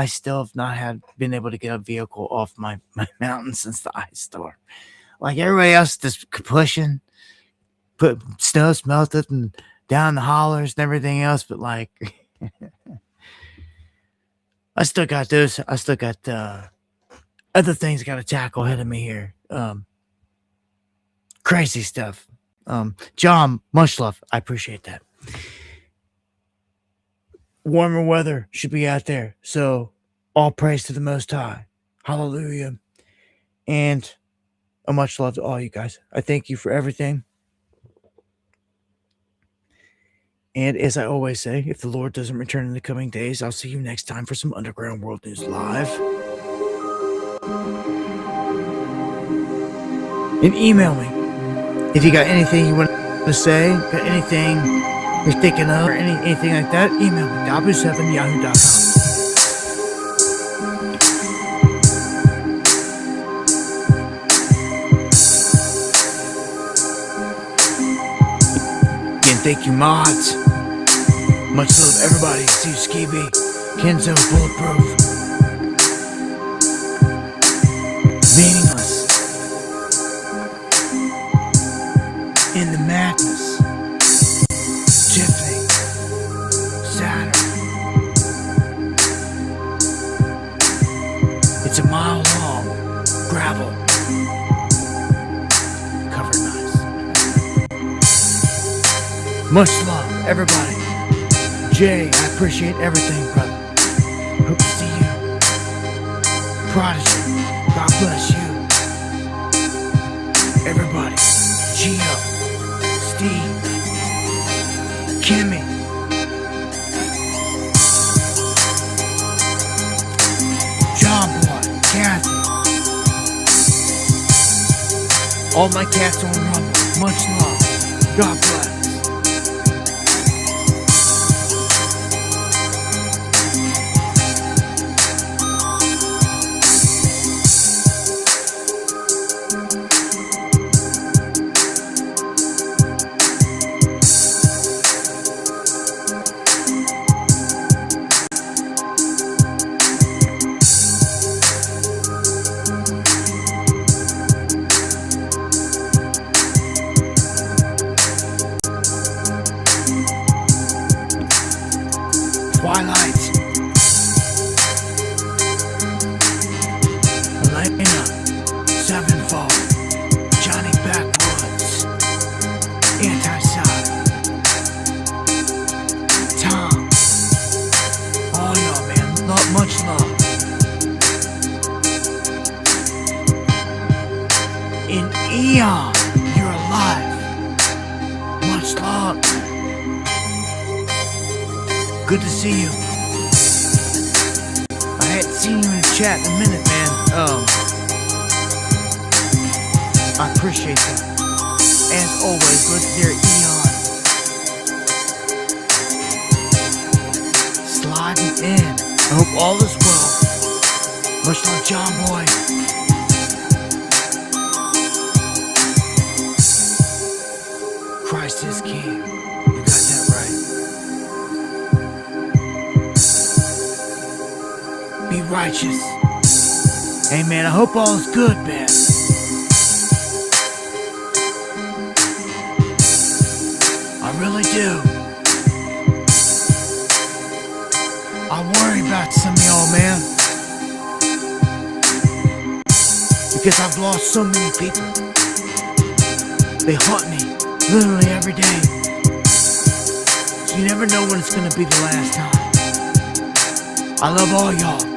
still have not been able to get a vehicle off my mountain since the ice storm. Like everybody else, just pushing, put snow's melted and down the hollers and everything else. But I still got other things I got to tackle ahead of me here. Crazy stuff. John, much love. I appreciate that. Warmer weather should be out there. So all praise to the Most High. Hallelujah. And a much love to all you guys. I thank you for everything. And as I always say, if the Lord doesn't return in the coming days, I'll see you next time for some Underground World News Live. And email me if you got anything you want to say, got anything you're thinking of, or anything like that. Email me, dabu7yahoo.com. Again, thank you, mods. Much love, everybody. Steve Skibby, Kenzo Bulletproof, Meaningless, In the Madness, Tiffany, Saturn. It's a mile long, gravel, covered nice. Much love, everybody. Jay, I appreciate everything, brother. Hope to see you. Prodigy, God bless you. Everybody. Gio, Steve, Kimmy, John Boy, Kathy. All my cats on Rumble. Much love. God bless. Twilight, Elena, Sevenfold, Johnny Backwoods, Anti-Side, Tom, all y'all, man, much love. In Eon, you're alive. Much love. Good to see you. I hadn't seen you in the chat in a minute, man. I appreciate that. As always, legendary Eon. Sliding in. I hope all is well. Much love, John Boy. Christ is King. You got that right. Be righteous. Hey man, I hope all is good, man. I really do. I worry about some of y'all, man. Because I've lost so many people. They haunt me literally every day. So you never know when it's gonna be the last time. I love all y'all.